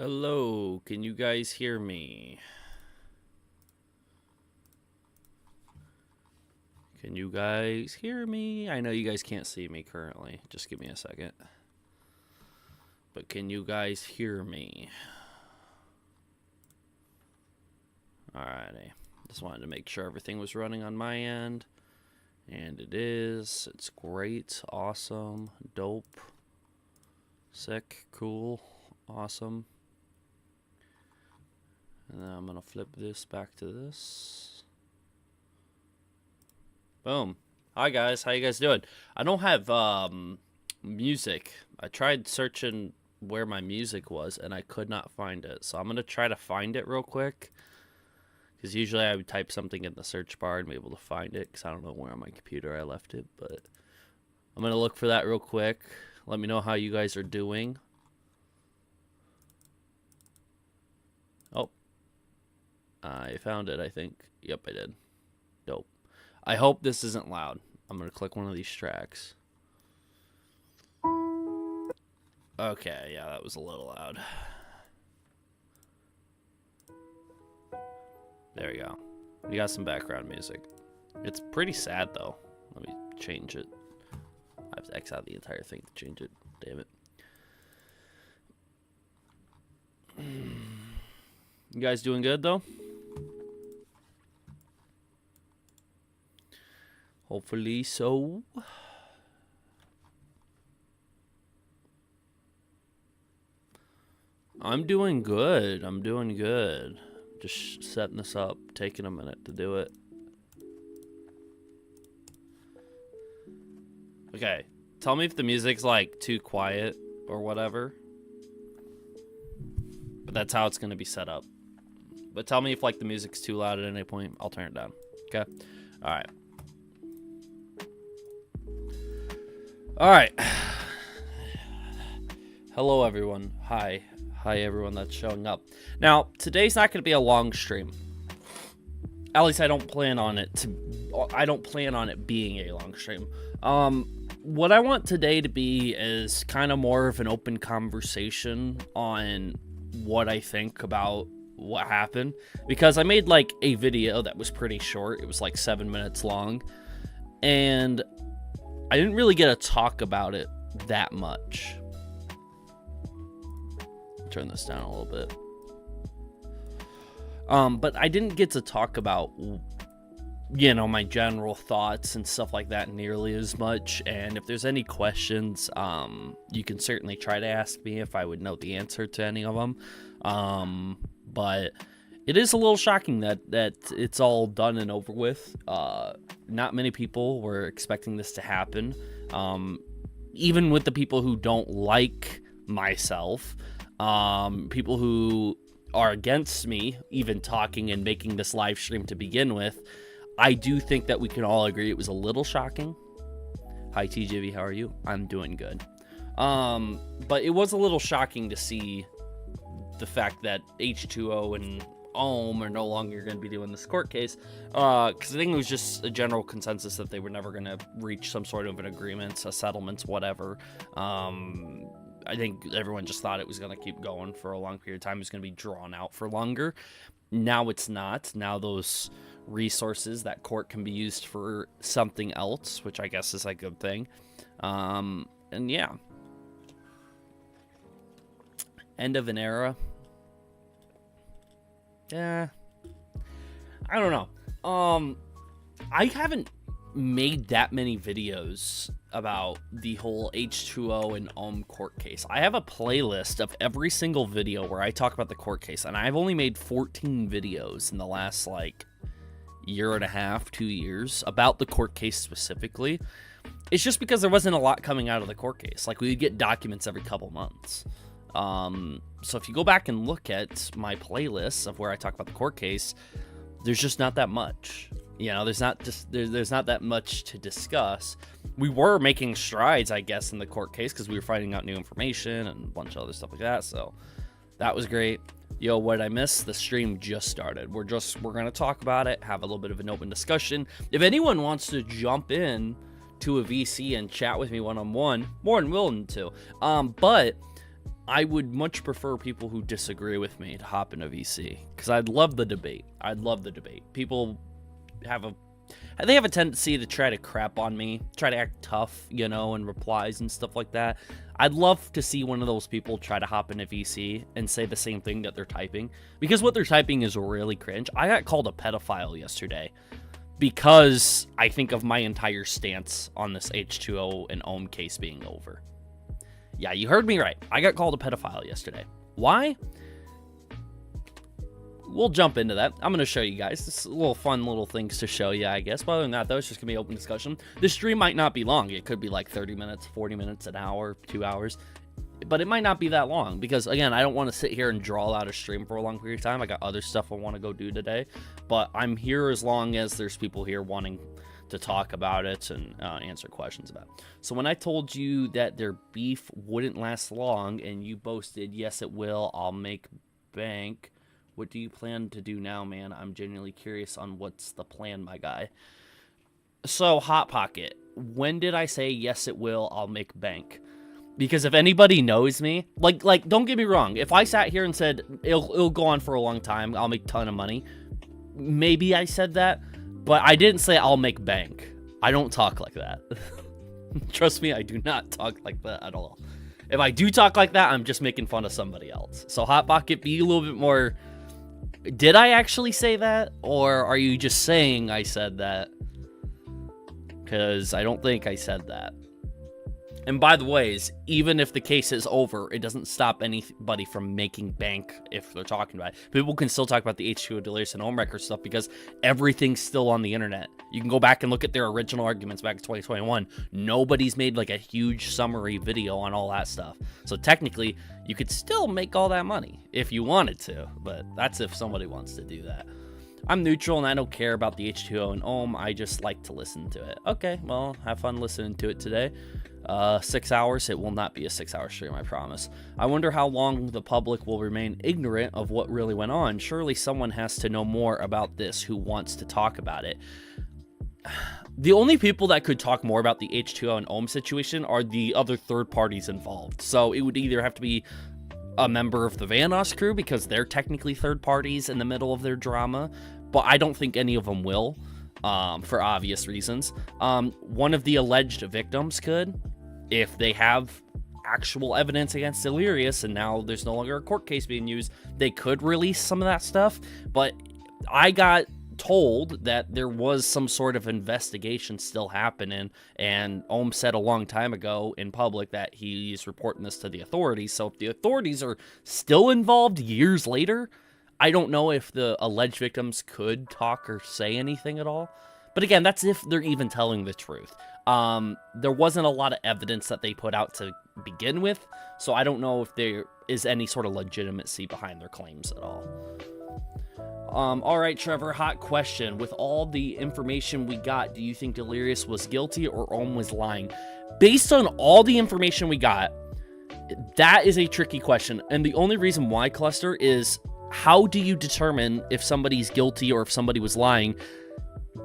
Hello, can you guys hear me? Can you guys hear me? I know you guys can't see me currently. Just give me a second. But can you guys hear me? Alrighty. Just wanted to make sure everything was running on my end. And it is. It's great. Awesome. Dope. Sick. Cool. Awesome. And then I'm going to flip this back to this. Boom. Hi guys, how you guys doing? I don't have music. I tried searching where my music was and I could not find it. So I'm going to try to find it real quick. Because usually I would type something in the search bar and be able to find it. Because I don't know where on my computer I left it. But I'm going to look for that real quick. Let me know how you guys are doing. Oh. I found it, I think. Yep, I did. Dope. I hope this isn't loud. I'm going to click one of these tracks. Okay, yeah, that was a little loud. There we go. We got some background music. It's pretty sad, though. Let me change it. I have to X out the entire thing to change it. Damn it. You guys doing good, though? Hopefully so. I'm doing good. I'm doing good. Just setting this up, taking a minute to do it. Okay, tell me if the music's like too quiet or whatever. But that's how it's gonna be set up. But tell me if like the music's too loud at any point. I'll turn it down. Okay. All right. All right. Hello, everyone. Hi. Hi, everyone that's showing up. Now, today's not going to be a long stream. At least I don't plan on it being a long stream. What I want today to be is kind of more of an open conversation on what I think about what happened. Because I made like a video that was pretty short. It was like 7 minutes long. And I didn't really get to talk about it that much. Turn this down a little bit. But I didn't get to talk about, you know, my general thoughts and stuff like that nearly as much. And if there's any questions, you can certainly try to ask me if I would know the answer to any of them. But it is a little shocking that it's all done and over with. Not many people were expecting this to happen. Even with the people who don't like myself, people who are against me even talking and making this live stream to begin with, I do think that we can all agree it was a little shocking. Hi TJV, how are you? I'm doing good. But it was a little shocking to see the fact that H2O and Ohm are no longer going to be doing this court case, because I think it was just a general consensus that they were never going to reach some sort of an agreement, a settlement, whatever. I think everyone just thought it was going to keep going for a long period of time. It was going to be drawn out for longer. Now it's not. Now those resources, that court can be used for something else, which I guess is a good thing. And yeah. End of an era. Yeah. I don't know. I haven't made that many videos about the whole H2O and Ohm court case. I have a playlist of every single video where I talk about the court case, and I've only made 14 videos in the last like year and a half, 2 years about the court case specifically. It's just because there wasn't a lot coming out of the court case. Like, we would get documents every couple months. So if you go back and look at my playlists of where I talk about the court case, there's just not that much. You know, there's not that much to discuss. We were making strides, I guess, in the court case because we were finding out new information and a bunch of other stuff like that. So that was great. Yo, what did I miss? The stream just started. We're gonna talk about it, have a little bit of an open discussion. If anyone wants to jump in to a VC and chat with me one-on-one, more than willing to. But I would much prefer people who disagree with me to hop into VC, because I'd love the debate. People have a tendency to try to crap on me, try to act tough, in replies and stuff like that. I'd love to see one of those people try to hop into VC and say the same thing that they're typing, because what they're typing is really cringe. I got called a pedophile yesterday because I think of my entire stance on this H2O and Ohm case being over. Yeah, you heard me right. I got called a pedophile yesterday. Why? We'll jump into that. I'm going to show you guys. This little fun little things to show you, I guess. But other than that, though, it's just going to be open discussion. This stream might not be long. It could be like 30 minutes, 40 minutes, an hour, 2 hours. But it might not be that long because, again, I don't want to sit here and draw out a stream for a long period of time. I got other stuff I want to go do today. But I'm here as long as there's people here wanting to talk about it and answer questions about it. So when I told you that their beef wouldn't last long and you boasted, yes, it will, I'll make bank. What do you plan to do now, man? I'm genuinely curious on what's the plan, my guy. So, Hot Pocket, when did I say, yes, it will, I'll make bank? Because if anybody knows me, like, don't get me wrong. If I sat here and said, it'll go on for a long time, I'll make a ton of money, maybe I said that, but I didn't say I'll make bank. I don't talk like that. Trust me, I do not talk like that at all. If I do talk like that, I'm just making fun of somebody else. So, Hot Pocket, be a little bit more... Did I actually say that? Or are you just saying I said that? Because I don't think I said that. And by the ways, even if the case is over, it doesn't stop anybody from making bank if they're talking about it. People can still talk about the H2O, Delirious, and OhmWrecker stuff because everything's still on the internet. You can go back and look at their original arguments back in 2021. Nobody's made like a huge summary video on all that stuff. So technically, you could still make all that money if you wanted to, but that's if somebody wants to do that. I'm neutral and I don't care about the H2O and Ohm. I just like to listen to it. Okay, well, have fun listening to it today. 6 hours. It will not be a 6-hour stream, I promise. I wonder how long the public will remain ignorant of what really went on. Surely someone has to know more about this who wants to talk about it. The only people that could talk more about the H2O and Ohm situation are the other third parties involved. So it would either have to be a member of the Vanos crew because they're technically third parties in the middle of their drama, but I don't think any of them will, for obvious reasons. One of the alleged victims could, if they have actual evidence against Delirious and now there's no longer a court case being used, they could release some of that stuff. But I got told that there was some sort of investigation still happening, and Ohm said a long time ago in public that he's reporting this to the authorities. So if the authorities are still involved years later, I don't know if the alleged victims could talk or say anything at all. But again, that's if they're even telling the truth. There wasn't a lot of evidence that they put out to begin with, so I don't know if there is any sort of legitimacy behind their claims at all. All right, Trevor, hot question. With all the information we got, do you think Delirious was guilty or Ohm was lying? Based on all the information we got, that is a tricky question. And the only reason why, Cluster, is how do you determine if somebody's guilty or if somebody was lying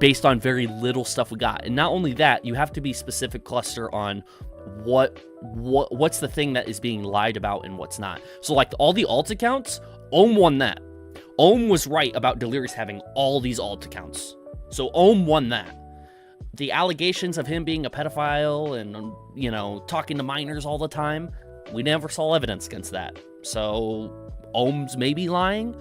based on very little stuff we got? And not only that, you have to be specific, Cluster, on what's the thing that is being lied about and what's not. So like all the alt accounts, Ohm won that. Ohm was right about Delirious having all these alt accounts. So Ohm won that. The allegations of him being a pedophile and, you know, talking to minors all the time, we never saw evidence against that. So Ohm's maybe lying?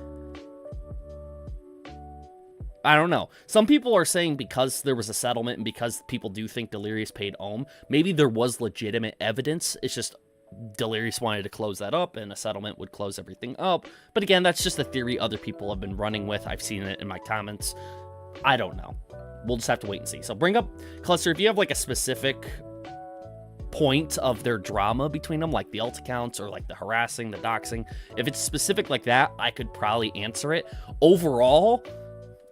I don't know. Some people are saying because there was a settlement and because people do think Delirious paid Ohm, maybe there was legitimate evidence. It's just Delirious wanted to close that up and a settlement would close everything up. But again, that's just a theory other people have been running with. I've seen it in my comments. I don't know. We'll just have to wait and see. So bring up, Cluster, if you have like a specific point of their drama between them, like the alt accounts or like the harassing, the doxing, if it's specific like that, I could probably answer it. Overall,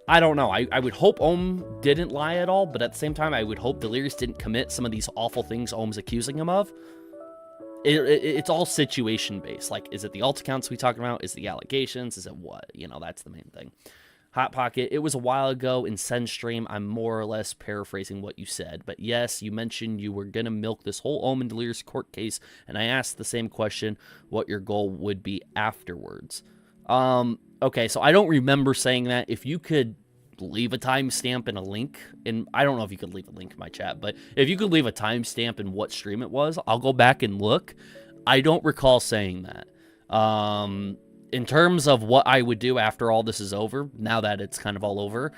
I don't know. I would hope Ohm didn't lie at all, but at the same time, I would hope Delirious didn't commit some of these awful things Ohm's accusing him of. It's all situation based. Like, is it the alt accounts we talking about? Is it the allegations? Is it what? You know, that's the main thing. Hot Pocket, it was a while ago in Send Stream. I'm more or less paraphrasing what you said. But yes, you mentioned you were going to milk this whole Ohm and Delirious court case, and I asked the same question, what your goal would be afterwards. Okay, so I don't remember saying that. If you could leave a timestamp and a link, and I don't know if you could leave a link in my chat, but if you could leave a timestamp and what stream it was, I'll go back and look. I don't recall saying that. In terms of what I would do after all this is over, now that it's kind of all over,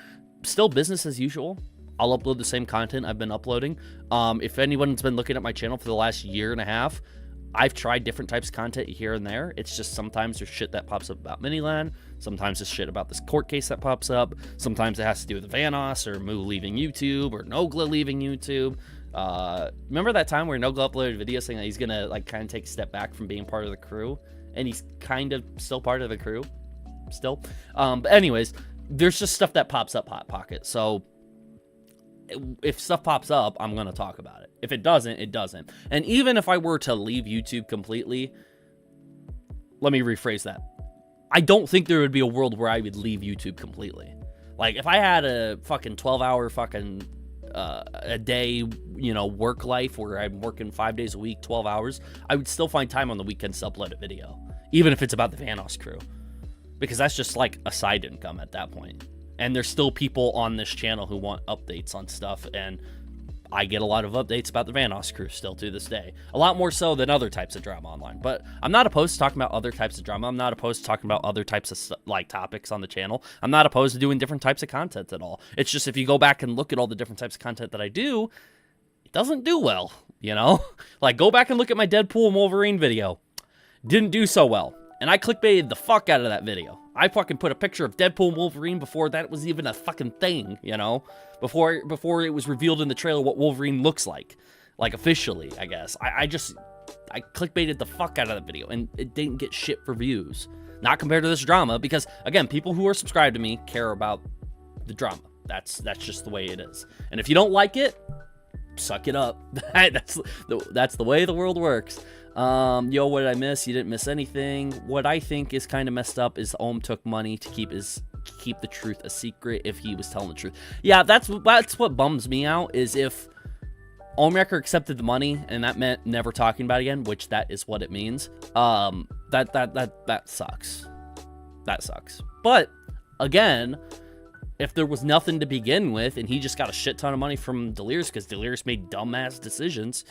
still business as usual. I'll upload the same content I've been uploading. If anyone's been looking at my channel for the last year and a half, I've tried different types of content here and there. It's just sometimes there's shit that pops up about Miniland. Sometimes there's shit about this court case that pops up. Sometimes it has to do with Vanos or Moo leaving YouTube or Nogla leaving YouTube. Remember that time where Nogla uploaded a video saying that he's gonna like kind of take a step back from being part of the crew? And he's kind of still part of the crew. Still. But anyways, there's just stuff that pops up Hot Pocket. So if stuff pops up, I'm going to talk about it. If it doesn't, it doesn't. And even if I were to leave YouTube completely, let me rephrase that. I don't think there would be a world where I would leave YouTube completely. Like, if I had a fucking 12-hour fucking a day, you know, work life where I'm working 5 days a week, 12 hours, I would still find time on the weekends to upload a video, even if it's about the Vanos crew, because that's just like a side income at that point. And there's still people on this channel who want updates on stuff, and I get a lot of updates about the Vanos crew still to this day. A lot more so than other types of drama online. But I'm not opposed to talking about other types of drama. I'm not opposed to talking about other types of like topics on the channel. I'm not opposed to doing different types of content at all. It's just if you go back and look at all the different types of content that I do, it doesn't do well, you know? Like, go back and look at my Deadpool and Wolverine video. Didn't do so well. And I clickbaited the fuck out of that video. I fucking put a picture of Deadpool and Wolverine before that was even a fucking thing, you know? Before it was revealed in the trailer what Wolverine looks like officially, I guess. I clickbaited the fuck out of that video, and it didn't get shit for views. Not compared to this drama, because, again, people who are subscribed to me care about the drama. That's just the way it is. And if you don't like it, suck it up. That's the way the world works. Yo, what did I miss? You didn't miss anything. What I think is kind of messed up is Ohm took money to keep the truth a secret if he was telling the truth. Yeah, that's what bums me out, is if OhmWrecker accepted the money and that meant never talking about it again, which that is what it means. That sucks. That sucks. But again, if there was nothing to begin with and he just got a shit ton of money from Delirious because Delirious made dumbass decisions,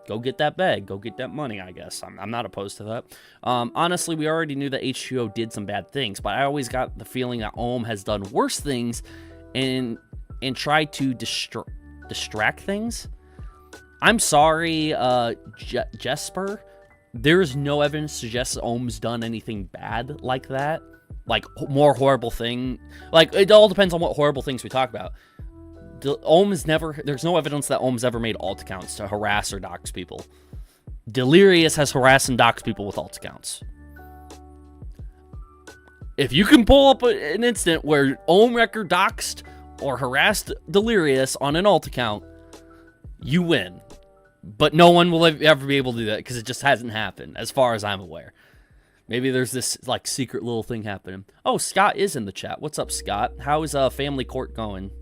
go get that bag. Go get that money, I guess. I'm not opposed to that. Honestly, we already knew that H2O did some bad things, but I always got the feeling that Ohm has done worse things and tried to distract things. I'm sorry, Jesper. There's no evidence to suggest Ohm's done anything bad like that. Like, more horrible thing. Like, it all depends on what horrible things we talk about. There's no evidence that Ohm's ever made alt accounts to harass or dox people. Delirious has harassed and doxed people with alt accounts. If you can pull up an instant where OhmWrecker doxed or harassed Delirious on an alt account, you win. But no one will ever be able to do that because it just hasn't happened, as far as I'm aware. Maybe there's this, like, secret little thing happening. Oh, Scott is in the chat. What's up, Scott? How is family court going?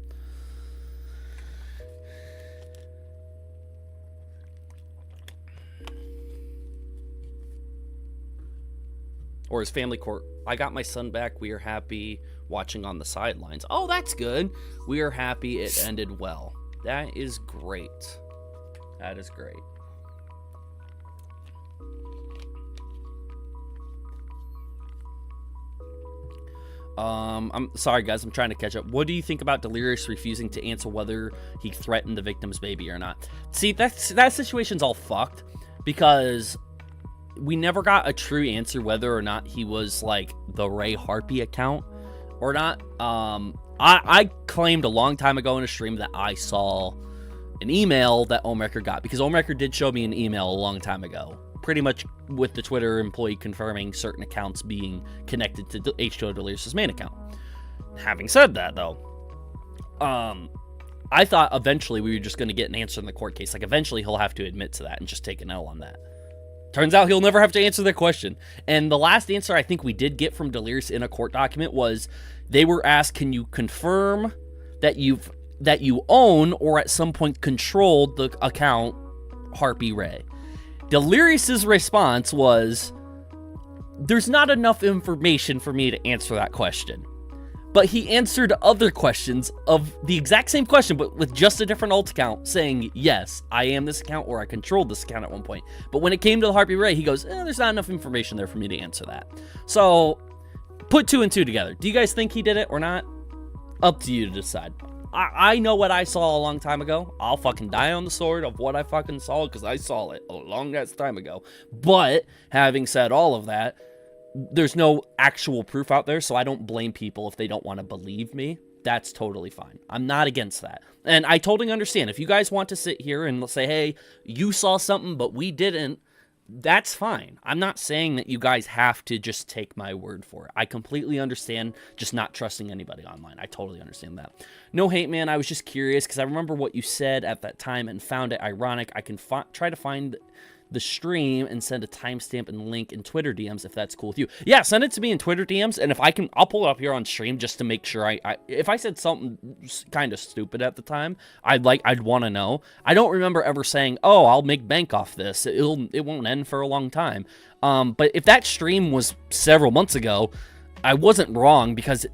Or is family court? I got my son back. We are happy, watching on the sidelines. Oh, that's good. We are happy it ended well. That is great. That is great. I'm sorry, guys. I'm trying to catch up. What do you think about Delirious refusing to answer whether he threatened the victim's baby or not? See, that situation's all fucked because we never got a true answer whether or not he was, like, the Ray Harpy account or not. I claimed a long time ago in a stream that I saw an email that OhmWrecker got, because OhmWrecker did show me an email a long time ago, pretty much with the Twitter employee confirming certain accounts being connected to H2O Delirious' main account. Having said that, though, I thought eventually we were just going to get an answer in the court case. Like, eventually he'll have to admit to that and just take an L on that. Turns out he'll never have to answer that question. And the last answer I think we did get from Delirious in a court document was they were asked, can you confirm that you own or at some point controlled the account Harpy Ray? Delirious's response was, there's not enough information for me to answer that question. But he answered other questions of the exact same question, but with just a different alt account, saying, yes, I am this account, or I controlled this account at one point. But when it came to the Harpy Ray, he goes, there's not enough information there for me to answer that. So, put 2 and 2 together. Do you guys think he did it or not? Up to you to decide. I know what I saw a long time ago. I'll fucking die on the sword of what I fucking saw, because I saw it a long ass time ago. But, having said all of that, there's no actual proof out there, so I don't blame people if they don't want to believe me. That's totally fine. I'm not against that. And I totally understand. If you guys want to sit here and say, hey, you saw something, but we didn't, that's fine. I'm not saying that you guys have to just take my word for it. I completely understand just not trusting anybody online. I totally understand that. No hate, man. I was just curious because I remember what you said at that time and found it ironic. I can try to find the stream and send a timestamp and link in Twitter DMs if that's cool with you. Yeah, send it to me in Twitter DMs, and if I can, I'll pull it up here on stream just to make sure if I said something kind of stupid at the time, I'd want to know. I don't remember ever saying, oh, I'll make bank off this. It won't end for a long time. But if that stream was several months ago, I wasn't wrong, because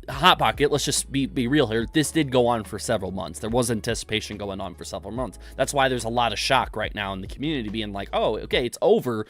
Hot Pocket, let's just be real here, this did go on for several months. There was anticipation going on for several months. That's why there's a lot of shock right now in the community being like, oh, okay, it's over.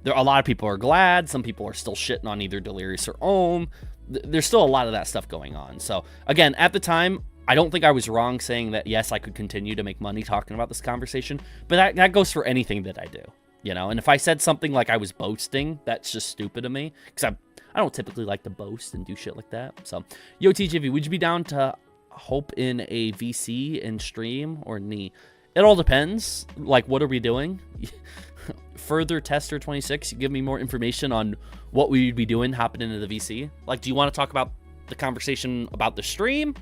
A lot of people are glad. Some people are still shitting on either Delirious or Ohm. There's still a lot of that stuff going on. So, again, at the time, I don't think I was wrong saying that, yes, I could continue to make money talking about this conversation, but that goes for anything that I do, you know? And if I said something like I was boasting, that's just stupid of me, because I don't typically like to boast and do shit like that. So, yo, TJV, would you be down to hope in a VC and stream or knee? It all depends. Like, what are we doing? Further Tester 26, you give me more information on what we would be doing hopping into the VC. Like, do you want to talk about the conversation about the stream?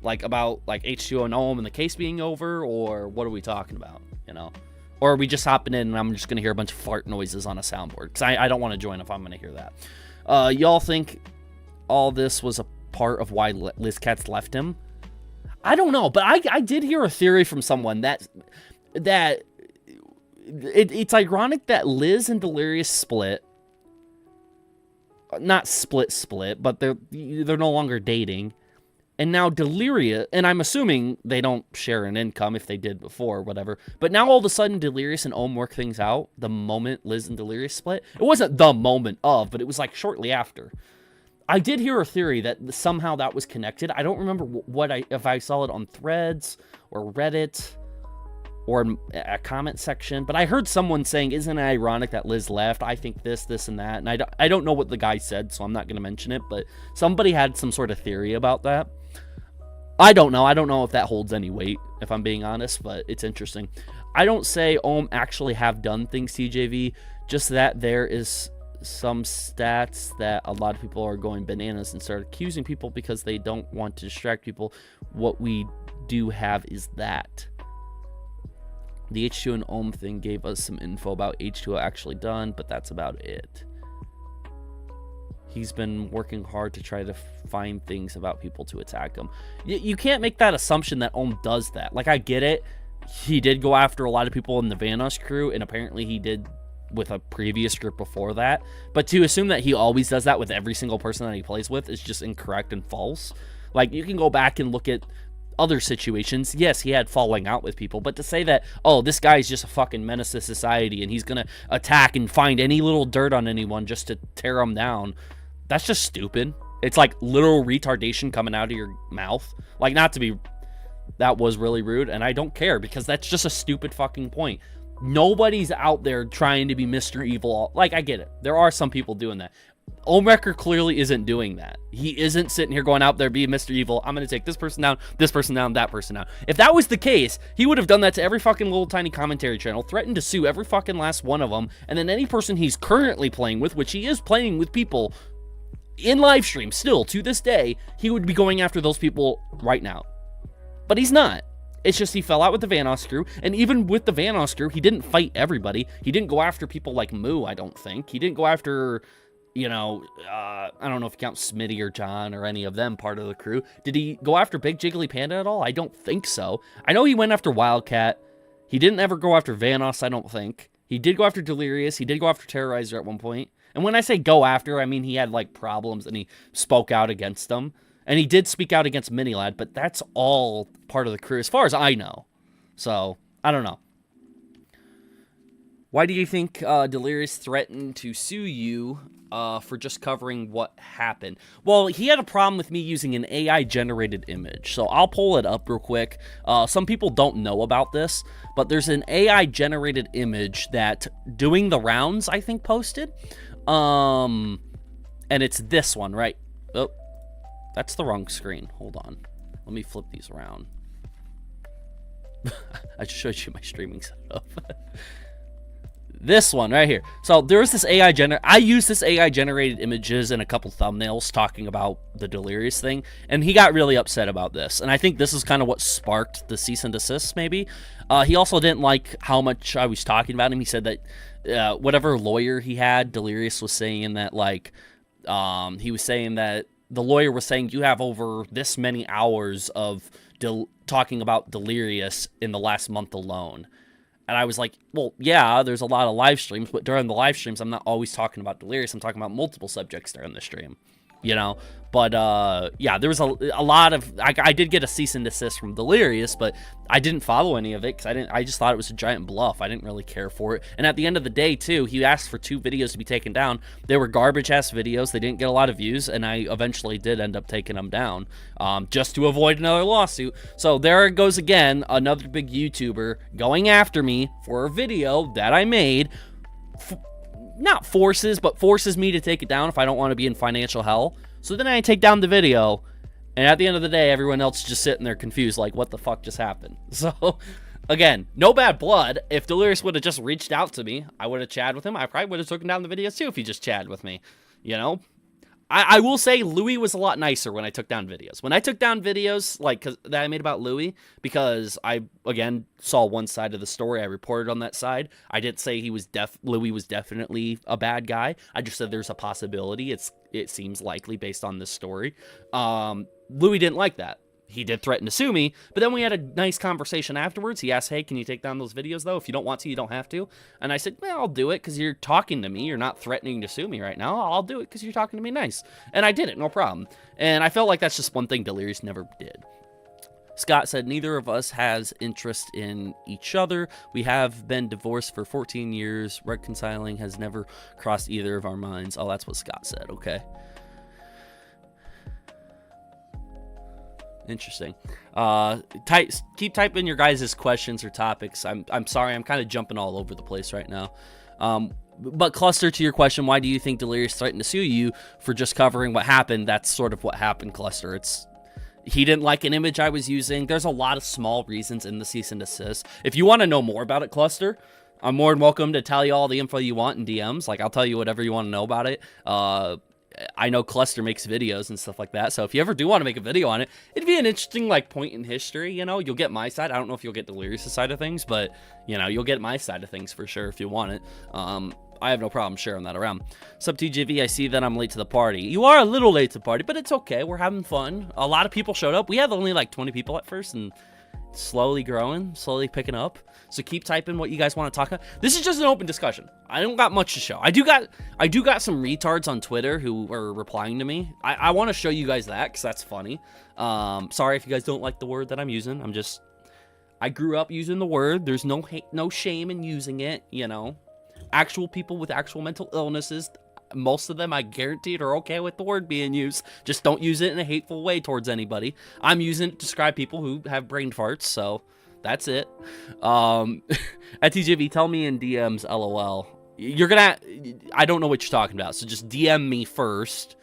Like, about, like, H2O and Ohm and the case being over? Or what are we talking about, you know? Or are we just hopping in and I'm just going to hear a bunch of fart noises on a soundboard? Because I don't want to join if I'm going to hear that. Y'all think all this was a part of why Liz Katz left him? I don't know, but I did hear a theory from someone that it's ironic that Liz and Delirious split. Not split, but they're no longer dating. And now Delirious, and I'm assuming they don't share an income if they did before or whatever, but now all of a sudden Delirious and Ohm work things out the moment Liz and Delirious split. It wasn't the moment of, but it was like shortly after. I did hear a theory that somehow that was connected. I don't remember if I saw it on Threads or Reddit or a comment section, but I heard someone saying, isn't it ironic that Liz left? I think this, and that, and I don't know what the guy said, so I'm not going to mention it, but somebody had some sort of theory about that. I don't know. I don't know if that holds any weight, if I'm being honest, but it's interesting. I don't say Ohm actually have done things, TJV, just that there is some stats that a lot of people are going bananas and start accusing people because they don't want to distract people. What we do have is that. The H2O and Ohm thing gave us some info about H2O actually done, but that's about it. He's been working hard to try to find things about people to attack him. You can't make that assumption that Ohm does that. Like, I get it. He did go after a lot of people in the Vanos crew, and apparently he did with a previous group before that. But to assume that he always does that with every single person that he plays with is just incorrect and false. Like, you can go back and look at other situations. Yes, he had falling out with people, but to say that, oh, this guy's just a fucking menace to society and he's gonna attack and find any little dirt on anyone just to tear them down, that's just stupid. It's like literal retardation coming out of your mouth. Like, not to be, that was really rude, and I don't care, because that's just a stupid fucking point. Nobody's out there trying to be Mr. Evil. Like, I get it. There are some people doing that. OhmWrecker clearly isn't doing that. He isn't sitting here going out there being Mr. Evil. I'm going to take this person down, that person down. If that was the case, he would have done that to every fucking little tiny commentary channel, threatened to sue every fucking last one of them, and then any person he's currently playing with, which he is playing with people in Livestream still to this day, he would be going after those people right now. But he's not. It's just he fell out with the Vanos crew, and even with the Vanos crew, he didn't fight everybody. He didn't go after people like Moo, I don't think. He didn't go after, you know, I don't know if you count Smitty or John or any of them part of the crew. Did he go after Big Jiggly Panda at all? I don't think so. I know he went after Wildcat. He didn't ever go after Vanos, I don't think. He did go after Delirious. He did go after Terrorizer at one point. And when I say go after, I mean he had, like, problems, and he spoke out against them. And he did speak out against Minilad, but that's all part of the crew, as far as I know. So, I don't know. Why do you think Delirious threatened to sue you for just covering what happened? Well, he had a problem with me using an AI-generated image. So, I'll pull it up real quick. Some people don't know about this, but there's an AI-generated image that Doing the Rounds, I think, posted. And it's this one, right? Oh. That's the wrong screen. Hold on. Let me flip these around. I just showed you my streaming setup. This one right here. So there's this I used this AI generated images in a couple thumbnails talking about the Delirious thing, and he got really upset about this. And I think this is kind of what sparked the cease and desist, maybe. He also didn't like how much I was talking about him. He said that whatever lawyer he had, Delirious was saying that, like, he was saying that the lawyer was saying you have over this many hours of talking about Delirious in the last month alone. And I was like, well, yeah, there's a lot of live streams, but during the live streams, I'm not always talking about Delirious. I'm talking about multiple subjects during the stream, you know? But, yeah, there was a lot of... I did get a cease and desist from Delirious, but I didn't follow any of it because I just thought it was a giant bluff. I didn't really care for it. And at the end of the day, too, he asked for 2 videos to be taken down. They were garbage-ass videos. They didn't get a lot of views, and I eventually did end up taking them down just to avoid another lawsuit. So there it goes again, another big YouTuber going after me for a video that I made. Not forces, but forces me to take it down if I don't want to be in financial hell. So then I take down the video, and at the end of the day, everyone else is just sitting there confused, like, what the fuck just happened? So, again, no bad blood. If Delirious would have just reached out to me, I would have chatted with him. I probably would have taken down the videos, too, if he just chatted with me, you know? I will say Louie was a lot nicer when I took down videos. When I took down videos like that I made about Louie, because I, again, saw one side of the story. I reported on that side. I didn't say Louie was definitely a bad guy. I just said there's a possibility. It seems likely based on this story. Louie didn't like that. He did threaten to sue me, but then we had a nice conversation afterwards. He asked, hey, can you take down those videos, though? If you don't want to, you don't have to. And I said, well, I'll do it because you're talking to me. You're not threatening to sue me right now. I'll do it because you're talking to me nice. And I did it, no problem. And I felt like that's just one thing Delirious never did. Scott said, neither of us has interest in each other. We have been divorced for 14 years. Reconciling has never crossed either of our minds. Oh, that's what Scott said. Okay. Interesting. Keep typing your guys' questions or topics. I'm sorry, I'm kind of jumping all over the place right now. But Cluster, to your question, why do you think Delirious threatened to sue you for just covering what happened? That's sort of what happened, Cluster. He didn't like an image I was using. There's a lot of small reasons in the cease and desist. If you want to know more about it, Cluster, I'm more than welcome to tell you all the info you want in DMs. Like, I'll tell you whatever you want to know about it. I know Cluster makes videos and stuff like that, so if you ever do want to make a video on it, it'd be an interesting, like, point in history, you know? You'll get my side. I don't know if you'll get Delirious' side of things, but, you know, you'll get my side of things for sure if you want it. I have no problem sharing that around. Sup, TJV, I see that I'm late to the party. You are a little late to the party, but it's okay. We're having fun. A lot of people showed up. We had only, like, 20 people at first, and slowly growing, slowly picking up. So keep typing what you guys want to talk about. This is just an open discussion. I don't got much to show. I do got some retards on Twitter who are replying to me. I want to show you guys that because that's funny. Sorry if you guys don't like the word that I'm using. I grew up using the word. There's no shame in using it, you know. Actual people with actual mental illnesses, most of them, I guarantee, are okay with the word being used. Just don't use it in a hateful way towards anybody. I'm using it to describe people who have brain farts, so that's it. At TJV, tell me in DMs, LOL. I don't know what you're talking about, so just DM me first.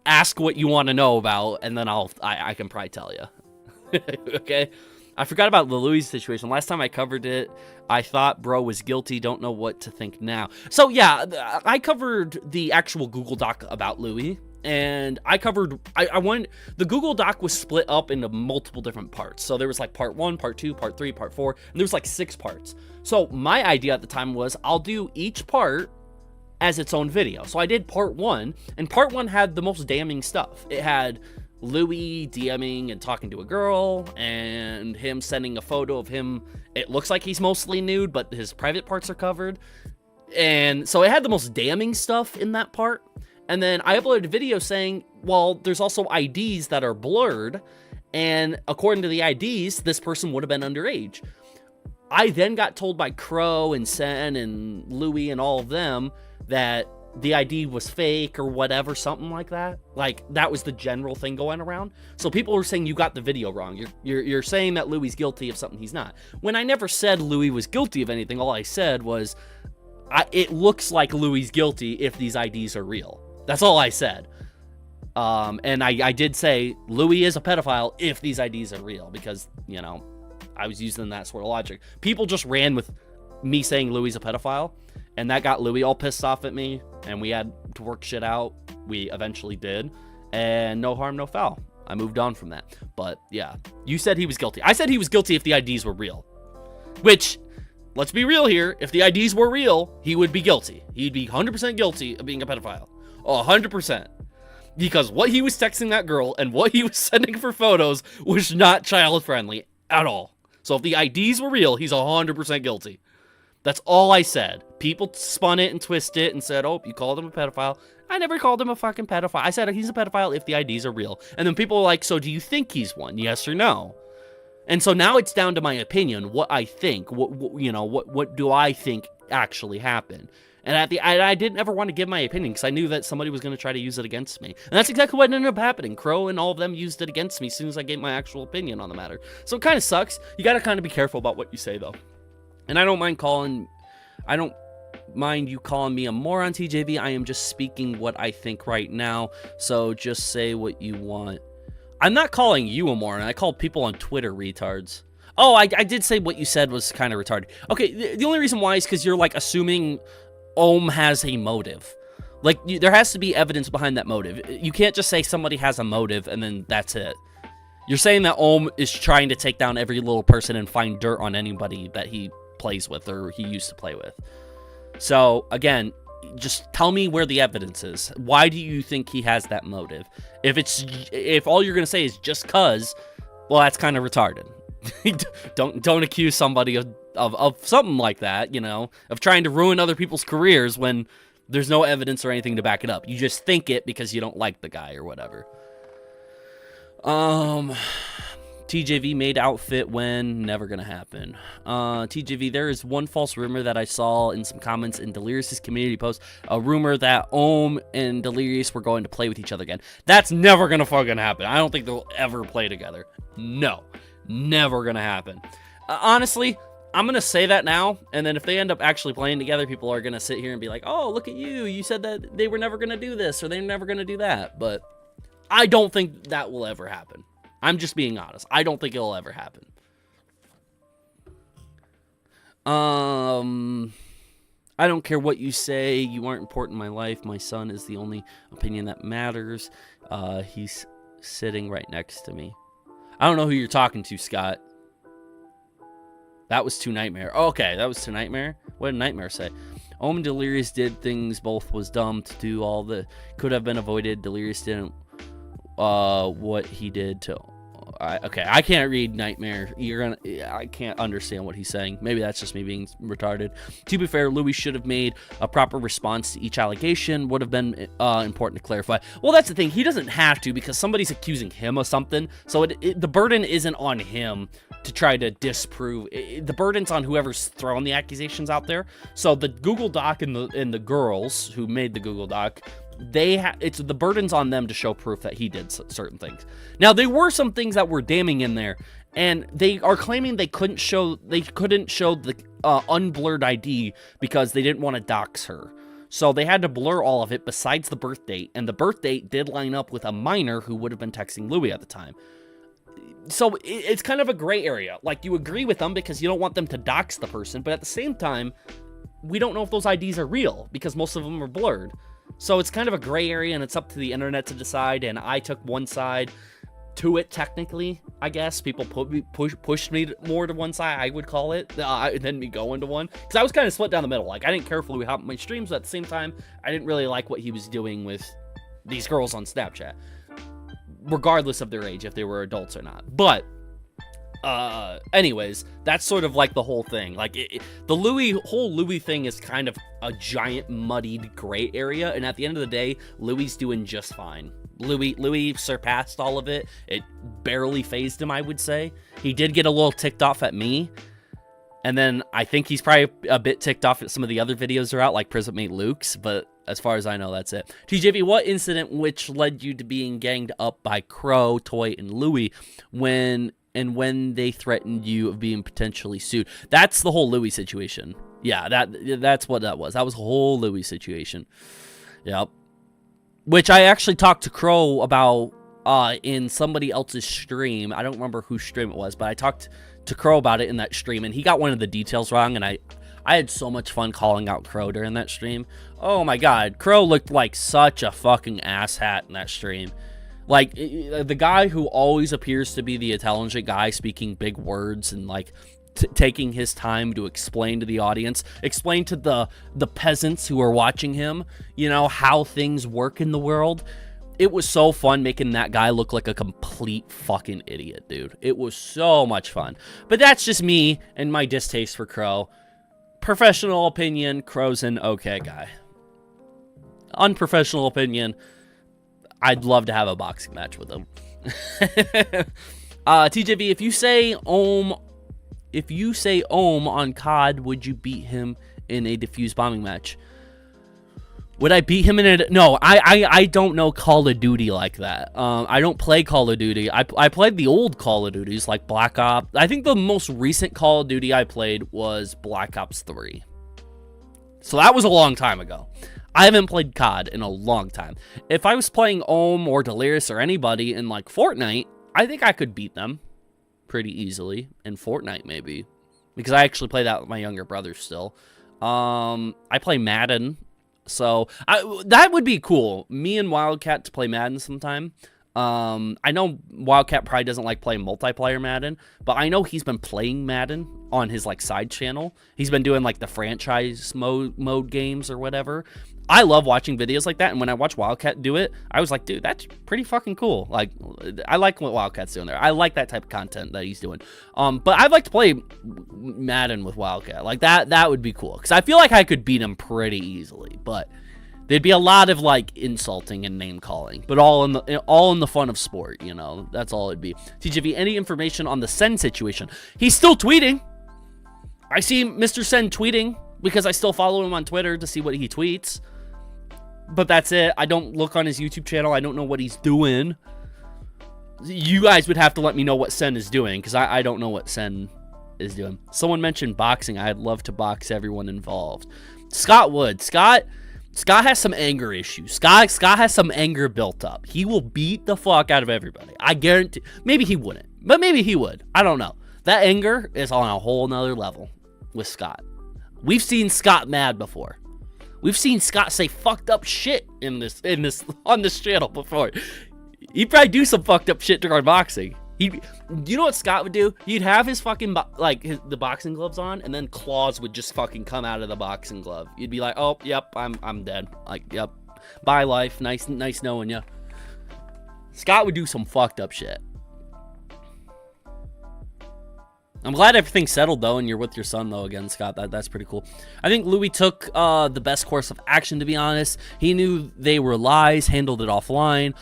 Ask what you want to know about, and then I can probably tell you. Okay? I forgot about the Louie situation. Last time I covered it, I thought bro was guilty. Don't know what to think now. So yeah, I covered the actual Google Doc about Louie. And I covered, the Google Doc was split up into multiple different parts. So there was like part 1, part 2, part 3, part 4, and there was like 6 parts. So my idea at the time was I'll do each part as its own video. So I did part 1, and part 1 had the most damning stuff. It had Louie DMing and talking to a girl, and him sending a photo of him. It looks like he's mostly nude, but his private parts are covered. And so it had the most damning stuff in that part. And then I uploaded a video saying, well, there's also IDs that are blurred, and according to the IDs, this person would have been underage. I then got told by Crow and Sen and Louie and all of them that the ID was fake or whatever, something like that. Like, that was the general thing going around. So people were saying you got the video wrong. You're saying that Louie's guilty of something he's not. When I never said Louie was guilty of anything, all I said was, it looks like Louie's guilty if these IDs are real. That's all I said. And I did say Louie is a pedophile if these IDs are real, because, you know, I was using that sort of logic. People just ran with me saying Louie's a pedophile, and that got Louie all pissed off at me, and we had to work shit out. We eventually did, and no harm, no foul. I moved on from that. But yeah, you said he was guilty. I said he was guilty if the IDs were real, which, let's be real here, if the IDs were real, he would be guilty. He'd be 100% guilty of being a pedophile. 100%. Because what he was texting that girl and what he was sending for photos was not child friendly at all. So if the IDs were real, he's 100% guilty. That's all I said. People spun it and twisted it and said, oh, you called him a pedophile. I never called him a fucking pedophile. I said he's a pedophile if the IDs are real. And then people were like, so do you think he's one? Yes or no? And so now it's down to my opinion, what I think, what do I think actually happened? And I didn't ever want to give my opinion because I knew that somebody was going to try to use it against me. And that's exactly what ended up happening. Crow and all of them used it against me as soon as I gave my actual opinion on the matter. So it kind of sucks. You got to kind of be careful about what you say, though. And I don't mind you calling me a moron, TJV. I am just speaking what I think right now. So just say what you want. I'm not calling you a moron. I called people on Twitter retards. Oh, I did say what you said was kind of retarded. Okay, the only reason why is because you're, like, assuming Ohm has a motive. Like, there has to be evidence behind that motive. You can't just say somebody has a motive and then that's it. You're saying that Ohm is trying to take down every little person and find dirt on anybody that he plays with or he used to play with. So, again, just tell me where the evidence is. Why do you think he has that motive? If all you're going to say is just cuz, well, that's kind of retarded. Don't accuse somebody of something like that, you know, of trying to ruin other people's careers when there's no evidence or anything to back it up. You just think it because you don't like the guy or whatever. TJV made outfit when, never gonna happen. TJV, there is one false rumor that I saw in some comments in Delirious' community post. A rumor that Ohm and Delirious were going to play with each other again. That's never gonna fucking happen. I don't think they'll ever play together. No. Never gonna happen. Honestly, I'm gonna say that now, and then if they end up actually playing together, people are gonna sit here and be like, oh, look at you. You said that they were never gonna do this, or they're never gonna do that. But I don't think that will ever happen. I'm just being honest. I don't think it'll ever happen. I don't care what you say. You aren't important in my life. My son is the only opinion that matters. He's sitting right next to me. I don't know who you're talking to, Scott. That was too Nightmare. Oh, okay, that was too Nightmare. What did Nightmare say? Ohm and Delirious did things. Both was dumb to do. All the could have been avoided. Delirious didn't. What he did to. Okay, I can't read Nightmare. I can't understand what he's saying. Maybe that's just me being retarded. To be fair, Louie should have made a proper response to each allegation. Would have been important to clarify. Well, that's the thing. He doesn't have to because somebody's accusing him of something. So the burden isn't on him to try to disprove. The burden's on whoever's throwing the accusations out there. So the Google Doc and the girls who made the Google Doc, it's the burden's on them to show proof that he did certain things. Now, there were some things that were damning in there, and they are claiming they couldn't show the unblurred ID because they didn't want to dox her. So they had to blur all of it besides the birth date, and the birth date did line up with a minor who would have been texting Louie at the time. So it's kind of a gray area. Like, you agree with them because you don't want them to dox the person, but at the same time, we don't know if those IDs are real because most of them are blurred. So it's kind of a gray area, and it's up to the internet to decide, and I took one side to it technically, I guess. People pushed me more to one side, I would call it, than me going to one. Because I was kind of split down the middle. Like, I didn't care if Louie hopped my streams, but at the same time, I didn't really like what he was doing with these girls on Snapchat. Regardless of their age, if they were adults or not. But anyways, that's sort of like the whole thing. Like, the whole Louie thing is kind of a giant muddied gray area, and at the end of the day, Louie's doing just fine. Louie surpassed all of it. It barely fazed him, I would say. He did get a little ticked off at me, and then I think he's probably a bit ticked off at some of the other videos are out, like Prison Mate Luke's, but as far as I know, that's it. TJV, what incident which led you to being ganged up by Crow, Toy, and Louie when they threatened you of being potentially sued? That's the whole Louie situation. Yeah, that's what that was. That was the whole Louie situation. Yep. Which I actually talked to Crow about in somebody else's stream. I don't remember whose stream it was, but I talked to Crow about it in that stream, and he got one of the details wrong, and I had so much fun calling out Crow during that stream. Oh my god, Crow looked like such a fucking asshat in that stream. Like, the guy who always appears to be the intelligent guy speaking big words and, like, taking his time to explain to the audience, explain to the peasants who are watching him, you know, how things work in the world. It was so fun making that guy look like a complete fucking idiot, dude. It was so much fun. But that's just me and my distaste for Crow. Professional opinion, Crow's an okay guy. Unprofessional opinion, I'd love to have a boxing match with him. TJV, if you say Ohm on COD, would you beat him in a defuse bombing match? Would I beat him in a... No, I don't know Call of Duty like that. I don't play Call of Duty. I played the old Call of Duties, like Black Ops. I think the most recent Call of Duty I played was Black Ops 3. So that was a long time ago. I haven't played COD in a long time. If I was playing Ohm or Delirious or anybody in, like, Fortnite, I think I could beat them pretty easily in Fortnite, maybe. Because I actually play that with my younger brother still. I play Madden. So, that would be cool. Me and Wildcat to play Madden sometime. I know Wildcat probably doesn't like playing multiplayer Madden, but I know he's been playing Madden on his, like, side channel. He's been doing, like, the franchise mode games or whatever. I love watching videos like that, and when I watch Wildcat do it, I was like, dude, that's pretty fucking cool. Like, I like what Wildcat's doing there. I like that type of content that he's doing. But I'd like to play Madden with Wildcat. Like, that would be cool, because I feel like I could beat him pretty easily, but there'd be a lot of, like, insulting and name-calling, but all in the fun of sport, you know? That's all it'd be. TJV, any information on the Sen situation? He's still tweeting. I see Mr. Sen tweeting, because I still follow him on Twitter to see what he tweets. But that's it. I don't look on his YouTube channel. I don't know what he's doing. You guys would have to let me know what Sen is doing, because I don't know what Sen is doing. Someone mentioned boxing. I'd love to box everyone involved. Scott would. Scott has some anger issues. Scott has some anger built up. He will beat the fuck out of everybody. I guarantee. Maybe he wouldn't, but maybe he would. I don't know. That anger is on a whole nother level with Scott. We've seen Scott mad before. We've seen Scott say fucked up shit on this channel before. He'd probably do some fucked up shit during boxing. You know what Scott would do? He'd have his fucking the boxing gloves on, and then claws would just fucking come out of the boxing glove. You'd be like, oh, yep, I'm dead. Like, yep, bye life. Nice knowing you. Scott would do some fucked up shit. I'm glad everything's settled, though, and you're with your son, though, again, Scott. That's pretty cool. I think Louie took the best course of action, to be honest. He knew they were lies, handled it offline,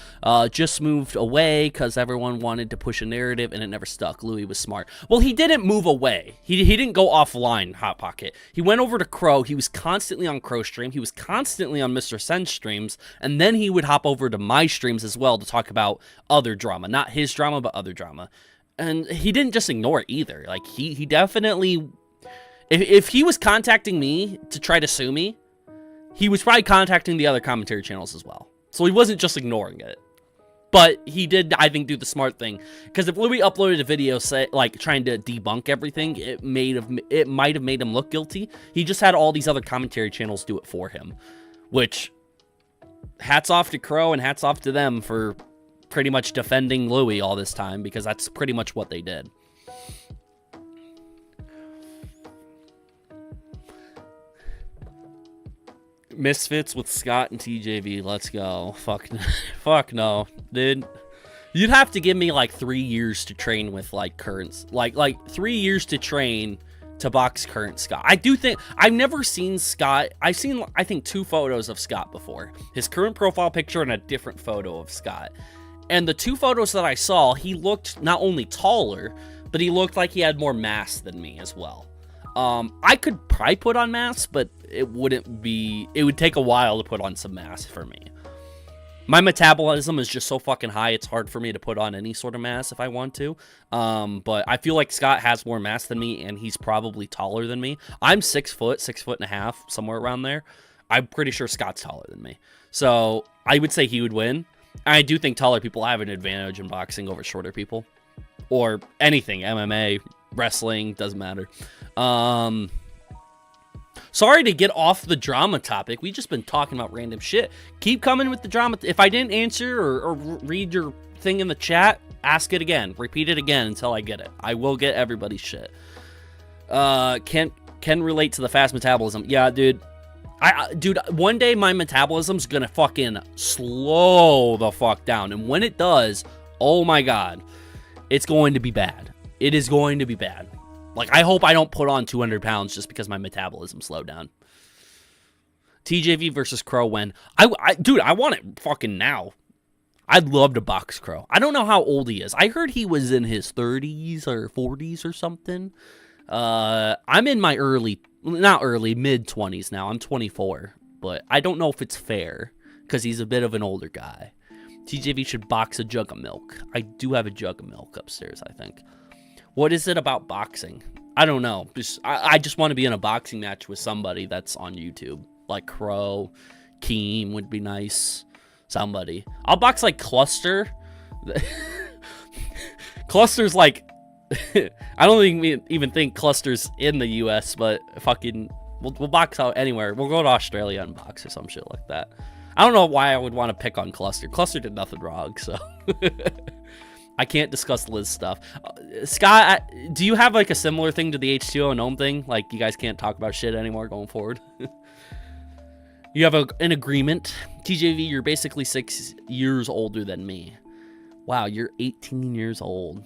just moved away because everyone wanted to push a narrative, and it never stuck. Louie was smart. Well, he didn't move away. He didn't go offline, Hot Pocket. He went over to Crow. He was constantly on Crow's stream. He was constantly on Mr. Sen's streams, and then he would hop over to my streams as well to talk about other drama. Not his drama, but other drama. And he didn't just ignore it either. Like, he definitely... If he was contacting me to try to sue me, he was probably contacting the other commentary channels as well. So he wasn't just ignoring it. But he did, I think, do the smart thing. Because if Louie uploaded a video, trying to debunk everything, it might have made him look guilty. He just had all these other commentary channels do it for him. Which... hats off to Crow and hats off to them for pretty much defending Louie all this time, because that's pretty much what they did. Misfits with Scott and TJV. Let's go. Fuck no, dude. You'd have to give me like 3 years to train with like currents, like 3 years to train to box current Scott. I do think I've never seen Scott. I've seen, I think, 2 photos of Scott before. His current profile picture and a different photo of Scott. And the 2 photos that I saw, he looked not only taller, but he looked like he had more mass than me as well. I could probably put on mass, but it wouldn't be, it would take a while to put on some mass for me. My metabolism is just so fucking high, it's hard for me to put on any sort of mass if I want to. But I feel like Scott has more mass than me, and he's probably taller than me. I'm 6 foot, 6'1.5", somewhere around there. I'm pretty sure Scott's taller than me. So I would say he would win. I do think taller people have an advantage in boxing over shorter people. Or anything, MMA, wrestling, doesn't matter. Sorry to get off the drama topic. We've just been talking about random shit. Keep coming with the drama. If I didn't answer or read your thing in the chat, ask it again. Repeat it again until I get it. I will get everybody's shit. Can relate to the fast metabolism. Yeah, dude. Dude, one day my metabolism's gonna fucking slow the fuck down. And when it does, oh my god, it's going to be bad. It is going to be bad. Like, I hope I don't put on 200 pounds just because my metabolism slowed down. TJV versus Crow when? Dude, I want it fucking now. I'd love to box Crow. I don't know how old he is. I heard he was in his 30s or 40s or something. I'm in my mid-20s now. I'm 24. But I don't know if it's fair because he's a bit of an older guy. TJV should box a jug of milk. I do have a jug of milk upstairs, I think. What is it about boxing? I don't know. I just want to be in a boxing match with somebody that's on YouTube. Like Crow, Keem would be nice. Somebody. I'll box like Cluster. Cluster's like... I don't even think Cluster's in the US, but fucking... We'll box out anywhere. We'll go to Australia and box or some shit like that. I don't know why I would want to pick on Cluster. Cluster did nothing wrong, so... I can't discuss Liz stuff. Scott, do you have like a similar thing to the H2O and Ohm thing? Like, you guys can't talk about shit anymore going forward? You have an agreement. TJV, you're basically 6 years older than me. Wow, you're 18 years old.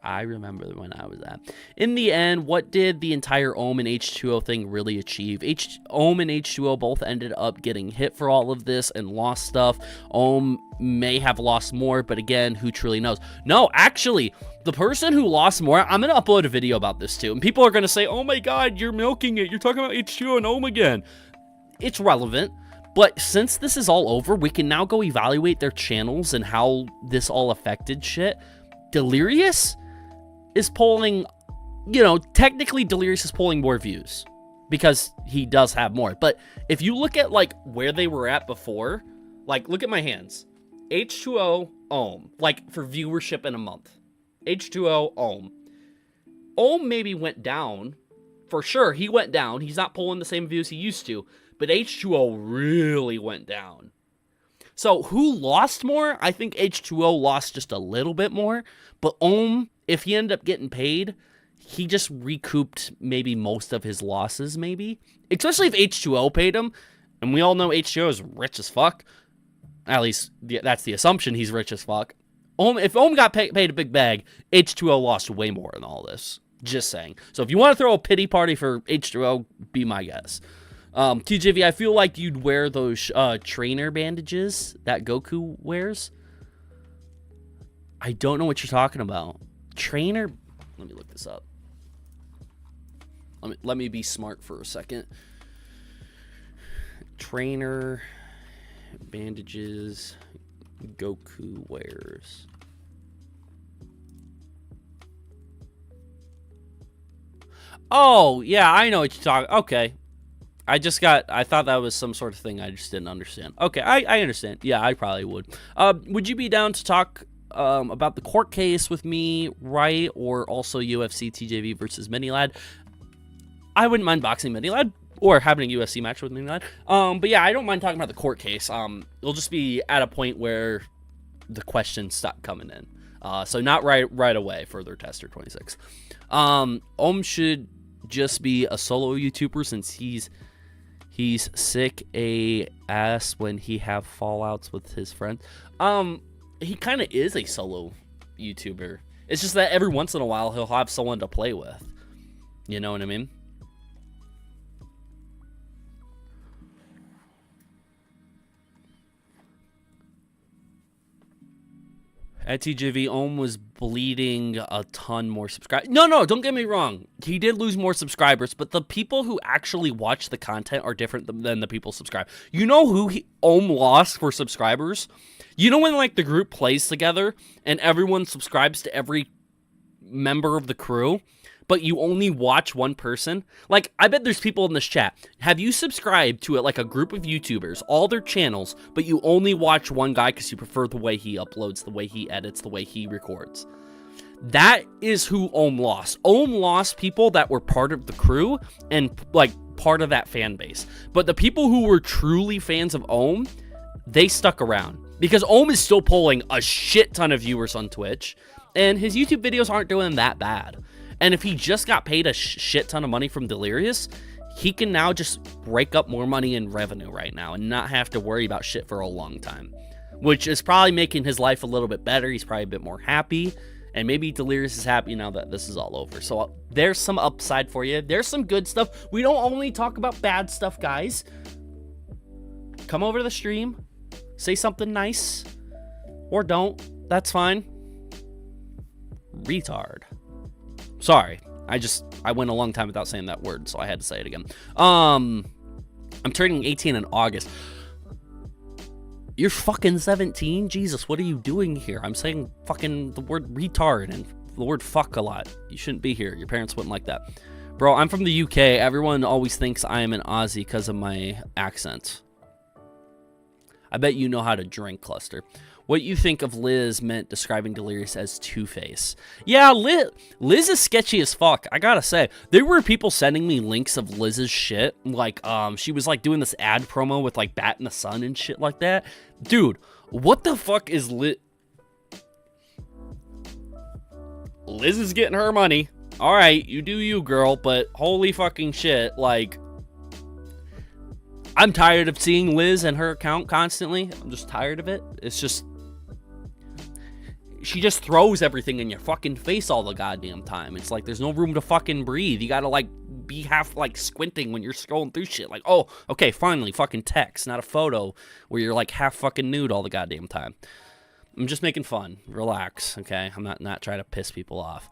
I remember when I was at. In the end, what did the entire Ohm and H2O thing really achieve? Ohm and H2O both ended up getting hit for all of this and lost stuff. Ohm may have lost more, but again, who truly knows? No, actually, the person who lost more, I'm going to upload a video about this too. And people are going to say, oh my god, you're milking it. You're talking about H2O and Ohm again. It's relevant. But since this is all over, we can now go evaluate their channels and how this all affected shit. Delirious is polling, you know, technically Delirious is polling more views because he does have more. But if you look at like where they were at before, like look at my hands. H2O, Ohm, like for viewership in a month. H2O, Ohm. Ohm maybe went down. For sure, he went down. He's not pulling the same views he used to. But H2O really went down. So who lost more? I think H2O lost just a little bit more. But Ohm, if he ended up getting paid, he just recouped maybe most of his losses, maybe. Especially if H2O paid him. And we all know H2O is rich as fuck. At least, that's the assumption, he's rich as fuck. If Ohm got paid a big bag, H2O lost way more in all this. Just saying. So if you want to throw a pity party for H2O, be my guess. TJV, I feel like you'd wear those trainer bandages that Goku wears. I don't know what you're talking about. Trainer... Let me look this up. Let me be smart for a second. Trainer bandages Goku wears. Oh, yeah, I know what you're talking... Okay. I thought that was some sort of thing I just didn't understand. Okay, I understand. Yeah, I probably would. Would you be down to talk about the court case with me, or also UFC TJV versus Minilad? I wouldn't mind boxing Minilad, or having a UFC match with me. But yeah, I don't mind talking about the court case. It'll just be at a point where the questions stop coming in. So not right away for their tester 26. Ohm should just be a solo YouTuber since he's sick ass when he have fallouts with his friends. He kind of is a solo YouTuber. It's just that every once in a while he'll have someone to play with. You know what I mean? At TJV, Ohm was bleeding a ton more subscribers. No, don't get me wrong. He did lose more subscribers, but the people who actually watch the content are different than the people subscribe. You know who Ohm lost for subscribers? You know when, like, the group plays together and everyone subscribes to every member of the crew, but you only watch one person? Like, I bet there's people in this chat. Have you subscribed to like a group of YouTubers, all their channels, but you only watch one guy because you prefer the way he uploads, the way he edits, the way he records? That is who Ohm lost. Ohm lost people that were part of the crew and, like, part of that fan base. But the people who were truly fans of Ohm, they stuck around. Because Ohm is still pulling a shit ton of viewers on Twitch, and his YouTube videos aren't doing that bad. And if he just got paid a shit ton of money from Delirious, he can now just rake up more money in revenue right now and not have to worry about shit for a long time. Which is probably making his life a little bit better. He's probably a bit more happy. And maybe Delirious is happy now that this is all over. So there's some upside for you. There's some good stuff. We don't only talk about bad stuff, guys. Come over to the stream. Say something nice. Or don't. That's fine. Retard. Sorry. I went a long time without saying that word, so I had to say it again. I'm turning 18 in August. You're fucking 17? Jesus, what are you doing here? I'm saying fucking the word retard and the word fuck a lot. You shouldn't be here. Your parents wouldn't like that. Bro, I'm from the UK. Everyone always thinks I am an Aussie because of my accent. I bet you know how to drink, Cluster. What you think of Liz meant describing Delirious as Two-Face? Yeah, Liz is sketchy as fuck, I gotta say. There were people sending me links of Liz's shit. Like, she was, like, doing this ad promo with, like, Bat in the Sun and shit like that. Dude, what the fuck is Liz? Liz is getting her money. Alright, you do you, girl, but holy fucking shit, like... I'm tired of seeing Liz and her account constantly. I'm just tired of it. It's just... She just throws everything in your fucking face all the goddamn time. It's like there's no room to fucking breathe. You gotta, like, be half, like, squinting when you're scrolling through shit. Like, oh, okay, finally, fucking text, not a photo where you're, like, half fucking nude all the goddamn time. I'm just making fun. Relax, okay? I'm not trying to piss people off.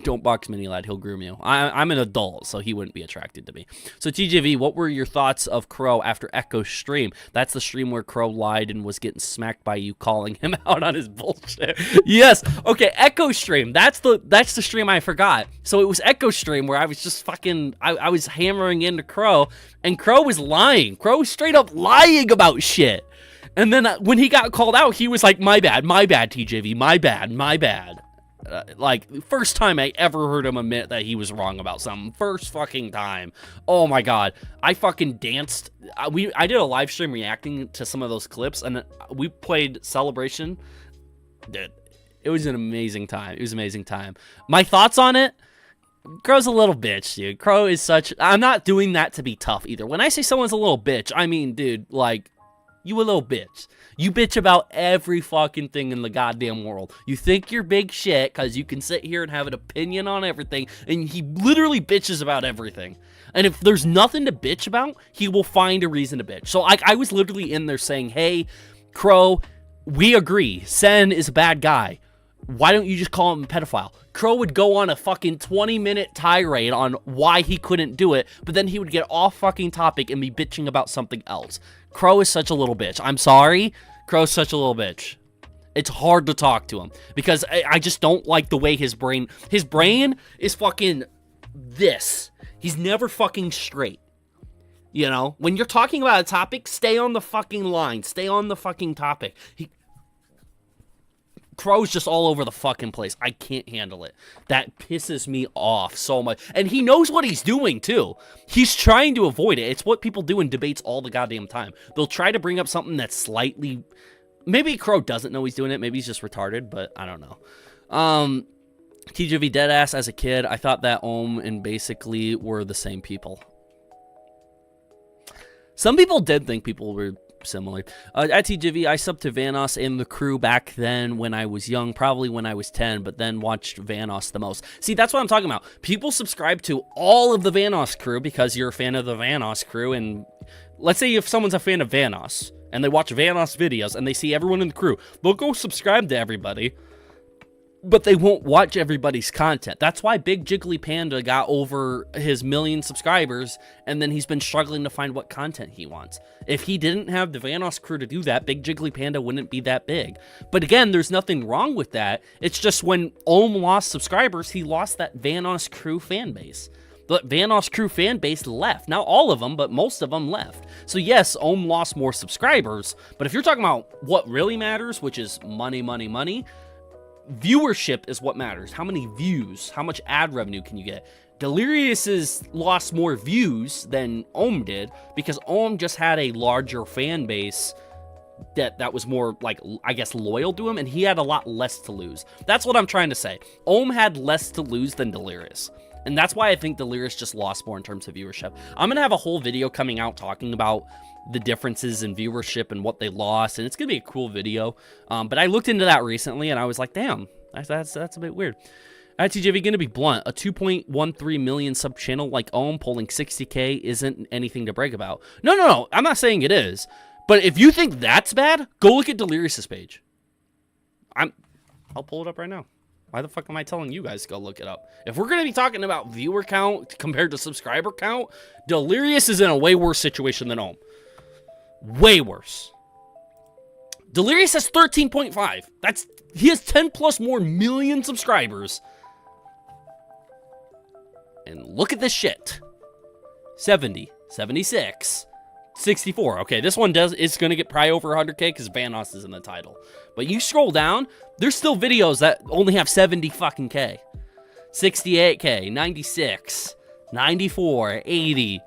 Don't box Mini Lad, he'll groom you. I'm an adult, so he wouldn't be attracted to me. So TJV, what were your thoughts of Crow after Echo's stream? That's the stream where Crow lied and was getting smacked by you calling him out on his bullshit. Yes, okay, Echo stream. That's the stream I forgot. So it was Echo stream where I was just fucking, I was hammering into Crow, and Crow was lying. Crow was straight up lying about shit. And then when he got called out, he was like, my bad, TJV, my bad. Like, first time I ever heard him admit that he was wrong about something. First fucking time. Oh my god. I fucking danced. I did a live stream reacting to some of those clips, and we played Celebration. Dude, it was an amazing time. It was an amazing time. My thoughts on it? Crow's a little bitch, dude. Crow is such... I'm not doing that to be tough either. When I say someone's a little bitch, I mean, dude, like... You a little bitch. You bitch about every fucking thing in the goddamn world. You think you're big shit because you can sit here and have an opinion on everything, and he literally bitches about everything. And if there's nothing to bitch about, he will find a reason to bitch. So I was literally in there saying, hey, Crow, we agree. Sen is a bad guy. Why don't you just call him a pedophile? Crow would go on a fucking 20-minute tirade on why he couldn't do it, but then he would get off fucking topic and be bitching about something else. Crow is such a little bitch. I'm sorry. Crow's such a little bitch. It's hard to talk to him because I just don't like the way his brain is fucking this. He's never fucking straight. You know, when you're talking about a topic, stay on the fucking line. Stay on the fucking topic. Crow's just all over the fucking place. I can't handle it. That pisses me off so much. And he knows what he's doing, too. He's trying to avoid it. It's what people do in debates all the goddamn time. They'll try to bring up something that's slightly... Maybe Crow doesn't know he's doing it. Maybe he's just retarded, but I don't know. TJV Deadass, as a kid, I thought that Ohm and basically were the same people. Some people did think people were similar. At TJV, I subbed to Vanos and the crew back then when I was young, probably when I was 10, but then watched Vanos the most. See, that's what I'm talking about. People subscribe to all of the Vanos crew because you're a fan of the Vanos crew, and let's say if someone's a fan of Vanos, and they watch Vanos videos, and they see everyone in the crew, they'll go subscribe to everybody, but they won't watch everybody's content. That's why Big Jiggly Panda got over his 1 million subscribers, and then he's been struggling to find what content he wants. If he didn't have the Vanos crew to do that, Big Jiggly Panda wouldn't be that big. But again, there's nothing wrong with that. It's just when Ohm lost subscribers, he lost that Vanos crew fan base. The Vanos crew fan base left. Not all of them, but most of them left. So yes, Ohm lost more subscribers, but if you're talking about what really matters, which is money, money, money, viewership is what matters. How many views, how much ad revenue can you get? Delirious has lost more views than Ohm did because Ohm just had a larger fan base that was more, like, I guess, loyal to him, and he had a lot less to lose. That's what I'm trying to say. Ohm had less to lose than Delirious. And that's why I think Delirious just lost more in terms of viewership. I'm going to have a whole video coming out talking about the differences in viewership and what they lost, and it's going to be a cool video. But I looked into that recently, and I was like, damn, that's a bit weird. TJV, going to be blunt. A 2.13 million sub channel like Ohm pulling 60K isn't anything to brag about. No. I'm not saying it is. But if you think that's bad, go look at Delirious's page. I'll pull it up right now. Why the fuck am I telling you guys to go look it up? If we're going to be talking about viewer count compared to subscriber count, Delirious is in a way worse situation than Ohm. Way worse. Delirious has 13.5. He has 10 plus more million subscribers. And look at this shit. 70, 76, 64. Okay, this one is going to get probably over 100K because Vanos is in the title. But you scroll down, there's still videos that only have 70 fucking K. 68K, 96, 94, 80.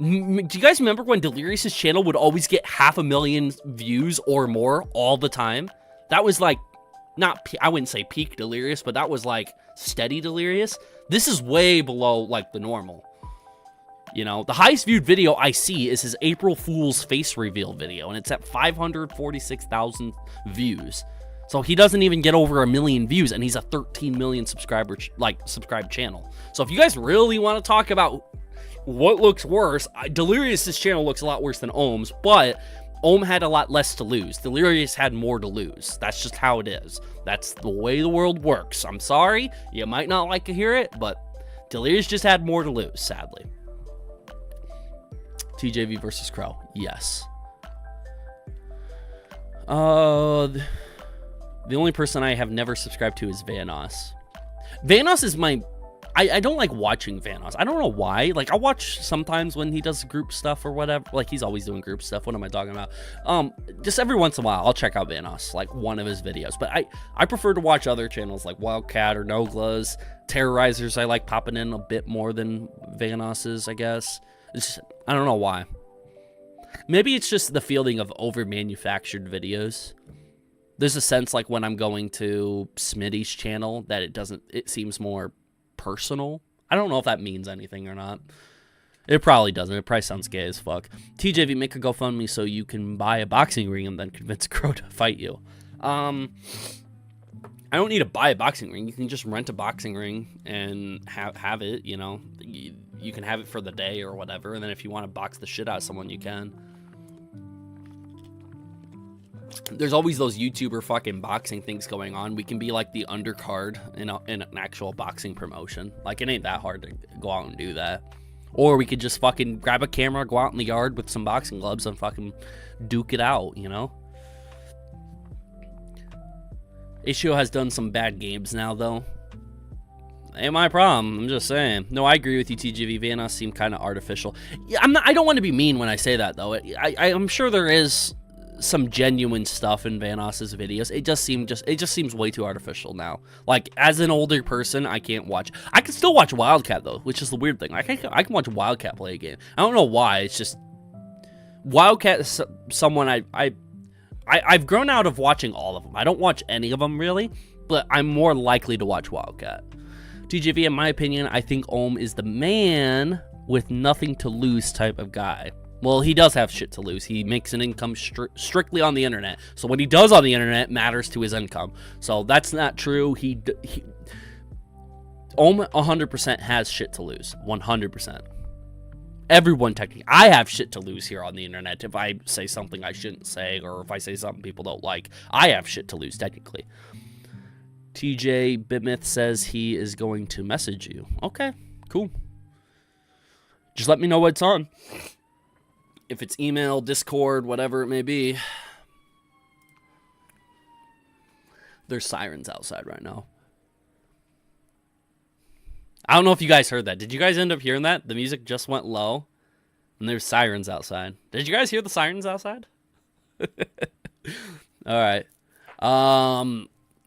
Do you guys remember when Delirious's channel would always get 500,000 views or more all the time? That was like, I wouldn't say peak Delirious, but that was like steady Delirious. This is way below like the normal. You know, the highest viewed video I see is his April Fool's face reveal video, and it's at 546,000 views. So he doesn't even get over 1 million views, and he's a 13 million subscribed channel. So if you guys really want to talk about what looks worse, Delirious's channel looks a lot worse than Ohm's, but Ohm had a lot less to lose. Delirious had more to lose. That's just how it is. That's the way the world works. I'm sorry, you might not like to hear it, but Delirious just had more to lose, sadly. TJV versus Crow. Yes. The only person I have never subscribed to is Vanos. Vanos is my... I don't like watching Vanos. I don't know why. Like, I'll watch sometimes when he does group stuff or whatever. Like, he's always doing group stuff. What am I talking about? Just every once in a while, I'll check out Vanos, like one of his videos. But I prefer to watch other channels like Wildcat or Nogla's. Terrorizers, I like popping in a bit more than Vanos's, I guess. I don't know why. Maybe it's just the feeling of over-manufactured videos. There's a sense like when I'm going to Smitty's channel that it seems more personal. I don't know if that means anything or not. It probably doesn't. It probably sounds gay as fuck. TJV, make a GoFundMe so you can buy a boxing ring and then convince Crow to fight you. I don't need to buy a boxing ring. You can just rent a boxing ring and have it, you know. You can have it for the day or whatever, and then if you want to box the shit out of someone, you can. There's always those YouTuber fucking boxing things going on. We can be like the undercard in an actual boxing promotion. Like, it ain't that hard to go out and do that. Or we could just fucking grab a camera, go out in the yard with some boxing gloves and fucking duke it out, you know? H2O has done some bad games now, though. Ain't my problem. I'm just saying. No, I agree with you, TGV. Vanos seem kind of artificial. Yeah, I don't want to be mean when I say that, though. I'm sure there is some genuine stuff in Vanos's videos. It just seems way too artificial now. Like, as an older person, I can't watch. I can still watch Wildcat though, which is the weird thing. I can watch Wildcat play a game. I don't know why. It's just Wildcat is someone I've grown out of watching all of them. I don't watch any of them really, but I'm more likely to watch Wildcat. TJV, in my opinion, I think Ohm is the man with nothing to lose type of guy. Well, he does have shit to lose. He makes an income strictly on the internet. So what he does on the internet matters to his income. So that's not true. Ohm 100% has shit to lose. 100%. Everyone technically. I have shit to lose here on the internet if I say something I shouldn't say, or if I say something people don't like. I have shit to lose technically. TJ Bitmyth says he is going to message you. Okay, cool. Just let me know what's on. If it's email, Discord, whatever it may be. There's sirens outside right now. I don't know if you guys heard that. Did you guys end up hearing that? The music just went low, and there's sirens outside. Did you guys hear the sirens outside? All right.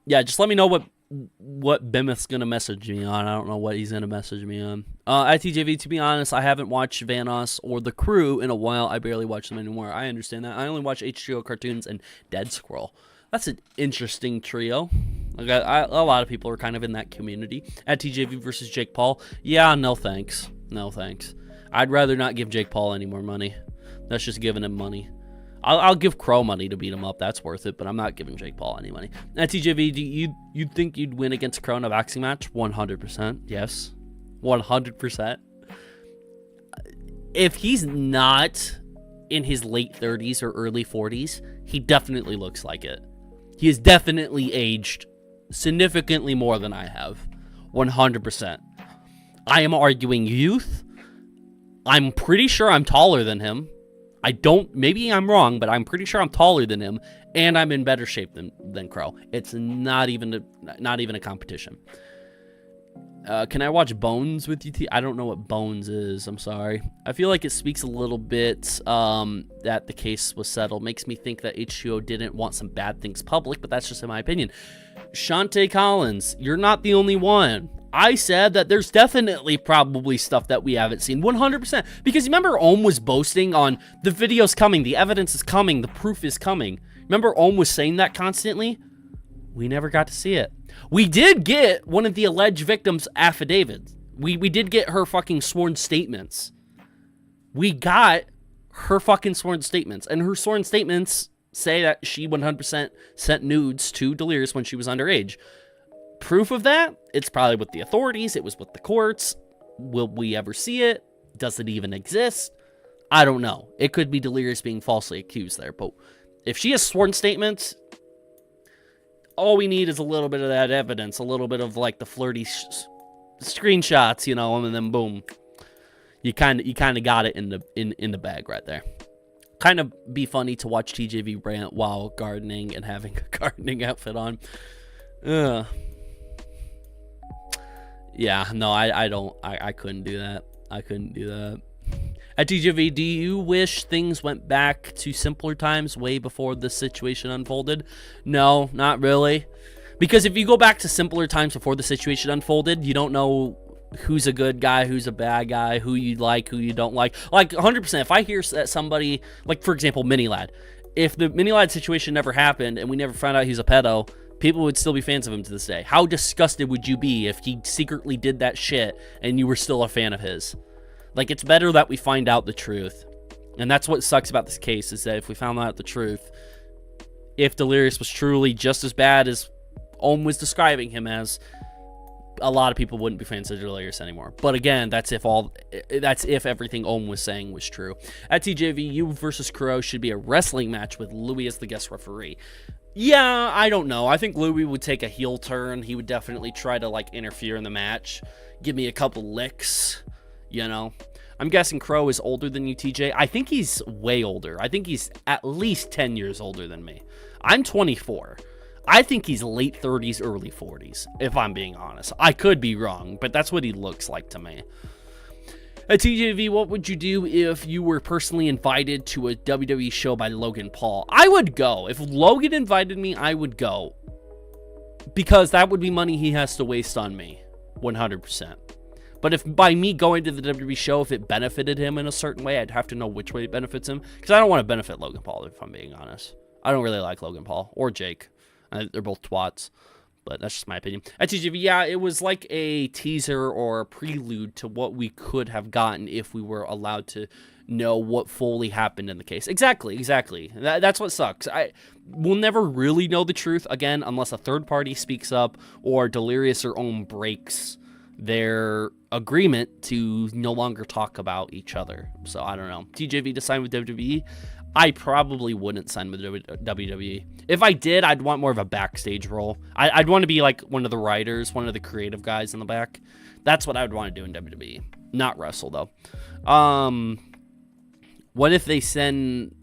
Yeah, just let me know what Bimith's gonna message me on. I don't know what he's gonna message me on. At TJV, to be honest, I haven't watched Vanos or The Crew in a while. I barely watch them anymore. I understand that. I only watch H2O cartoons and Dead Squirrel. That's an interesting trio. A lot of people are kind of in that community. At TJV versus Jake Paul, yeah, no thanks. No thanks. I'd rather not give Jake Paul any more money. That's just giving him money. I'll give Crow money to beat him up. That's worth it, but I'm not giving Jake Paul any money. At TJV, you think you'd win against Crow in a boxing match? 100%. Yes. 100%. If he's not in his late 30s or early 40s, he definitely looks like it. He has definitely aged significantly more than I have. 100%. I am arguing youth. I'm pretty sure I'm taller than him. Maybe I'm wrong, but I'm pretty sure I'm taller than him, and I'm in better shape than Crow. It's not even a competition. Can I watch Bones with you? I don't know what Bones is. I'm sorry. I feel like it speaks a little bit that the case was settled. Makes me think that H2O didn't want some bad things public, but that's just in my opinion. Shantae Collins, you're not the only one. I said that there's definitely probably stuff that we haven't seen. 100%. Because remember Ohm was boasting on the video's coming, the evidence is coming, the proof is coming. Remember Ohm was saying that constantly? We never got to see it. We did get one of the alleged victims' affidavits. We did get her fucking sworn statements. We got her fucking sworn statements. And her sworn statements say that she 100% sent nudes to Delirious when she was underage. Proof of that? It's probably with the authorities. It was with the courts. Will we ever see it? Does it even exist? I don't know. It could be Delirious being falsely accused there. But if she has sworn statements, all we need is a little bit of that evidence. A little bit of like the flirty screenshots, you know, and then boom. You kind of got it in the bag right there. Kind of be funny to watch TJV rant while gardening and having a gardening outfit on. Yeah, no, I couldn't do that. I couldn't do that. At TJV, do you wish things went back to simpler times way before this situation unfolded? No, not really. Because if you go back to simpler times before the situation unfolded, you don't know who's a good guy, who's a bad guy, who you like, who you don't like. Like, 100%, if I hear that somebody, like, for example, Minilad. If the Minilad situation never happened and we never found out he's a pedo, people would still be fans of him to this day. How disgusted would you be if he secretly did that shit and you were still a fan of his? Like, it's better that we find out the truth. And that's what sucks about this case, is that if we found out the truth, if Delirious was truly just as bad as Ohm was describing him as, a lot of people wouldn't be fans of Delirious anymore. But again, that's if everything Ohm was saying was true. At TJV, you versus Crow should be a wrestling match with Louie as the guest referee. Yeah, I don't know. I think Louie would take a heel turn. He would definitely try to, like, interfere in the match. Give me a couple licks, you know. I'm guessing Crow is older than you, TJ. I think he's way older. I think he's at least 10 years older than me. I'm 24. I think he's late 30s, early 40s, if I'm being honest. I could be wrong, but that's what he looks like to me. At TJV, what would you do if you were personally invited to a WWE show by Logan Paul? I would go. If Logan invited me, I would go. Because that would be money he has to waste on me. 100%. But if by me going to the WWE show, if it benefited him in a certain way, I'd have to know which way it benefits him. Because I don't want to benefit Logan Paul, if I'm being honest. I don't really like Logan Paul or Jake. They're both twats. But that's just my opinion. At TGV, yeah, it was like a teaser or a prelude to what we could have gotten if we were allowed to know what fully happened in the case. Exactly. That's what sucks. We'll never really know the truth, again, unless a third party speaks up or Delirious or Ohm breaks their agreement to no longer talk about each other. So, I don't know. TJV to sign with WWE? I probably wouldn't sign with WWE. If I did, I'd want more of a backstage role. I'd want to be like one of the writers, one of the creative guys in the back. That's what I would want to do in WWE. Not wrestle, though. What if they send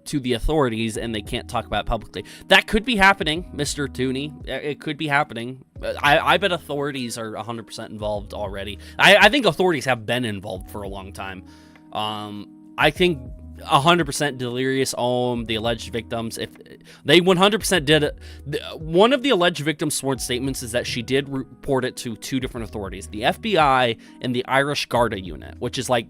to the authorities and they can't talk about it publicly? That could be happening, Mr. Tooney. It could be happening. I bet authorities are 100% involved already. I think authorities have been involved for a long time. I think 100% Delirious, Ohm, the alleged victims, if they 100% did it. One of the alleged victims' sworn statements is that she did report it to two different authorities, the FBI and the Irish Garda unit, which is like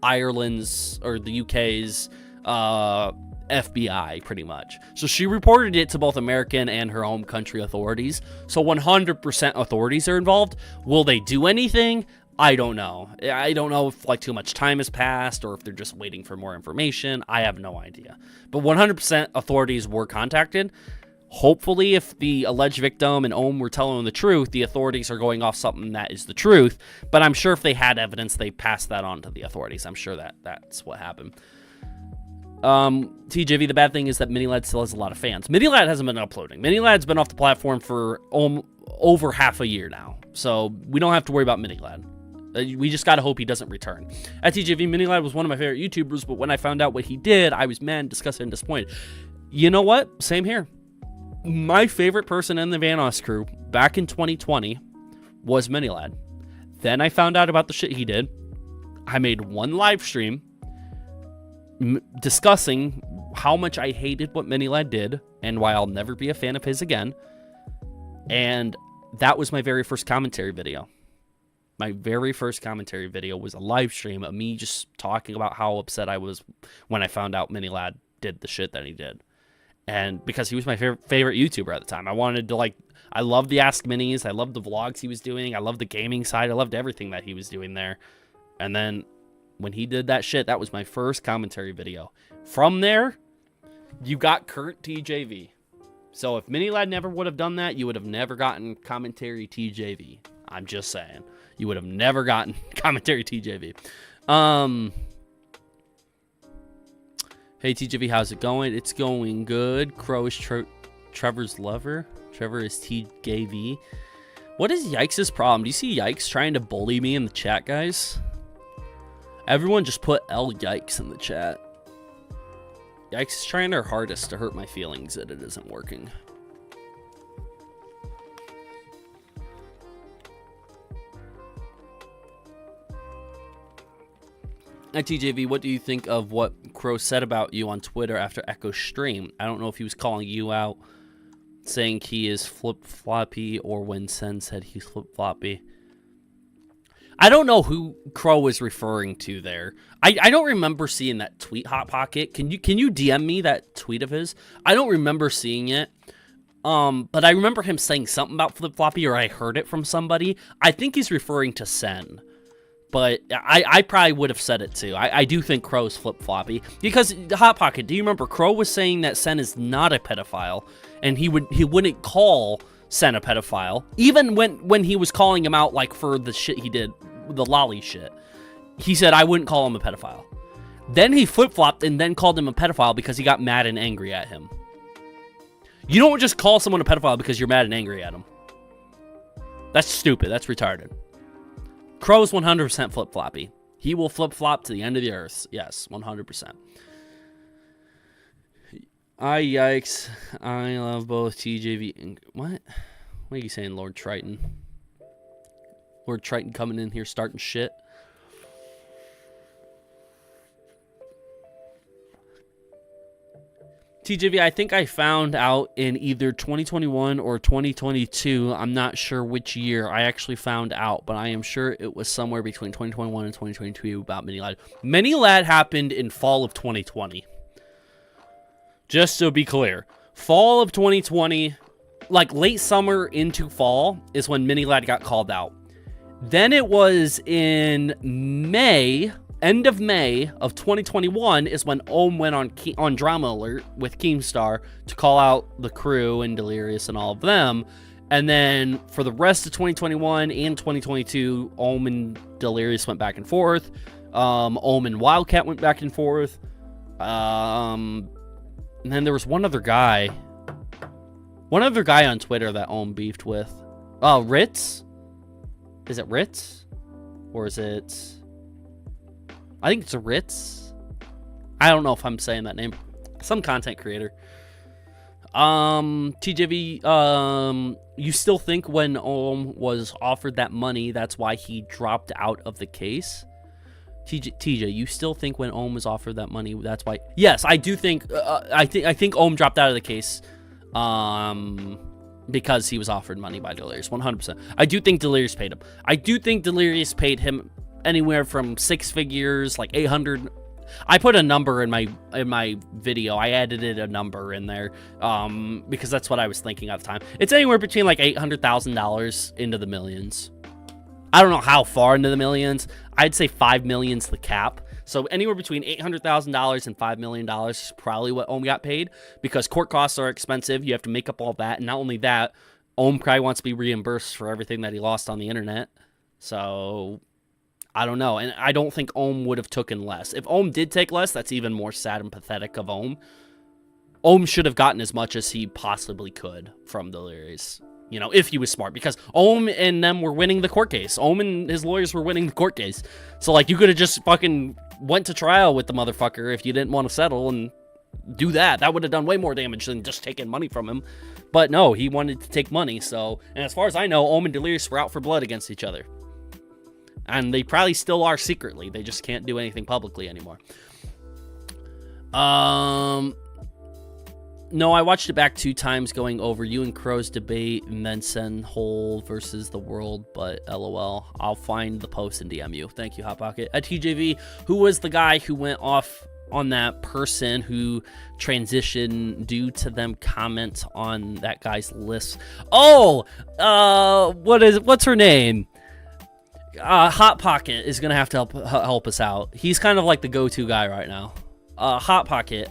Ireland's or the UK's FBI, pretty much. So she reported it to both American and her home country authorities. So 100% authorities are involved. Will they do anything? I don't know. I don't know if like too much time has passed or if they're just waiting for more information. I have no idea. But 100% authorities were contacted. Hopefully, if the alleged victim and Ohm were telling the truth, the authorities are going off something that is the truth. But I'm sure if they had evidence, they passed that on to the authorities. I'm sure that's what happened. TJV, the bad thing is that Minilad still has a lot of fans. Minilad hasn't been uploading. Minilad's been off the platform for over half a year now. So we don't have to worry about Minilad. We just gotta hope he doesn't return. At TJV, Minilad was one of my favorite YouTubers, but when I found out what he did, I was mad, disgusted, and disappointed. You know what? Same here. My favorite person in the Vanos crew back in 2020 was Minilad. Then I found out about the shit he did. I made one live stream discussing how much I hated what Minilad did and why I'll never be a fan of his again. And that was my very first commentary video. My very first commentary video was a live stream of me just talking about how upset I was when I found out Minilad did the shit that he did. And because he was my favorite YouTuber at the time, I wanted to I loved the Ask Minis. I loved the vlogs he was doing. I loved the gaming side. I loved everything that he was doing there. And then when he did that shit, that was my first commentary video. From there, you got current TJV. So if Minilad never would have done that, you would have never gotten commentary TJV. I'm just saying. You would have never gotten commentary TJV. Hey, TJV, how's it going? It's going good. Crow is Trevor's lover. Trevor is TJV. What is Yikes' problem? Do you see Yikes trying to bully me in the chat, guys? Everyone just put L Yikes in the chat. Yikes is trying her hardest to hurt my feelings that it isn't working. At TJV, what do you think of what Crow said about you on Twitter after Echo's stream? I don't know if he was calling you out, saying he is flip-floppy, or when Sen said he's flip-floppy. I don't know who Crow was referring to there. I don't remember seeing that tweet, Hot Pocket. Can you DM me that tweet of his? I don't remember seeing it. But I remember him saying something about flip-floppy, or I heard it from somebody. I think he's referring to Sen. But I probably would have said it too. I do think Crow's flip-floppy. Because, Hot Pocket, do you remember Crow was saying that Sen is not a pedophile, and he wouldn't call Sen a pedophile, even when he was calling him out like for the shit he did, the lolly shit. He said, I wouldn't call him a pedophile. Then he flip-flopped and then called him a pedophile because he got mad and angry at him. You don't just call someone a pedophile because you're mad and angry at him. That's stupid. That's retarded. Crow's 100% flip-floppy. He will flip-flop to the end of the earth. Yes, 100%. Yikes. I love both TJV and... What? What are you saying, Lord Triton? Lord Triton coming in here starting shit. TJV, I think I found out in either 2021 or 2022. I'm not sure which year I actually found out, but I am sure it was somewhere between 2021 and 2022 about Mini-Lad. Mini-Lad happened in fall of 2020. Just to be clear. Fall of 2020, like late summer into fall, is when Mini-Lad got called out. Then it was in May... End of May of 2021 is when Ohm went on Drama Alert with Keemstar to call out the crew and Delirious and all of them. And then for the rest of 2021 and 2022, Ohm and Delirious went back and forth. Ohm and Wildcat went back and forth. And then there was one other guy on Twitter that Ohm beefed with. Ritz? Is it Ritz? Or is it... I think it's a Ritz. I don't know if I'm saying that name. Some content creator. TJV, you still think when Ohm was offered that money, that's why he dropped out of the case? TJ, you still think when Ohm was offered that money, that's why? Yes, I do think. I think Ohm dropped out of the case, because he was offered money by Delirious. 100%. I do think Delirious paid him. I do think Delirious paid him anywhere from 6 figures, like 800. I put a number in my video. I edited a number in there because that's what I was thinking at the time. It's anywhere between like $800,000 into the millions. I don't know how far into the millions. I'd say 5 million's the cap. So anywhere between $800,000 and $5 million is probably what Ohm got paid, because court costs are expensive. You have to make up all that. And not only that, Ohm probably wants to be reimbursed for everything that he lost on the internet. So I don't know. And I don't think Ohm would have taken less. If Ohm did take less, that's even more sad and pathetic of Ohm. Ohm should have gotten as much as he possibly could from Delirious. You know, if he was smart, because Ohm and them were winning the court case. Ohm and his lawyers were winning the court case. So, like, you could have just fucking went to trial with the motherfucker if you didn't want to settle and do that. That would have done way more damage than just taking money from him. But no, he wanted to take money. So, and as far as I know, Ohm and Delirious were out for blood against each other. And they probably still are secretly. They just can't do anything publicly anymore. No, I watched it back 2 times going over you and Crow's debate and then send Hole versus the world, but LOL. I'll find the post and DM you. Thank you, Hot Pocket. At TJV, who was the guy who went off on that person who transitioned due to them comment on that guy's list? Oh, what's her name? Hot Pocket is gonna have to help us out. He's kind of like the go-to guy right now. Hot Pocket.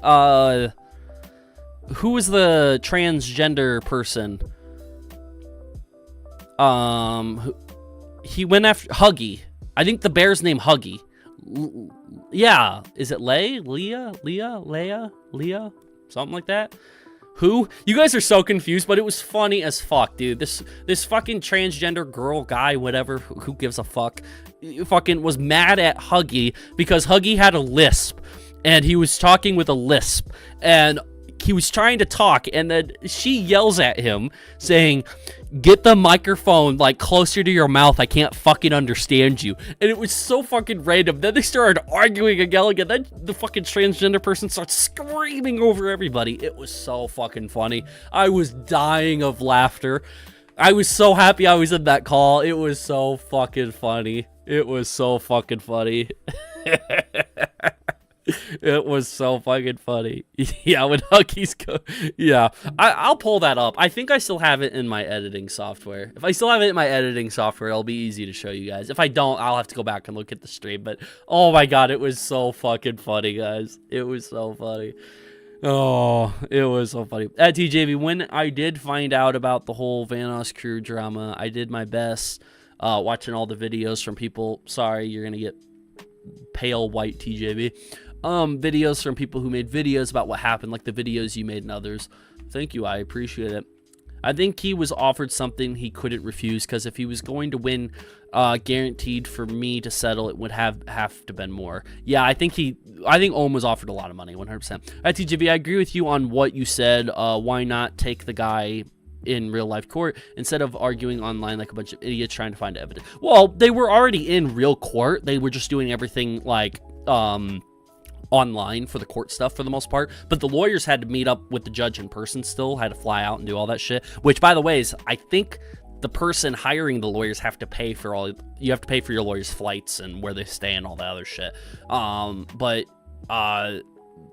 Who was the transgender person? He went after Huggy. I think the bear's name Huggy. Yeah, is it Leia? Something like that. Who? You guys are so confused, but it was funny as fuck, dude. This fucking transgender girl guy, whatever, who gives a fuck, fucking was mad at Huggy because Huggy had a lisp, and he was talking with a lisp, and he was trying to talk, and then she yells at him saying, "Get the microphone like closer to your mouth. I can't fucking understand you." And it was so fucking random. Then they started arguing and yelling, and then the fucking transgender person starts screaming over everybody. It was so fucking funny. I was dying of laughter. I was so happy I was in that call. It was so fucking funny. It was so fucking funny. It was so fucking funny. Yeah, when Huggies go. Yeah, I'll pull that up. I think I still have it in my editing software. If I still have it in my editing software, it'll be easy to show you guys. If I don't, I'll have to go back and look at the stream. But oh my god, it was so fucking funny, guys. It was so funny. Oh, it was so funny. At TJV, when I did find out about the whole Vanos crew drama, I did my best watching all the videos from people. Sorry, you're gonna get pale white TJV. Videos from people who made videos about what happened, like the videos you made and others. Thank you, I appreciate it. I think he was offered something he couldn't refuse, because if he was going to win, guaranteed for me to settle, it would have to been more. Yeah, I think Ohm was offered a lot of money, 100%. At TGV, I agree with you on what you said. Why not take the guy in real life court instead of arguing online like a bunch of idiots trying to find evidence? Well, they were already in real court. They were just doing everything like, online for the court stuff for the most part, but the lawyers had to meet up with the judge in person still, had to fly out and do all that shit, which, by the way, is, I think the person hiring the lawyers have to pay for you have to pay for your lawyers' flights and where they stay and all that other shit. But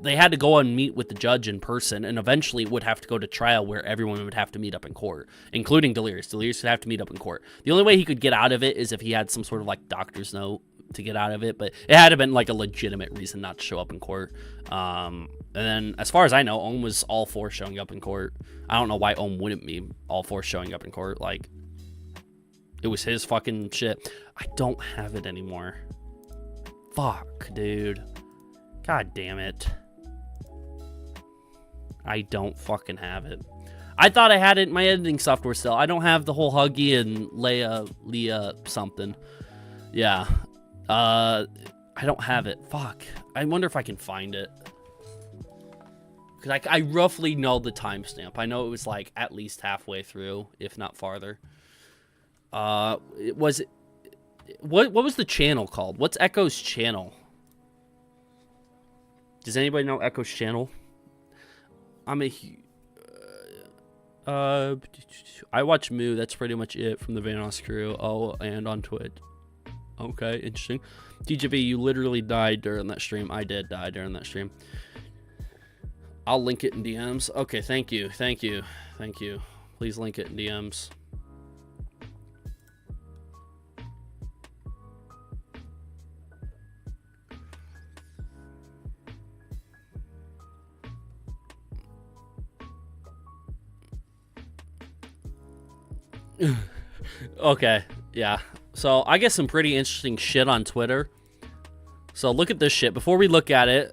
they had to go and meet with the judge in person, and eventually would have to go to trial where everyone would have to meet up in court, including Delirious. Delirious would have to meet up in court. The only way he could get out of it is if he had some sort of like doctor's note to get out of it, but it had to have been like a legitimate reason not to show up in court. And then as far as I know, Ohm was all for showing up in court. I don't know why Ohm wouldn't be all for showing up in court. Like, it was his fucking shit. I don't have it anymore. Fuck, dude. God damn it. I don't fucking have it. I thought I had it in my editing software still. I don't have the whole Huggy and Leah something. Yeah. I don't have it. Fuck. I wonder if I can find it. Because I roughly know the timestamp. I know it was like at least halfway through, if not farther. What was the channel called? What's Echo's channel? Does anybody know Echo's channel? I watch Moo. That's pretty much it from the Vanos crew. Oh, and on Twitch. Okay, interesting. DJB, you literally died during that stream. I did die during that stream. I'll link it in DMs. Okay, thank you. Please link it in DMs. Okay, yeah. So I get some pretty interesting shit on Twitter. So look at this shit. Before we look at it,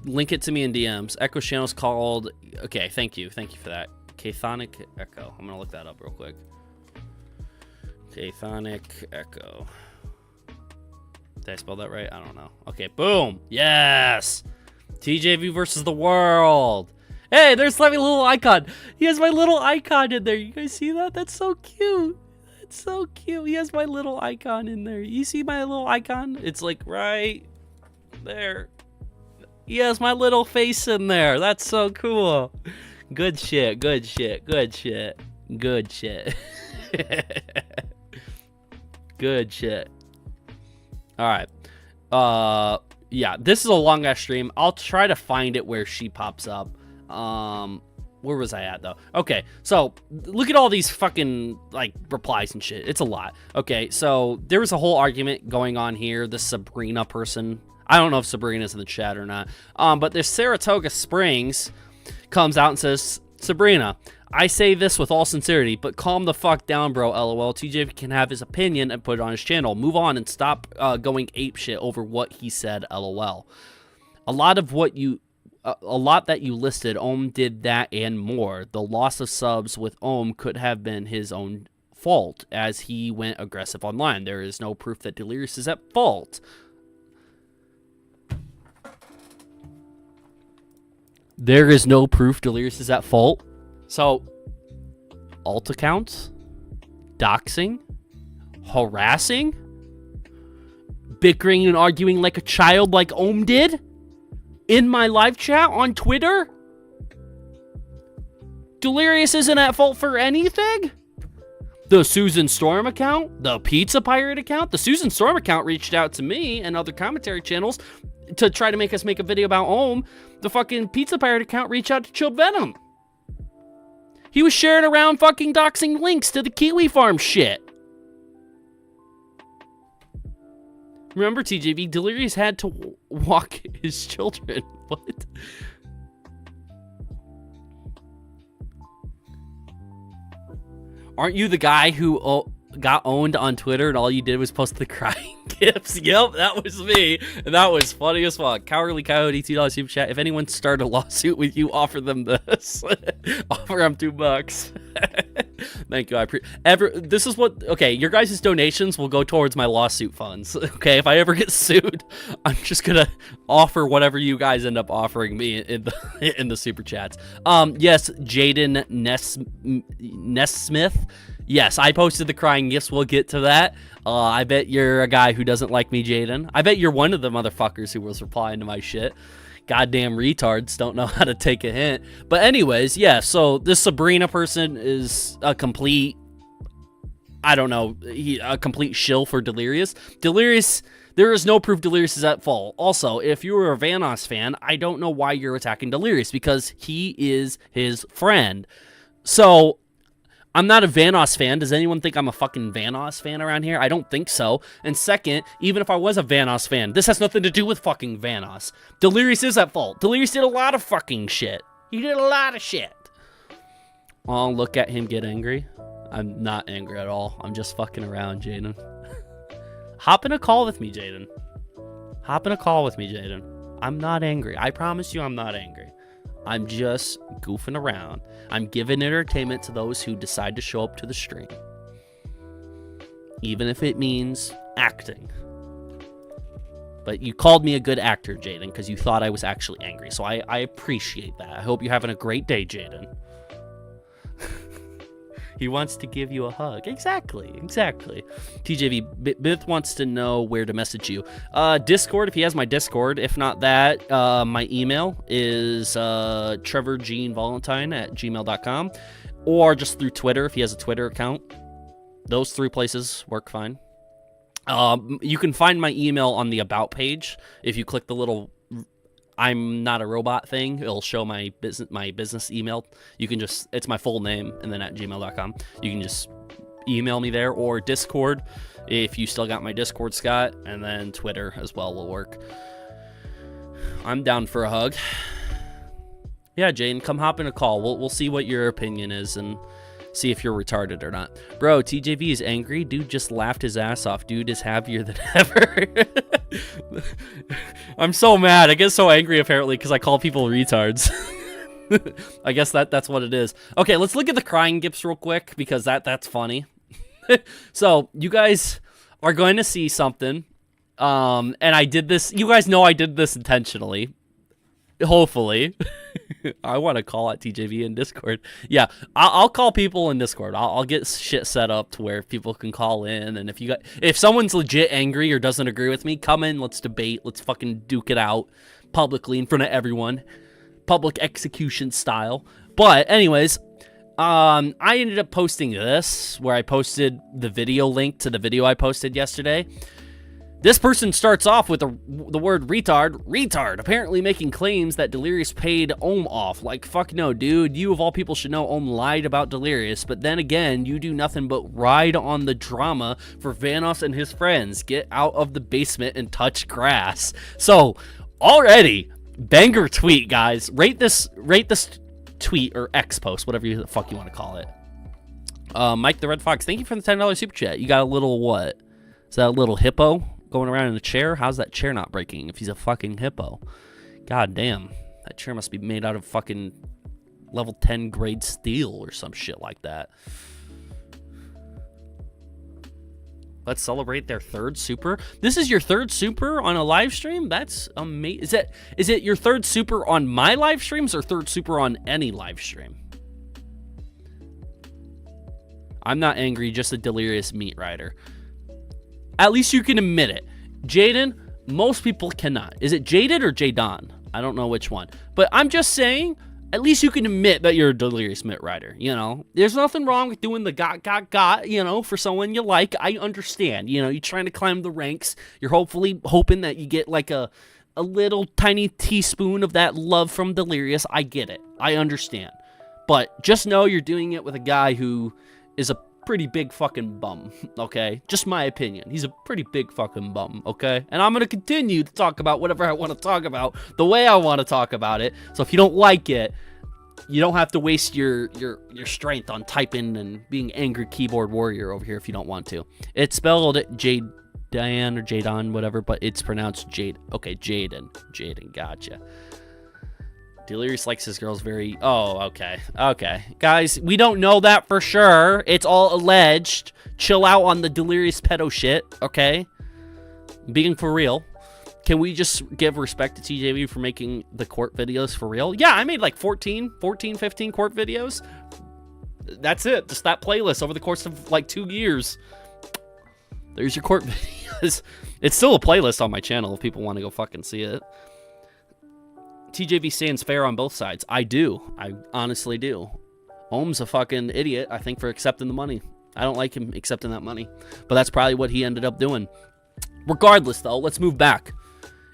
link it to me in DMs. Echo's channel's called... Okay, thank you for that. Chthonic Echo. I'm gonna look that up real quick. Chthonic Echo. Did I spell that right? I don't know. Okay, boom. Yes! TJV versus the world. Hey, there's my little icon. He has my little icon in there. You guys see that? That's so cute. That's so cute. He has my little icon in there. You see my little icon? It's like right there. He has my little face in there. That's so cool. Good shit. Good shit. Good shit. Good shit. Good shit. All right. Yeah, this is a long ass stream. I'll try to find it where she pops up. Where was I at though? Okay, so look at all these fucking like replies and shit. It's a lot. Okay, so there was a whole argument going on here. The Sabrina person, I don't know if Sabrina's in the chat or not. But this Saratoga Springs comes out and says, Sabrina, I say this with all sincerity, but calm the fuck down, bro. LOL. TJ can have his opinion and put it on his channel. Move on and stop going apeshit over what he said. LOL. A lot that you listed, Ohm did that and more. The loss of subs with Ohm could have been his own fault, as he went aggressive online. There is no proof that Delirious is at fault. There is no proof Delirious is at fault. So, alt accounts, doxing, harassing, bickering and arguing like a child like Ohm did? In my live chat on Twitter? Delirious isn't at fault for anything? The Susan Storm account? The Pizza Pirate account? The Susan Storm account reached out to me and other commentary channels to try to make us make a video about Ohm. The fucking Pizza Pirate account reached out to Chilled Venom. He was sharing around fucking doxing links to the Kiwi Farm shit. Remember, TJV, Delirious had to walk his children. What? Aren't you the guy who got owned on Twitter and all you did was post the crying gifs? Yep, that was me. And that was funny as fuck. Cowardly Coyote, $2 super chat. If anyone started a lawsuit with you, offer them this. Offer them $2. Thank you. This is what, okay, your guys' donations will go towards my lawsuit funds. Okay, if I ever get sued, I'm just gonna offer whatever you guys end up offering me in the super chats. Yes, Jaden Nesmith. Yes, I posted the crying gifts. We'll get to that. I bet you're a guy who doesn't like me, Jaden. I bet you're one of the motherfuckers who was replying to my shit. Goddamn retards don't know how to take a hint. But anyways, yeah, so this Sabrina person is a complete, I don't know, a complete shill for Delirious. Delirious, there is no proof Delirious is at fault. Also, if you were a Vanos fan, I don't know why you're attacking Delirious, because he is his friend. So, I'm not a Vanos fan. Does anyone think I'm a fucking Vanos fan around here? I don't think so. And second, even if I was a Vanos fan, this has nothing to do with fucking Vanos. Delirious is at fault. Delirious did a lot of fucking shit. He did a lot of shit. Oh, look at him get angry. I'm not angry at all. I'm just fucking around, Jaden. Hop in a call with me, Jaden. Hop in a call with me, Jaden. I'm not angry. I promise you I'm not angry. I'm just goofing around. I'm giving entertainment to those who decide to show up to the stream. Even if it means acting. But you called me a good actor, Jaden, because you thought I was actually angry. So I appreciate that. I hope you're having a great day, Jaden. He wants to give you a hug. Exactly. TJV, Bith wants to know where to message you. Discord, if he has my Discord. If not that, my email is trevorjeanvalentine@gmail.com. Or just through Twitter, if he has a Twitter account. Those 3 places work fine. You can find my email on the About page. If you click the little I'm not a robot thing, it'll show my business email. You can just, it's my full name, and then @gmail.com. You can just email me there, or Discord if you still got my Discord, Scott, and then Twitter as well will work. I'm down for a hug. Yeah, Jane, come hop in a call. We'll see what your opinion is and see if you're retarded or not. Bro, TJV is angry. Dude just laughed his ass off. Dude is happier than ever. I'm so mad. I get so angry apparently because I call people retards. I guess that's what it is. Okay, let's look at the crying gifts real quick because that's funny. So you guys are going to see something. And I did this. You guys know I did this intentionally. Hopefully. I want to call out TJV in Discord. Yeah, I'll call people in Discord. I'll get shit set up to where people can call in, and if someone's legit angry or doesn't agree with me, come in, let's debate, let's fucking duke it out publicly in front of everyone, public execution style. But anyways, I ended up posting this where I posted the video link to the video I posted yesterday. This person starts off with the word retard, apparently making claims that Delirious paid Ohm off. Like, fuck no, dude. You of all people should know Ohm lied about Delirious, but then again, you do nothing but ride on the drama for Vanos and his friends. Get out of the basement and touch grass. So, already, banger tweet, guys. Rate this tweet, or X post, whatever the fuck you want to call it. Mike the Red Fox, thank you for the $10 super chat. You got a little what? Is that a little hippo going around in a chair? How's that chair not breaking if he's a fucking hippo? God damn. That chair must be made out of fucking level 10 grade steel or some shit like that. Let's celebrate their 3rd super. This is your 3rd super on a live stream? That's amazing. Is it your 3rd super on my live streams or 3rd super on any live stream? I'm not angry, just a delirious meat rider. At least you can admit it. Jaden, most people cannot. Is it Jaded or Jadon? I don't know which one. But I'm just saying, at least you can admit that you're a delirious mid rider. You know, there's nothing wrong with doing the got, you know, for someone you like. I understand. You know, you're trying to climb the ranks. You're hoping that you get like a little tiny teaspoon of that love from Delirious. I get it. I understand. But just know you're doing it with a guy who is a pretty big fucking bum, okay? Just my opinion. He's a pretty big fucking bum, okay? And I'm gonna continue to talk about whatever I want to talk about the way I want to talk about it. So if you don't like it, you don't have to waste your strength on typing and being angry keyboard warrior over here if you don't want to. It's spelled Jadan or Jadon, whatever, but it's pronounced Jade. Okay, Jaden, gotcha. Delirious likes his girls very... Oh, okay. Okay. Guys, we don't know that for sure. It's all alleged. Chill out on the Delirious pedo shit, okay? Being for real. Can we just give respect to TJV for making the court videos for real? Yeah, I made like 15 court videos. That's it. Just that playlist over the course of like 2 years. There's your court videos. It's still a playlist on my channel if people want to go fucking see it. TJV stands fair on both sides. I do. I honestly do. Ohm's a fucking idiot, I think, for accepting the money. I don't like him accepting that money. But that's probably what he ended up doing. Regardless, though, let's move back.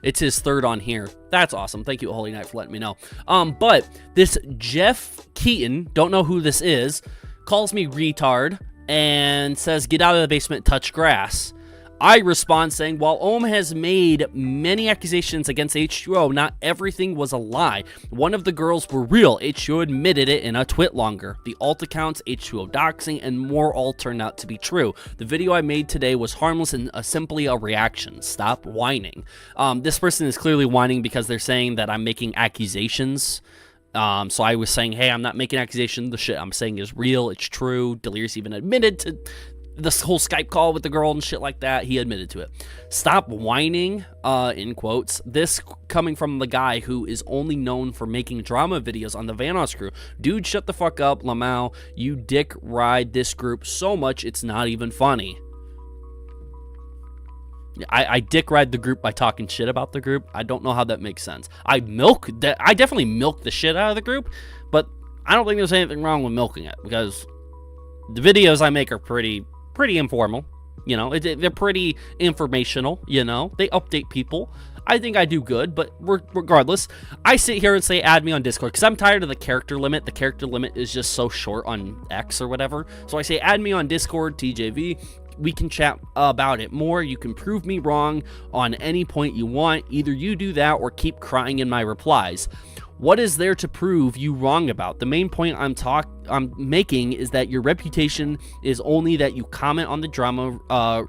It's his third on here. That's awesome. Thank you, Holy Knight, for letting me know. But this Jeff Keaton, don't know who this is, calls me retard and says, get out of the basement, touch grass. I respond saying, while Ohm has made many accusations against H2O, not everything was a lie. One of the girls were real. H2O admitted it in a twit longer. The alt accounts, H2O doxing, and more all turned out to be true. The video I made today was harmless and simply a reaction. Stop whining. This person is clearly whining because they're saying that I'm making accusations. So I was saying, hey, I'm not making accusations. The shit I'm saying is real. It's true. Delirious even admitted to this whole Skype call with the girl and shit like that. He admitted to it. Stop whining, in quotes. This coming from the guy who is only known for making drama videos on the Vanos crew. Dude, shut the fuck up, Lamau. You dick ride this group so much it's not even funny. I dick ride the group by talking shit about the group. I don't know how that makes sense. I definitely milk the shit out of the group, but I don't think there's anything wrong with milking it because the videos I make are pretty informal, you know. They're pretty informational, you know. They update people. I think I do good, but regardless, I sit here and say add me on Discord because I'm tired of the character limit. The character limit is just so short on X or whatever. So I say add me on Discord, TJV. We can chat about it more. You can prove me wrong on any point you want. Either you do that or keep crying in my replies. What is there to prove you wrong about? The main point I'm making is that your reputation is only that you comment on the drama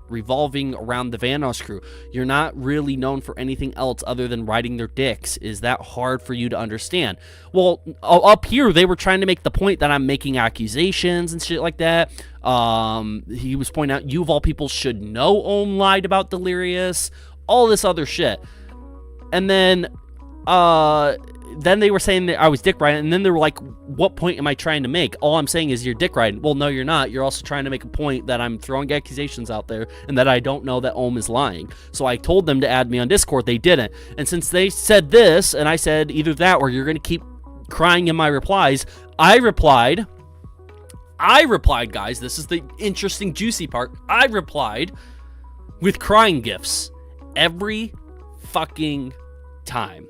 revolving around the Vanos crew. You're not really known for anything else other than riding their dicks. Is that hard for you to understand? Well, up here, they were trying to make the point that I'm making accusations and shit like that. He was pointing out, you of all people should know Ohm lied about Delirious, all this other shit. And then they were saying that I was dick riding, and then they were like, what point am I trying to make? All I'm saying is you're dick riding. Well, no, you're not. You're also trying to make a point that I'm throwing accusations out there and that I don't know that Ohm is lying. So I told them to add me on Discord. They didn't. And since they said this, and I said either that or you're going to keep crying in my replies, I replied, guys, this is the interesting, juicy part. I replied with crying gifs every fucking time.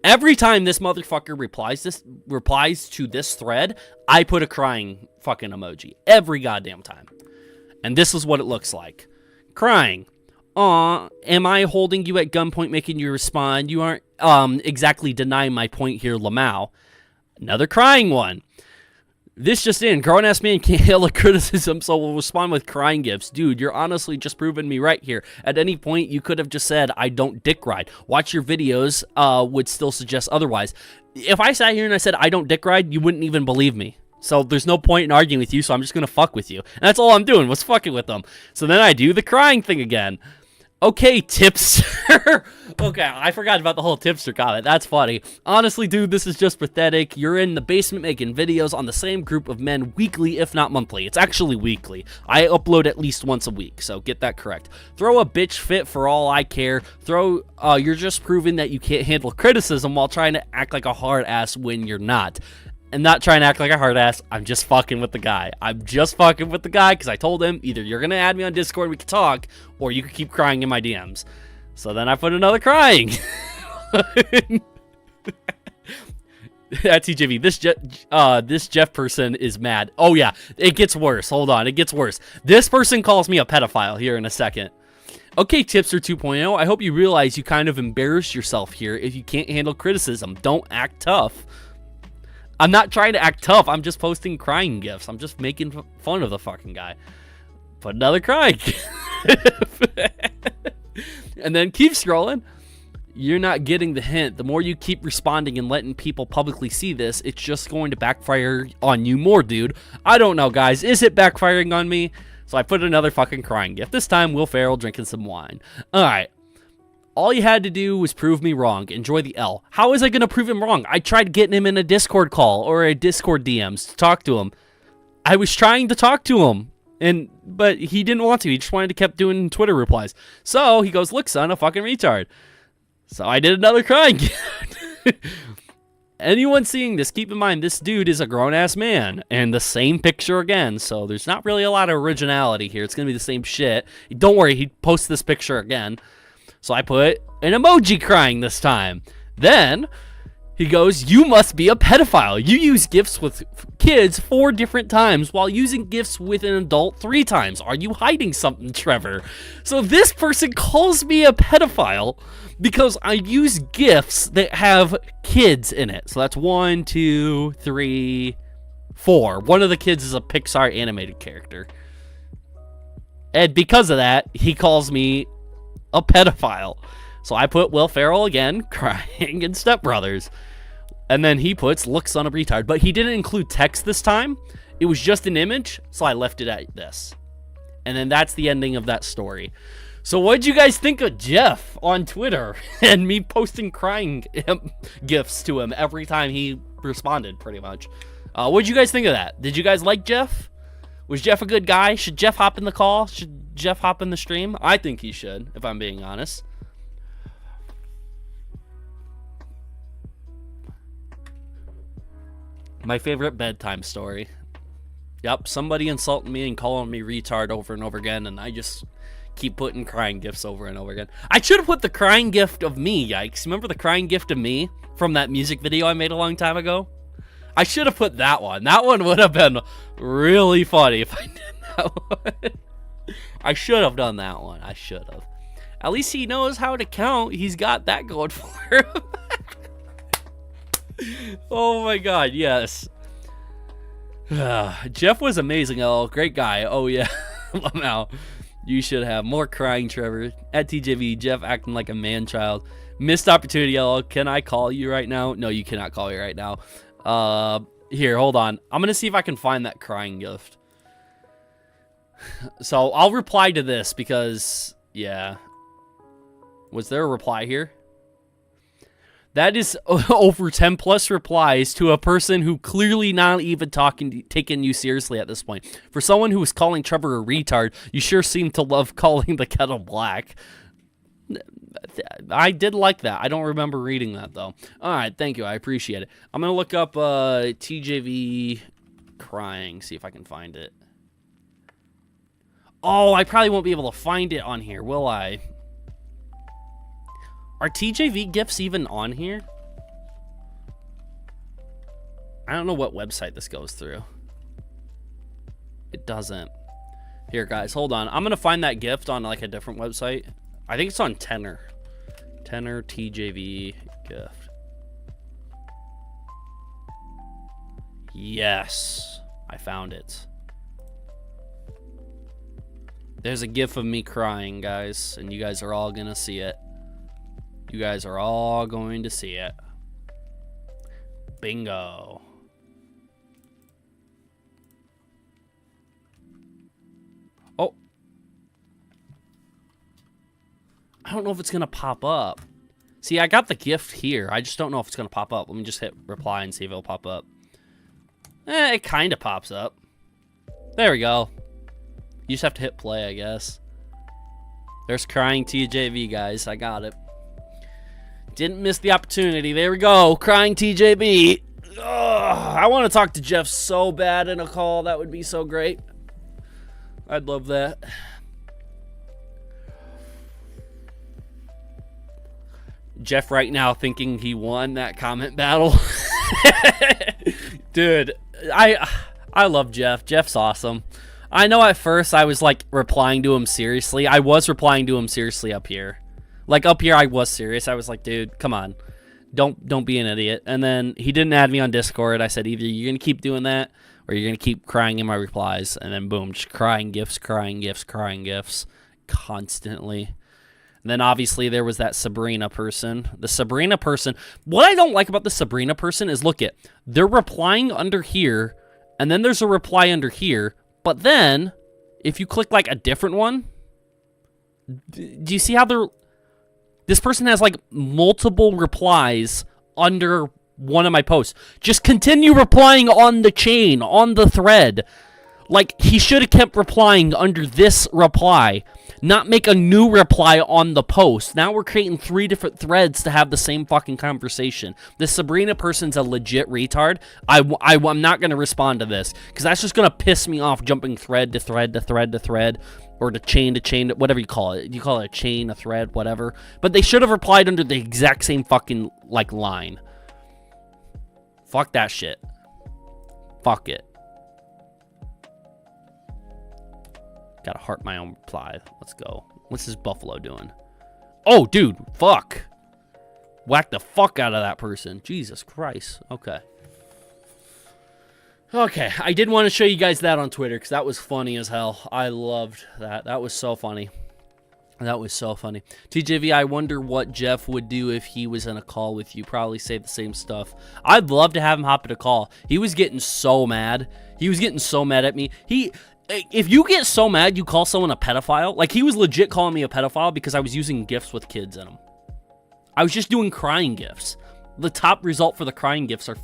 Every time this motherfucker replies to this thread, I put a crying fucking emoji. Every goddamn time. And this is what it looks like. Crying. Aw, am I holding you at gunpoint making you respond? You aren't exactly denying my point here, Lamau. Another crying one. This just in, grown-ass man can't handle a criticism, so we'll respond with crying gifts. Dude, you're honestly just proving me right here. At any point, you could have just said, I don't dick ride. Watch your videos would still suggest otherwise. If I sat here and I said, I don't dick ride, you wouldn't even believe me. So there's no point in arguing with you, so I'm just going to fuck with you. And that's all I'm doing, was fucking with them. So then I do the crying thing again. Okay, tipster. Okay, I forgot about the whole tipster comment. That's funny. Honestly, dude, this is just pathetic. You're in the basement making videos on the same group of men weekly, if not monthly. It's actually weekly. I upload at least once a week, so get that correct. Throw a bitch fit for all I care. You're just proving that you can't handle criticism while trying to act like a hard ass when you're not. And not trying to act like a hard ass. I'm just fucking with the guy. I'm just fucking with the guy because I told him either you're going to add me on Discord, we can talk, or you can keep crying in my DMs. So then I put another crying. At TJV, this Jeff person is mad. Oh yeah, it gets worse. Hold on, it gets worse. This person calls me a pedophile here in a second. Okay, Tipster 2.0, I hope you realize you kind of embarrassed yourself here if you can't handle criticism. Don't act tough. I'm not trying to act tough. I'm just posting crying gifs. I'm just making fun of the fucking guy. Put another crying gif. And then keep scrolling. You're not getting the hint. The more you keep responding and letting people publicly see this, it's just going to backfire on you more, dude. I don't know, guys. Is it backfiring on me? So I put another fucking crying gif. This time, Will Ferrell drinking some wine. All right. All you had to do was prove me wrong. Enjoy the L. How is I going to prove him wrong? I tried getting him in a Discord call or a Discord DMs to talk to him. I was trying to talk to him, but he didn't want to. He just wanted to keep doing Twitter replies. So he goes, look, son, a fucking retard. So I did another crying gift. Anyone seeing this, keep in mind, this dude is a grown-ass man. And the same picture again. So there's not really a lot of originality here. It's going to be the same shit. Don't worry, he posts this picture again. So I put an emoji crying this time. Then he goes, you must be a pedophile. You use gifts with kids 4 different times while using gifts with an adult 3 times. Are you hiding something, Trevor? So this person calls me a pedophile because I use gifts that have kids in it. So that's 1, 2, 3, 4. One of the kids is a Pixar animated character. And because of that, he calls me a pedophile. So I put Will Ferrell again, crying, and Step Brothers. And then he puts, look, son of a retard. But he didn't include text this time. It was just an image, so I left it at this. And then that's the ending of that story. So what'd you guys think of Jeff on Twitter and me posting crying gifts to him every time he responded, pretty much? What'd you guys think of that? Did you guys like Jeff? Was Jeff a good guy? Should Jeff hop in the call? Should Jeff hop in the stream? I think he should, if I'm being honest. My favorite bedtime story. Yep, somebody insulting me and calling me retard over and over again, and I just keep putting crying gifts over and over again. I should have put the crying gift of me, yikes. Remember the crying gift of me from that music video I made a long time ago? I should have put that one. That one would have been really funny if I did that one. I should have done that one. I should have. At least he knows how to count. He's got that going for him. Oh my god, yes. Jeff was amazing. Oh, great guy. Oh yeah. Now, you should have more crying, Trevor. At TJV, Jeff acting like a man-child. Missed opportunity. Oh, can I call you right now? No, you cannot call me right now. Here, hold on. I'm gonna see if I can find that crying gift. So I'll reply to this because, yeah. Was there a reply here? That is over 10 plus replies to a person who clearly not even taking you seriously at this point. For someone who was calling Trevor a retard, you sure seem to love calling the kettle black. I did like that. I don't remember reading that, though. All right, thank you. I appreciate it. I'm going to look up TJV crying, see if I can find it. Oh, I probably won't be able to find it on here, will I? Are TJV gifts even on here? I don't know what website this goes through. It doesn't. Here, guys, hold on. I'm going to find that gift on, like, a different website. I think it's on Tenor. Tenor TJV gift. Yes. I found it. There's a gif of me crying, guys, and you guys are all going to see it. You guys are all going to see it. Bingo. Oh. I don't know if it's going to pop up. See, I got the gift here. I just don't know if it's going to pop up. Let me just hit reply and see if it'll pop up. It kind of pops up. There we go. You just have to hit play, I guess. There's crying TJV, guys. I got it. Didn't miss the opportunity. There we go. Crying TJB. Ugh, I want to talk to Jeff so bad in a call. That would be so great. I'd love that. Jeff right now thinking he won that comment battle. Dude, I love Jeff. Jeff's awesome. I know at first I was like replying to him seriously. I was replying to him seriously up here. Like, up here, I was serious. I was like, dude, come on. Don't be an idiot. And then he didn't add me on Discord. I said, either you're going to keep doing that, or you're going to keep crying in my replies. And then, boom, just crying gifts, crying gifts, crying gifts. Constantly. And then, obviously, there was that Sabrina person. The Sabrina person. What I don't like about the Sabrina person is, look it. They're replying under here, and then there's a reply under here. But then, if you click, like, a different one, do you see how they're... This person has, like, multiple replies under one of my posts. Just continue replying on the chain, on the thread. Like, he should have kept replying under this reply, not make a new reply on the post. Now we're creating 3 different threads to have the same fucking conversation. This Sabrina person's a legit retard. I'm not going to respond to this, because that's just going to piss me off jumping thread to thread to thread to thread, or to chain, whatever you call it. You call it a chain, a thread, whatever. But they should have replied under the exact same fucking, like, line. Fuck that shit. Fuck it. Gotta heart my own reply. Let's go. What's this buffalo doing? Oh, dude. Fuck. Whack the fuck out of that person. Jesus Christ. Okay. Okay. I did want to show you guys that on Twitter, because that was funny as hell. I loved that. That was so funny. That was so funny. TJV, I wonder what Jeff would do if he was in a call with you. Probably say the same stuff. I'd love to have him hop in a call. He was getting so mad. He was getting so mad at me. If you get so mad you call someone a pedophile, like, he was legit calling me a pedophile because I was using GIFs with kids in them. I was just doing crying GIFs. The top result for the crying GIFs are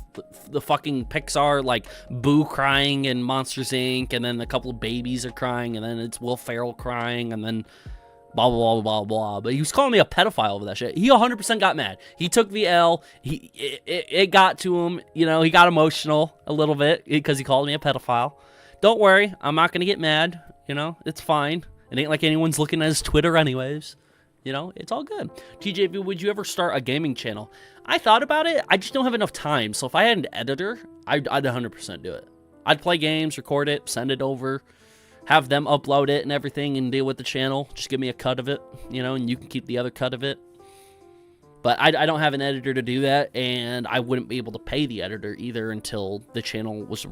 the fucking Pixar, like, Boo crying and Monsters, Inc., and then a couple of babies are crying, and then it's Will Ferrell crying, and then blah, blah, blah, blah, blah. But he was calling me a pedophile over that shit. He 100% got mad. He took the L. It got to him. You know, he got emotional a little bit because he called me a pedophile. Don't worry, I'm not going to get mad, you know, it's fine. It ain't like anyone's looking at his Twitter anyways, you know, it's all good. TJV, would you ever start a gaming channel? I thought about it, I just don't have enough time, so if I had an editor, I'd 100% do it. I'd play games, record it, send it over, have them upload it and everything, and deal with the channel. Just give me a cut of it, you know, and you can keep the other cut of it. But I don't have an editor to do that, and I wouldn't be able to pay the editor either until the channel was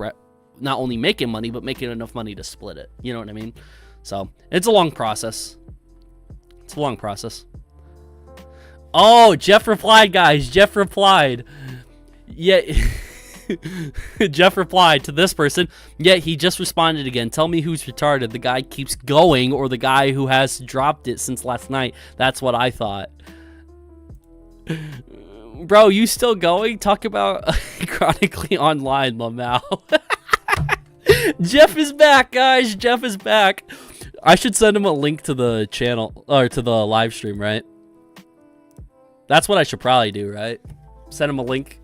not only making money, but making enough money to split it. You know what I mean? So, it's a long process. It's a long process. Oh, Jeff replied, guys. Jeff replied. Yeah. Jeff replied to this person. Yeah, he just responded again. Tell me who's retarded. The guy keeps going, or the guy who has dropped it since last night. That's what I thought. Bro, you still going? Talk about chronically online, Lamau. Jeff is back, guys. Jeff is back. I should send him a link to the channel, or to the live stream, right? That's what I should probably do, right? Send him a link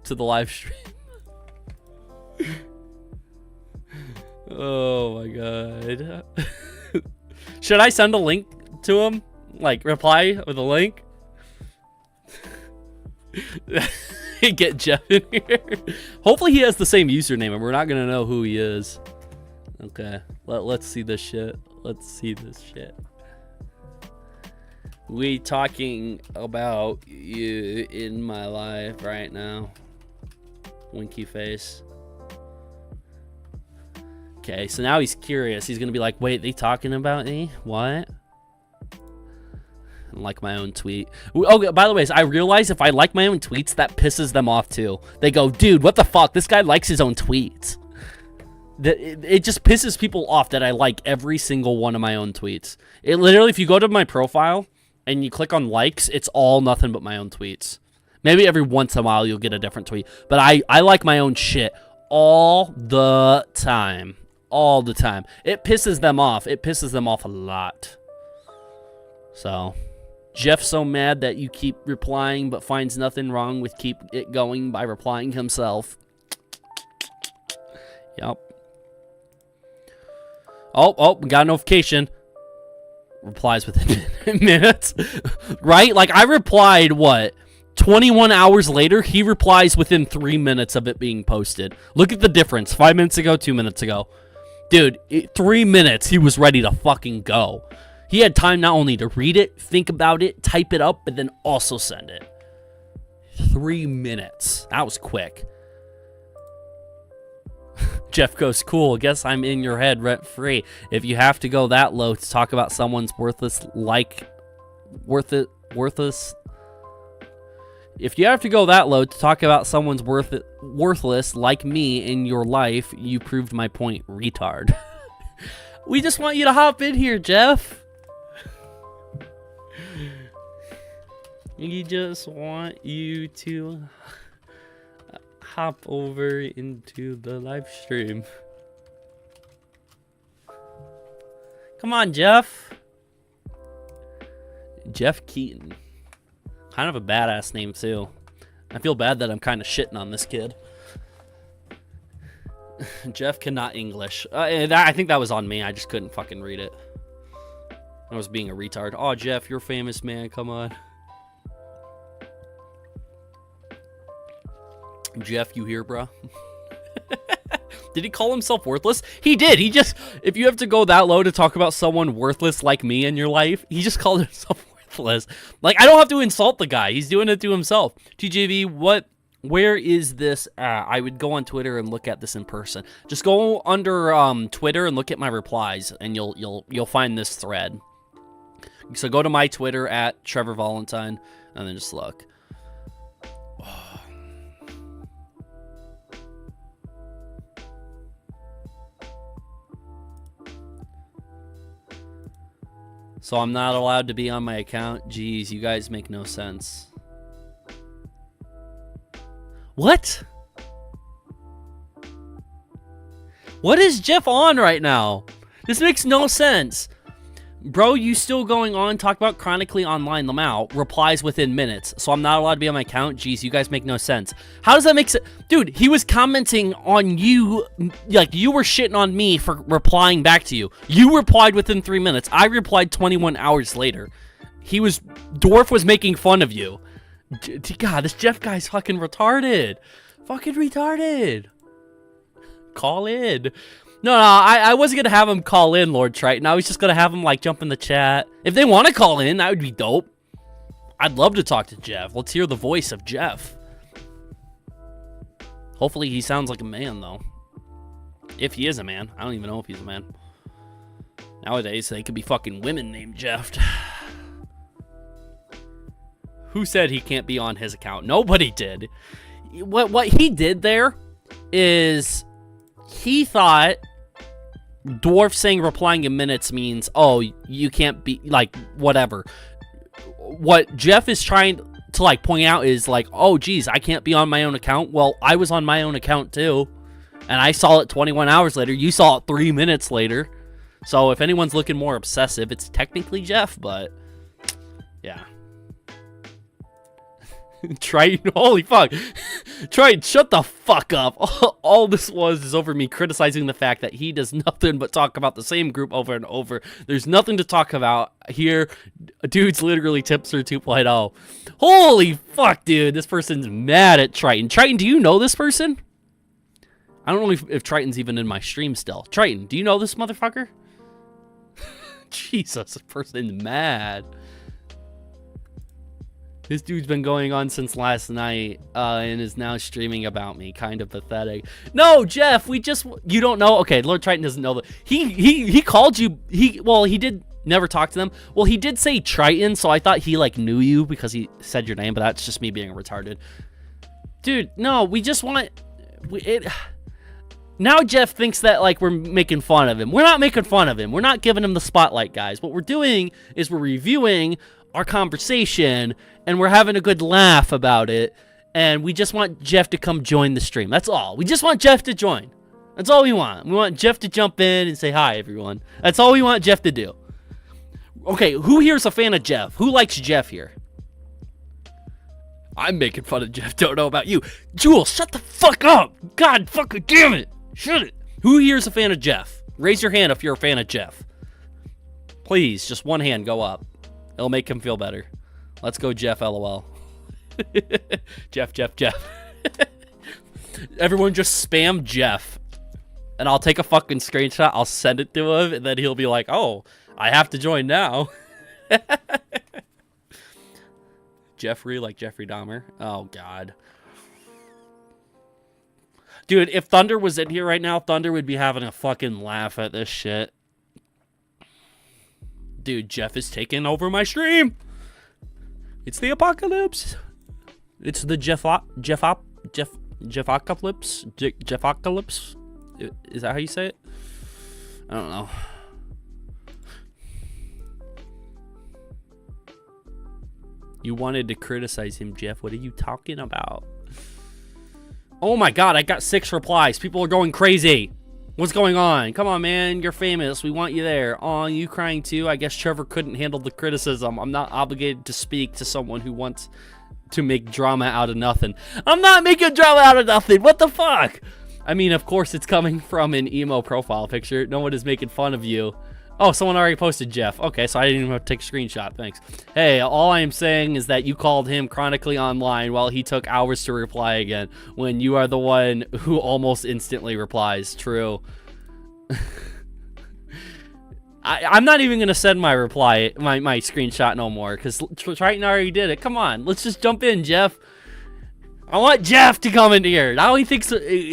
to the live stream. Oh my god. Should I send a link to him? Like, reply with a link? Get Jeff in here. Hopefully he has the same username and we're not gonna know who he is. Okay, let's see this shit. Let's see this shit. We talking about you in my life right now. Winky face. Okay, so now he's curious. He's gonna be like, wait, they talking about me? What? Like my own tweet. Oh, by the way, I realize if I like my own tweets, that pisses them off too. They go, dude, what the fuck? This guy likes his own tweets. It just pisses people off that I like every single one of my own tweets. It literally, if you go to my profile and you click on likes, it's all nothing but my own tweets. Maybe every once in a while you'll get a different tweet. But I like my own shit all the time. All the time. It pisses them off. It pisses them off a lot. So, Jeff's so mad that you keep replying but finds nothing wrong with keep it going by replying himself. Yep. Oh, we got a notification. Replies within minutes. Right? Like, I replied, what? 21 hours later, he replies within 3 minutes of it being posted. Look at the difference. 5 minutes ago, 2 minutes ago. Dude, 3 minutes, he was ready to fucking go. He had time not only to read it, think about it, type it up, but then also send it. 3 minutes. That was quick. Jeff goes, cool, guess I'm in your head rent-free. If you have to go that low to talk about someone's worthless, if you have to go that low to talk about someone's worthless like me in your life, you proved my point, retard. We just want you to hop in here, Jeff. We just want you to hop over into the live stream. Come on, Jeff. Jeff Keaton. Kind of a badass name, too. I feel bad that I'm kind of shitting on this kid. Jeff cannot English. I think that was on me. I just couldn't fucking read it. I was being a retard. Oh, Jeff, you're famous, man. Come on. Jeff, you here, bro? Did he call himself worthless? He did. He just, if you have to go that low to talk about someone worthless like me in your life, he just called himself worthless. Like, I don't have to insult the guy. He's doing it to himself. TJV, where is this at? I would go on Twitter and look at this in person. Just go under Twitter and look at my replies, and you'll find this thread. So go to my Twitter at Trevor Valentine, and then just look. So I'm not allowed to be on my account? Jeez, you guys make no sense. What? What is Jeff on right now? This makes no sense. Bro, you still going on? Talk about chronically online. Lamau replies within minutes. So I'm not allowed to be on my account? Jeez, you guys make no sense. How does that make sense? Dude, he was commenting on you. Like, you were shitting on me for replying back to you. You replied within 3 minutes. I replied 21 hours later. Dwarf was making fun of you. God, this Jeff guy's fucking retarded. Fucking retarded. Call in. No, I wasn't going to have him call in, Lord Triton. I was just going to have him, like, jump in the chat. If they want to call in, that would be dope. I'd love to talk to Jeff. Let's hear the voice of Jeff. Hopefully he sounds like a man, though. If he is a man. I don't even know if he's a man. Nowadays, they could be fucking women named Jeff. Who said he can't be on his account? Nobody did. What he did there is he thought Dwarf saying replying in minutes means, oh, you can't be, like, whatever. What Jeff is trying to, like, point out is, like, oh, geez, I can't be on my own account. Well, I was on my own account, too. And I saw it 21 hours later. You saw it 3 minutes later. So if anyone's looking more obsessive, it's technically Jeff, but yeah. Triton, holy fuck. Triton, shut the fuck up. All this is over me criticizing the fact that he does nothing but talk about the same group over and over. There's nothing to talk about here. Dude's literally Tipster 2.0. Holy fuck, dude. This person's mad at Triton. Triton, do you know this person? I don't know if Triton's even in my stream still. Triton, do you know this motherfucker? Jesus, this person's mad. This dude's been going on since last night and is now streaming about me. Kind of pathetic. No, Jeff, you don't know. Okay, Lord Triton doesn't know that. He called you. He did never talk to them. Well, he did say Triton, so I thought he, like, knew you because he said your name, but that's just me being retarded. Dude, no, we just want now Jeff thinks that, like, we're making fun of him. We're not making fun of him. We're not giving him the spotlight, guys. What we're doing is we're reviewing our conversation, and we're having a good laugh about it, and we just want Jeff to come join the stream. That's all. We just want Jeff to join. That's all we want. We want Jeff to jump in and say hi, everyone. That's all we want Jeff to do. Okay, who here is a fan of Jeff? Who likes Jeff here? I'm making fun of Jeff. Don't know about you. Jules, shut the fuck up. God fucking damn it. Shut it. Who here is a fan of Jeff? Raise your hand if you're a fan of Jeff. Please, just one hand go up. It'll make him feel better. Let's go, Jeff, LOL. Jeff. Everyone just spam Jeff. And I'll take a fucking screenshot. I'll send it to him. And then he'll be like, oh, I have to join now. Jeffrey, like Jeffrey Dahmer. Oh, God. Dude, if Thunder was in here right now, Thunder would be having a fucking laugh at this shit. Dude, Jeff is taking over my stream. It's the apocalypse. It's the Jeffocalypse. Jeffocalypse. Is that how you say it? I don't know. You wanted to criticize him, Jeff. What are you talking about? Oh my God, I got 6 replies. People are going crazy. What's going on? Come on, man. You're famous. We want you there. Aw, you crying too? I guess Trevor couldn't handle the criticism. I'm not obligated to speak to someone who wants to make drama out of nothing. I'm not making drama out of nothing. What the fuck? I mean, of course, it's coming from an emo profile picture. No one is making fun of you. Oh, someone already posted Jeff. Okay, so I didn't even have to take a screenshot. Thanks. Hey, all I am saying is that you called him chronically online while he took hours to reply again, when you are the one who almost instantly replies. True. I'm not even going to send my reply, my screenshot no more, because Triton already did it. Come on, let's just jump in, Jeff. I want Jeff to come in here. Now he thinks...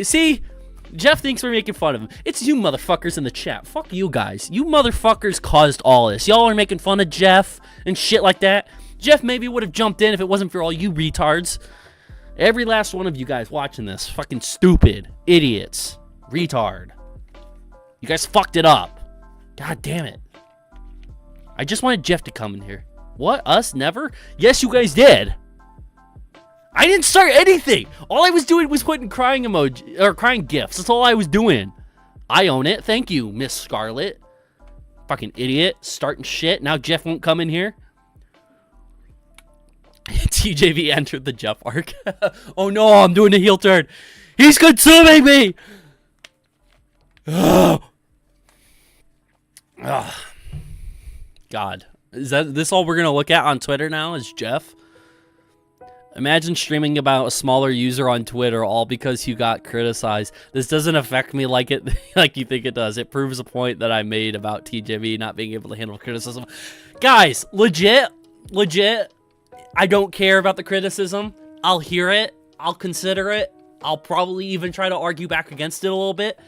See? Jeff thinks we're making fun of him. It's you motherfuckers in the chat. Fuck you guys. You motherfuckers caused all this. Y'all are making fun of Jeff and shit like that. Jeff maybe would have jumped in if it wasn't for all you retards. Every last one of you guys watching this. Fucking stupid. Idiots. Retard. You guys fucked it up. God damn it. I just wanted Jeff to come in here. What? Us? Never? Yes, you guys did. I didn't start anything. All I was doing was putting crying emoji or crying gifs. That's all I was doing. I own it. Thank you, Miss Scarlet. Fucking idiot. Starting shit. Now Jeff won't come in here. TJV entered the Jeff arc. Oh no, I'm doing a heel turn. He's consuming me. God. Is this all we're going to look at on Twitter now is Jeff? Imagine streaming about a smaller user on Twitter all because you got criticized. This doesn't affect me like like you think it does. It proves a point that I made about TJV not being able to handle criticism. Guys, legit, I don't care about the criticism. I'll hear it. I'll consider it. I'll probably even try to argue back against it a little bit.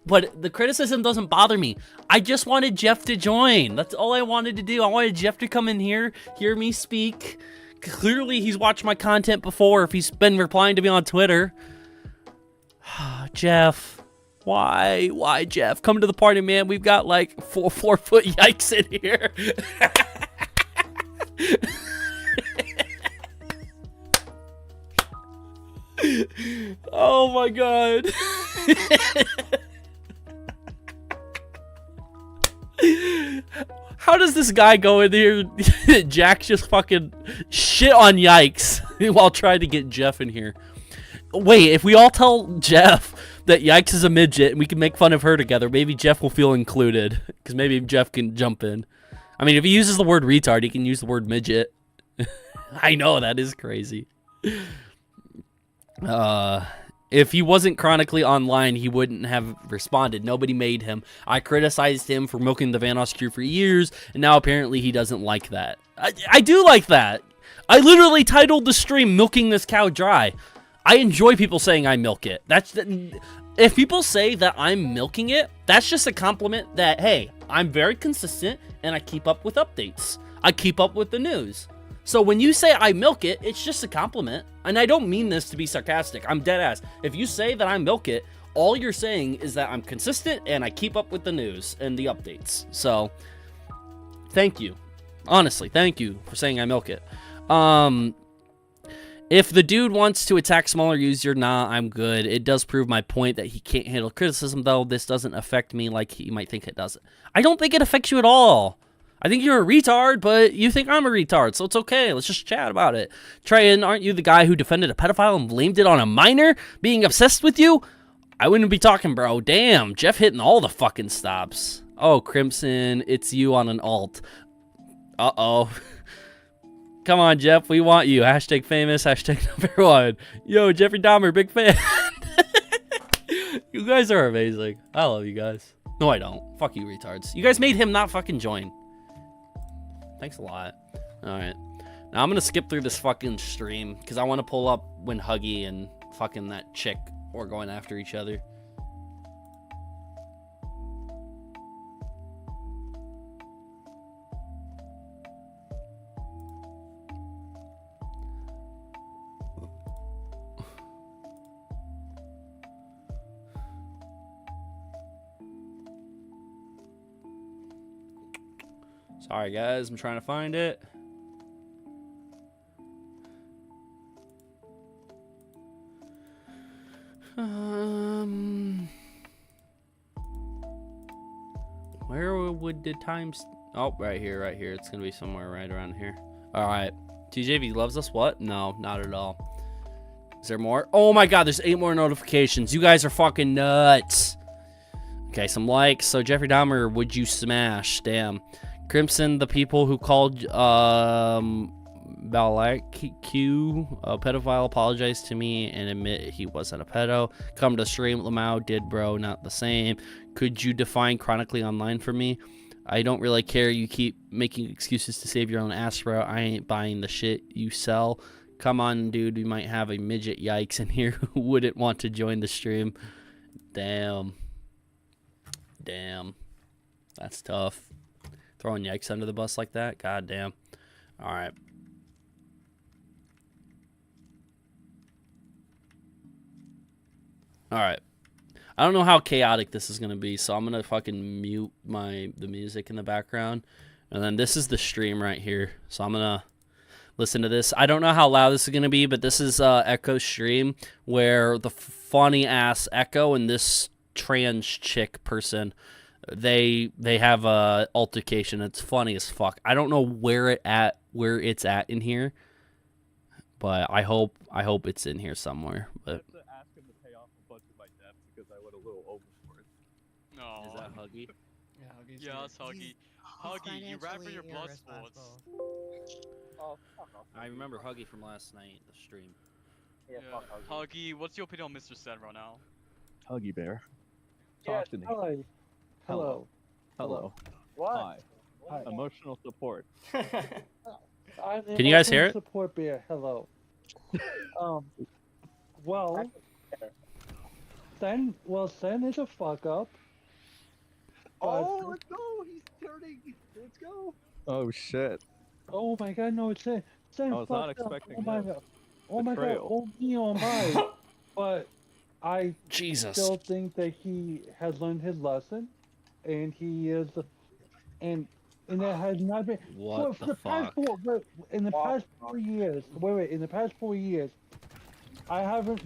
But the criticism doesn't bother me. I just wanted Jeff to join. That's all I wanted to do. I wanted Jeff to come in here, hear me speak. Clearly, he's watched my content before if he's been replying to me on Twitter. Jeff. Why? Why, Jeff? Come to the party, man. We've got like 4-foot yikes in here. Oh my god. How does this guy go in here? Jack just fucking shit on yikes while trying to get Jeff in here. Wait, if we all tell Jeff that Yikes is a midget and we can make fun of her together, maybe Jeff will feel included. Because maybe Jeff can jump in. I mean, if he uses the word retard, he can use the word midget. I know, that is crazy. If he wasn't chronically online, he wouldn't have responded. Nobody made him. I criticized him for milking the Vanos crew for years, and now apparently he doesn't like that. I do like that. I literally titled the stream "Milking This Cow Dry." I enjoy people saying I milk it. If people say that I'm milking it, that's just a compliment that, hey, I'm very consistent and I keep up with updates. I keep up with the news. So when you say I milk it, it's just a compliment. And I don't mean this to be sarcastic. I'm dead ass. If you say that I milk it, all you're saying is that I'm consistent and I keep up with the news and the updates. So, thank you. Honestly, thank you for saying I milk it. If the dude wants to attack smaller user, nah, I'm good. It does prove my point that he can't handle criticism, though. This doesn't affect me like he might think it does. I don't think it affects you at all. I think you're a retard, but you think I'm a retard, so it's okay. Let's just chat about it. Trayan, aren't you the guy who defended a pedophile and blamed it on a minor being obsessed with you? I wouldn't be talking, bro. Damn, Jeff hitting all the fucking stops. Oh, Crimson, it's you on an alt. Uh-oh. Come on, Jeff, we want you. Hashtag famous, hashtag number one. Yo, Jeffrey Dahmer, big fan. You guys are amazing. I love you guys. No, I don't. Fuck you, retards. You guys made him not fucking join. Thanks a lot. Alright. Now I'm gonna skip through this fucking stream because I want to pull up when Huggy and fucking that chick were going after each other. Sorry guys, I'm trying to find it. Where would the times? Oh, right here, right here. It's gonna be somewhere right around here. All right. TJV loves us. What? No, not at all. Is there more? Oh my God, there's 8 more notifications. You guys are fucking nuts. Okay, some likes. So Jeffrey Dahmer, would you smash? Damn. Crimson, the people who called Balak Q a pedophile, apologize to me and admit he wasn't a pedo. Come to stream. Lamau did, bro, not the same. Could you define chronically online for me? I don't really care. You keep making excuses to save your own ass, bro. I ain't buying the shit you sell. Come on, dude. We might have a midget yikes in here who wouldn't want to join the stream. Damn. Damn. That's tough. Throwing yikes under the bus like that? God damn. All right. All right. I don't know how chaotic this is going to be, so I'm going to fucking mute the music in the background. And then this is the stream right here. So I'm going to listen to this. I don't know how loud this is going to be, but this is Echo's stream where the funny ass Echo and this trans chick person, they have a altercation. It's funny as fuck. I don't know where it's at in here, but I hope it's in here somewhere. But No. Is that Huggy? Yeah, Huggy's it's Huggy. Huggy, you ran for your blood sports. Oh, fuck off. I remember Huggy from last night, the stream. Yeah, fuck Huggy. Huggy, what's your opinion on Mr. Senro now? Huggy Bear. Yeah, Talk to me. hello. Hello. Hello. What? Hi. Hi. Emotional support. I'm Can you guys hear it? Support bear. Hello. Well, Sen is a fuck up. Oh, let's go! He's turning. Let's go. Oh shit. Oh my God, no, it's Sen. Sen I was not fucked up. expecting Oh my this. God. Oh my God. Betrayal. Oh me, oh my. But I Jesus. still think that he has learned his lesson, and he is, and that has not been. What for the past fuck? in the past 4 years. Wait. In the past 4 years,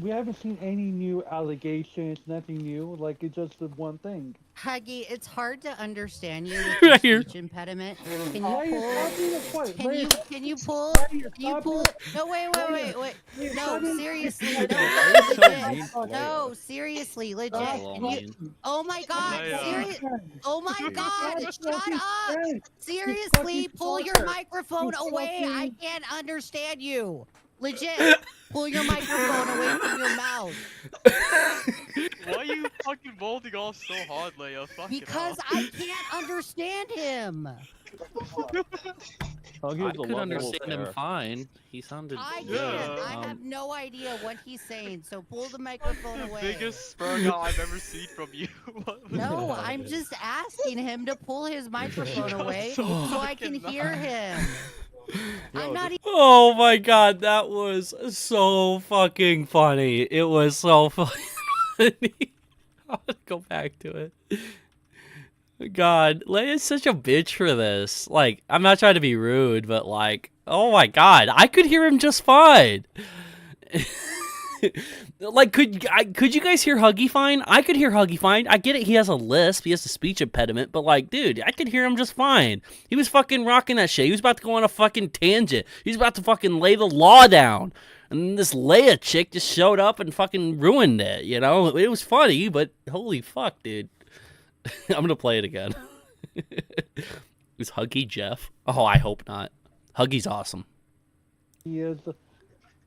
we haven't seen any new allegations. Nothing new. Like it's just the one thing. Huggy, it's hard to understand you with Right your here. speech impediment. Can you Why are you pull? stopping the fight? Can you pull? Why are you Can you pull? No, wait. You're No, stopping- seriously, You're no, stopping- legit. No, seriously, legit. Stop Can you? Oh my God, serious. Oh my God, shut up. Seriously, pull your microphone away. I can't understand you. Legit, pull your microphone away from your mouth. Why are you fucking molding off so hard, Leia? Because I can't understand him. Huggy I is a could lovable understand him bear. fine. He sounded. I can't. Yeah. I have no idea what he's saying, so pull the microphone The away. biggest spur guy I've ever seen from you. No, I'm just asking him to pull his microphone away so I can fucking hear him. I'm not even. Oh my God, that was so fucking funny. It was so funny. I'll go back to it. God, Leia's such a bitch for this. Like, I'm not trying to be rude, but like, oh my God, I could hear him just fine. Like, could you guys hear Huggy fine? I could hear Huggy fine. I get it. He has a lisp. He has a speech impediment. But like, dude, I could hear him just fine. He was fucking rocking that shit. He was about to go on a fucking tangent. He was about to fucking lay the law down. And this Leia chick just showed up and fucking ruined it. You know, it was funny, but holy fuck, dude. I'm gonna play it again. Is Huggy Jeff? Oh, I hope not. Huggy's awesome. He is,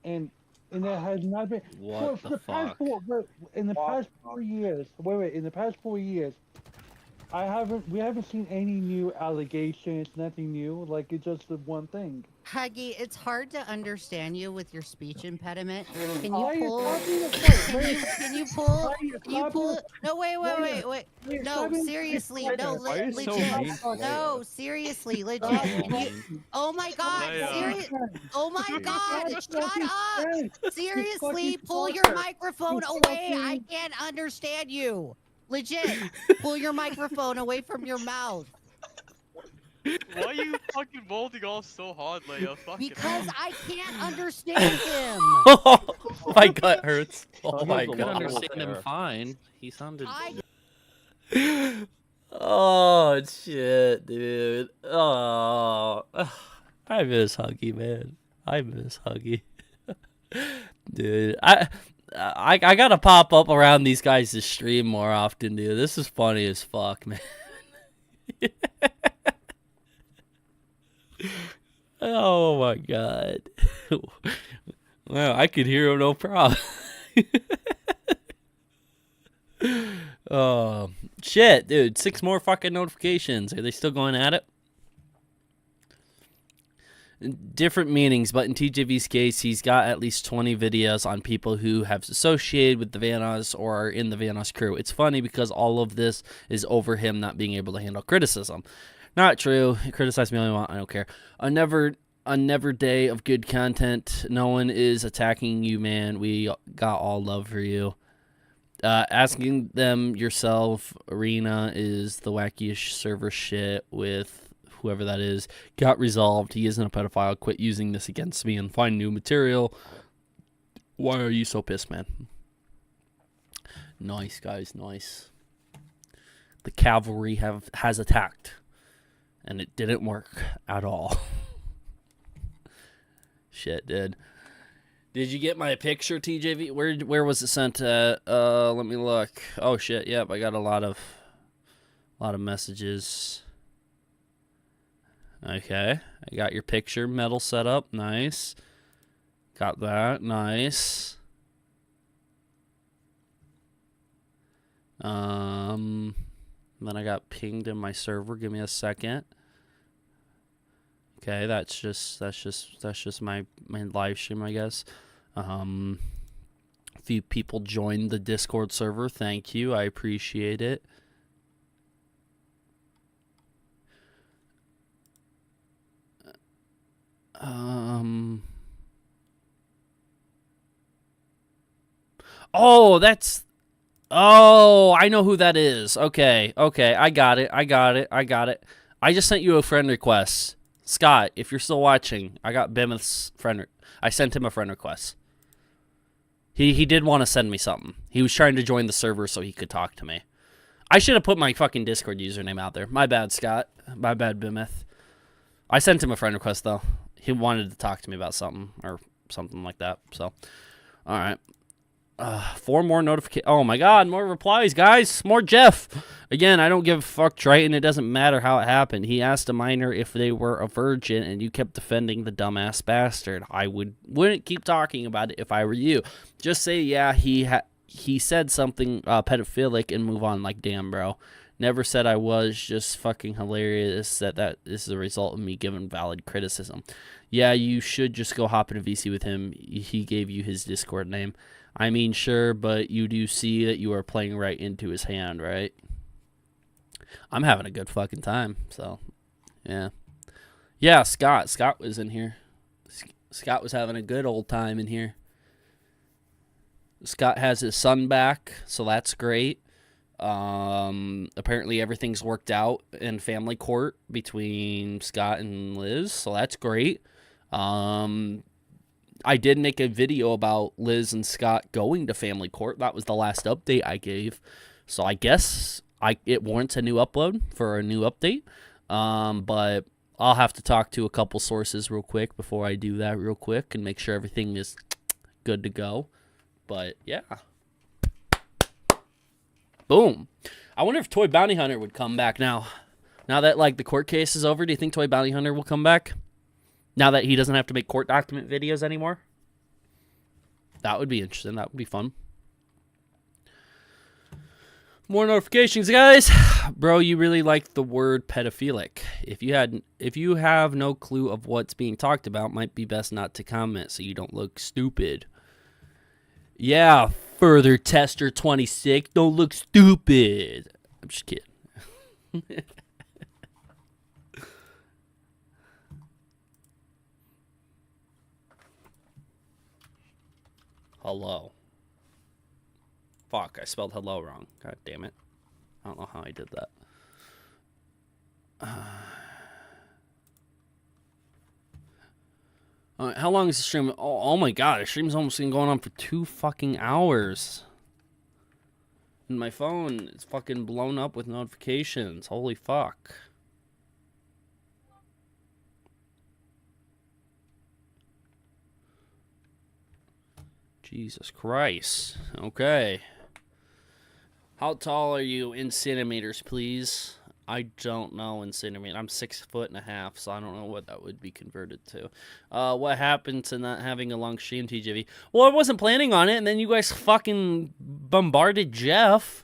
and that has not been. What for the past fuck? in the past 4 years. Wait. In the past 4 years, we haven't seen any new allegations. Nothing new. Like it's just the one thing. Huggy, it's hard to understand you with your speech impediment. Can Why are you you pull? stopping the fight? Can you pull? Why are you Can you stopping pull? the- No, wait. You're No, stopping- seriously, you're no, Why are you so legit. mean to No, Leia? seriously, legit. Oh, Can you- man. Oh my God, Leia. serious. Oh my God, shut up. Hey, Seriously, fucking pull your fucker. microphone You away. I fucking- can't understand you. Legit, pull your microphone away from your mouth. Why are you fucking molding off so hard, Leia? Because I can't understand him. My gut hurts. Oh Huggy's my a God. lovable Understand him bear. fine. He sounded. I Oh shit, dude. Oh, I miss Huggy, man. I miss Huggy, dude. I gotta pop up around these guys' stream more often, dude. This is funny as fuck, man. Oh my god. Well, I could hear him no problem. Oh shit, dude. 6 more fucking notifications. Are they still going at it? Different meanings, but in TJV's case, he's got at least 20 videos on people who have associated with the Vanos or are in the Vanos crew. It's funny because all of this is over him not being able to handle criticism. Not true. Criticize me all you want. I don't care. A never day of good content. No one is attacking you, man. We got all love for you. Asking them yourself, Arena is the wackiest server shit with whoever that is. Got resolved. He isn't a pedophile. Quit using this against me and find new material. Why are you so pissed, man? Nice, guys. Nice. The cavalry has attacked. And it didn't work at all. Shit, dude. Did you get my picture, TJV? Where was it sent at? Let me look. Oh shit, yep, I got a lot of messages. Okay. I got your picture, metal setup, nice. Got that, nice. Then I got pinged in my server. Give me a second. Okay, that's just my live stream, I guess. A few people joined the Discord server. Thank you. I appreciate it. Oh, that's... Oh, I know who that is. Okay, I got it. I just sent you a friend request. Scott, if you're still watching, I got Bimith's friend. I sent him a friend request. He did want to send me something. He was trying to join the server so he could talk to me. I should have put my fucking Discord username out there. My bad, Scott. My bad, Bimith. I sent him a friend request, though. He wanted to talk to me about something or something like that. So, all right. 4 more notifications. Oh my god, more replies, guys. More Jeff. Again, I don't give a fuck, Triton. It doesn't matter how it happened. He asked a minor if they were a virgin, and you kept defending the dumbass bastard. I wouldn't keep talking about it if I were you. Just say, yeah, he said something pedophilic and move on like, damn, bro. Never said I was. Just fucking hilarious that is the result of me giving valid criticism. Yeah, you should just go hop in a VC with him. He gave you his Discord name. I mean, sure, but you do see that you are playing right into his hand, right? I'm having a good fucking time, so, yeah. Yeah, Scott. Scott was in here. Scott was having a good old time in here. Scott has his son back, so that's great. Apparently everything's worked out in family court between Scott and Liz, so that's great. I did make a video about Liz and Scott going to family court. That was the last update I gave. So I guess it warrants a new upload for a new update. But I'll have to talk to a couple sources real quick before I do that real quick and make sure everything is good to go. But yeah. Boom. I wonder if Toy Bounty Hunter would come back now. Now that like the court case is over, do you think Toy Bounty Hunter will come back? Now that he doesn't have to make court document videos anymore? That would be interesting. That would be fun. More notifications, guys. Bro, you really like the word pedophilic. If you have no clue of what's being talked about, might be best not to comment so you don't look stupid. Yeah, further tester 26. Don't look stupid. I'm just kidding. Hello. Fuck, I spelled hello wrong. God damn it. I don't know how I did that. Alright, how long is the stream? Oh my god, the stream's almost been going on for 2 fucking hours. And my phone is fucking blown up with notifications. Holy fuck. Jesus Christ. Okay. How tall are you in centimeters, please? I don't know in centimeters. I'm 6'1.5", so I don't know what that would be converted to. What happened to not having a long stream, TJV? Well, I wasn't planning on it, and then you guys fucking bombarded Jeff.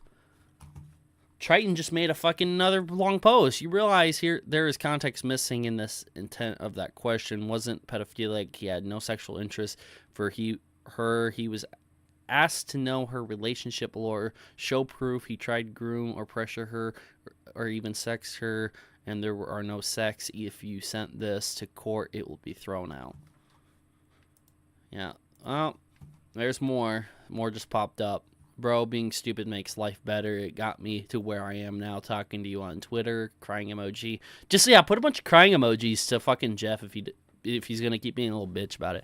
Triton just made a fucking another long post. You realize here there is context missing in this intent of that question. Wasn't pedophilic. He had no sexual interest for her. He was asked to know her relationship lore, show proof he tried to groom or pressure her or even sex her, and there are no sex. If you sent this to court, it will be thrown out. Yeah. Oh, there's more. More just popped up. Bro, being stupid makes life better. It got me to where I am now, talking to you on Twitter. Crying emoji. Just, yeah, put a bunch of crying emojis to fucking Jeff if he's gonna keep being a little bitch about it.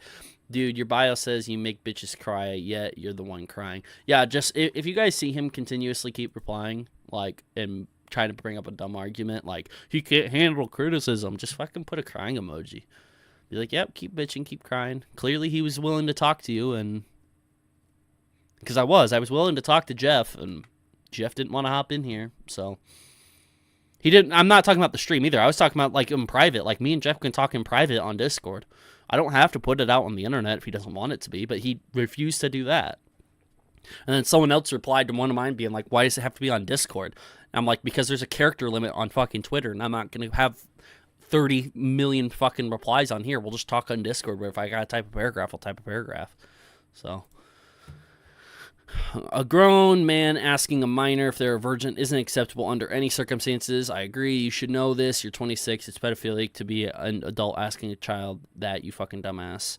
Dude, your bio says you make bitches cry, yet you're the one crying. Yeah, just, if you guys see him continuously keep replying, like, and trying to bring up a dumb argument, like, he can't handle criticism, just fucking put a crying emoji. Be like, yep, keep bitching, keep crying. Clearly he was willing to talk to you, and... Because I was willing to talk to Jeff, and Jeff didn't want to hop in here, so... He didn't... I'm not talking about the stream either. I was talking about, like, in private. Like, me and Jeff can talk in private on Discord. I don't have to put it out on the internet if he doesn't want it to be, but he refused to do that. And then someone else replied to one of mine being like, why does it have to be on Discord? And I'm like, because there's a character limit on fucking Twitter, and I'm not going to have 30 million fucking replies on here. We'll just talk on Discord, where if I got to type a paragraph, I'll type a paragraph. So... A grown man asking a minor if they're a virgin isn't acceptable under any circumstances. I agree. You should know this. You're 26. It's pedophilic to be an adult asking a child that, you fucking dumbass.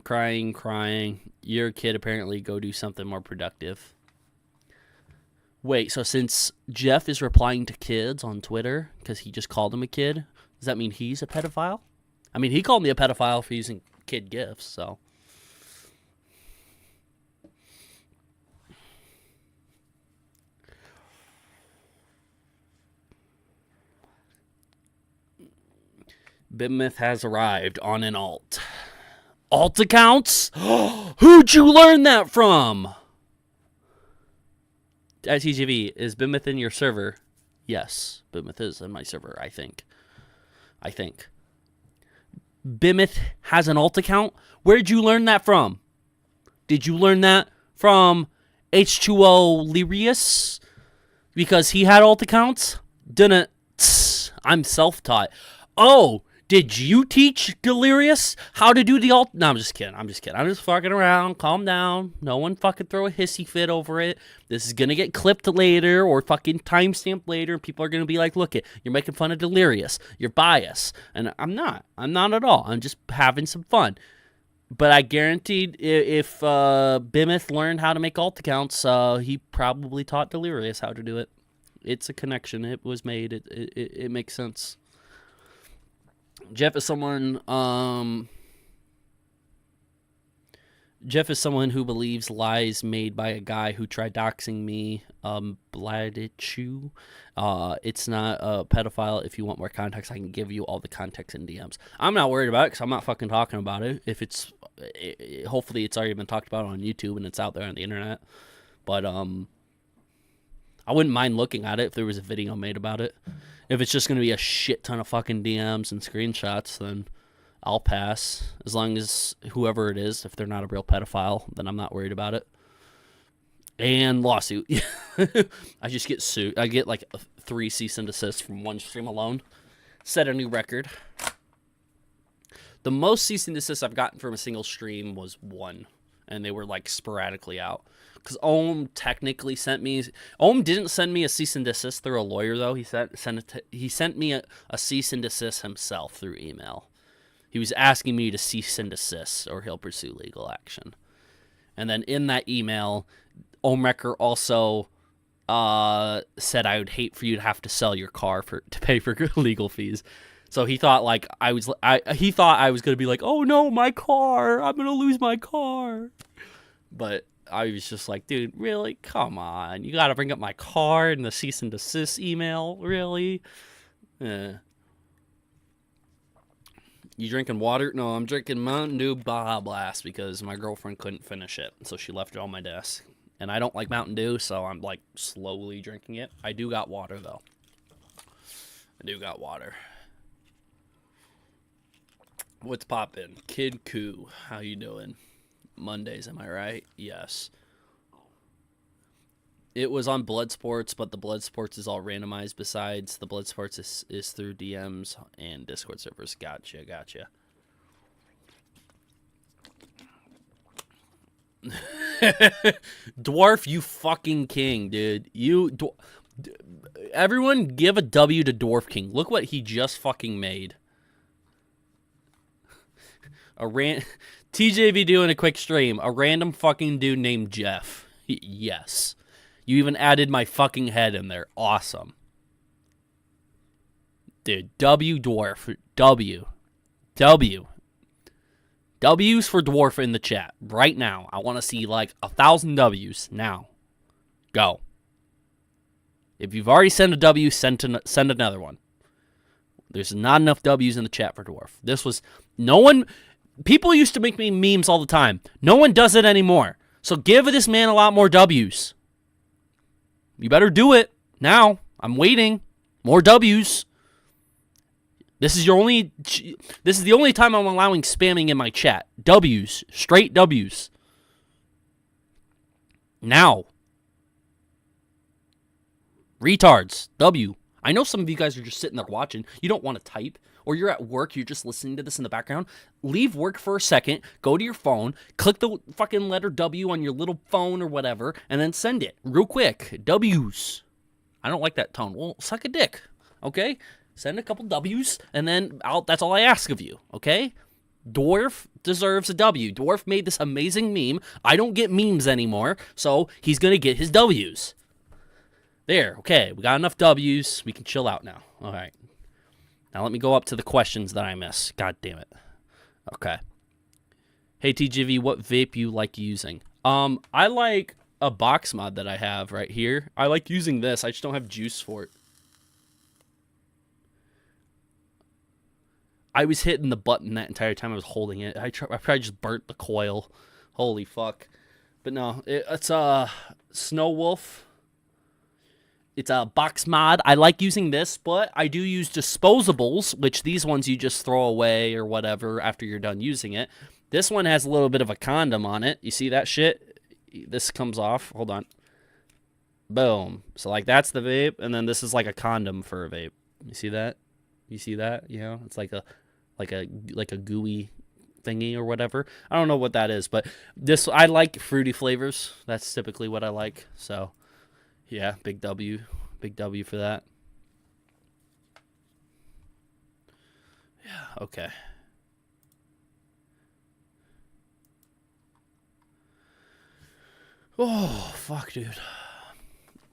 Crying. You're a kid, apparently. Go do something more productive. Wait, so since Jeff is replying to kids on Twitter because he just called him a kid, does that mean he's a pedophile? I mean, he called me a pedophile for using kid gifs, so... Bimith has arrived on an alt. Alt accounts? Who'd you learn that from? ITGV, is Bimith in your server? Yes, Bimith is in my server, I think. Bimith has an alt account? Where'd you learn that from? Did you learn that from H2O Delirious? Because he had alt accounts? Didn't. I'm self-taught. Oh! Did you teach Delirious how to do the alt? No, I'm just kidding. I'm just fucking around. Calm down. No one fucking throw a hissy fit over it. This is going to get clipped later or fucking timestamped later. And people are going to be like, look it, you're making fun of Delirious. You're biased. And I'm not. I'm not at all. I'm just having some fun. But I guaranteed if Bimith learned how to make alt accounts, he probably taught Delirious how to do it. It's a connection. It was made. It makes sense. Jeff is someone who believes lies made by a guy who tried doxing me. Bladichu. It's not a pedophile. If you want more context, I can give you all the context in DMs. I'm not worried about it because I'm not fucking talking about it. If it's, hopefully it's already been talked about on YouTube and it's out there on the internet. But I wouldn't mind looking at it if there was a video made about it. If it's just going to be a shit ton of fucking DMs and screenshots, then I'll pass. As long as whoever it is, if they're not a real pedophile, then I'm not worried about it. And lawsuit. I just get sued. I get like 3 cease and desist from one stream alone. Set a new record. The most cease and desist I've gotten from a single stream was 1. And they were like sporadically out. Because Ohm technically sent me... Ohm didn't send me a cease and desist through a lawyer, though. He sent me a cease and desist himself through email. He was asking me to cease and desist, or he'll pursue legal action. And then in that email, OhmWrecker also said I would hate for you to have to sell your car to pay for legal fees. So he thought like he thought I was gonna be like, oh no, my car! I'm gonna lose my car. But I was just like, dude, really? Come on. You got to bring up my car and the cease and desist email? Really? You drinking water? No, I'm drinking Mountain Dew Baja Blast because my girlfriend couldn't finish it, so she left it on my desk. And I don't like Mountain Dew, so I'm, like, slowly drinking it. I do got water, though. I do got water. What's poppin'? Kid Koo, how you doing? Mondays, am I right? Yes. It was on Bloodsports, but the Bloodsports is all randomized. Besides, the Bloodsports is through DMs and Discord servers. Gotcha. Dwarf, you fucking king, dude. Everyone give a W to Dwarf King. Look what he just fucking made. TJV doing a quick stream. A random fucking dude named Jeff. Yes. You even added my fucking head in there. Awesome. Dude, W Dwarf. W. W's for Dwarf in the chat. Right now. I want to see like 1,000 W's. Now. Go. If you've already sent a W, send another one. There's not enough W's in the chat for Dwarf. This was... No one... People used to make me memes all the time. No one does it anymore. So give this man a lot more W's. You better do it now. I'm waiting. More W's. This is the only time I'm allowing spamming in my chat. W's. Straight W's. Now. Retards. W. I know some of you guys are just sitting there watching. You don't want to type. Or you're at work, you're just listening to this in the background. Leave work for a second, go to your phone, click the fucking letter W on your little phone or whatever, and then send it real quick. W's. I don't like that tone. Well, suck a dick, okay? Send a couple W's, and then that's all I ask of you, okay? Dwarf deserves a W. Dwarf made this amazing meme. I don't get memes anymore, so he's going to get his W's. There, okay, we got enough W's. We can chill out now. All right. Now let me go up to the questions that I miss. God damn it. Okay. Hey TGV, what vape you like using? I like a box mod that I have right here. I like using this. I just don't have juice for it. I was hitting the button that entire time I was holding it. I probably just burnt the coil. Holy fuck. But no, it's a Snow Wolf. It's a box mod. I like using this, but I do use disposables, which these ones you just throw away or whatever after you're done using it. This one has a little bit of a condom on it. You see that shit? This comes off. Hold on. Boom. So, like, that's the vape, and then this is like a condom for a vape. You see that? You see that? You know, it's like a gooey thingy or whatever. I don't know what that is, but this, I like fruity flavors. That's typically what I like, so... Yeah, big W for that. Yeah, okay. Oh, fuck, dude.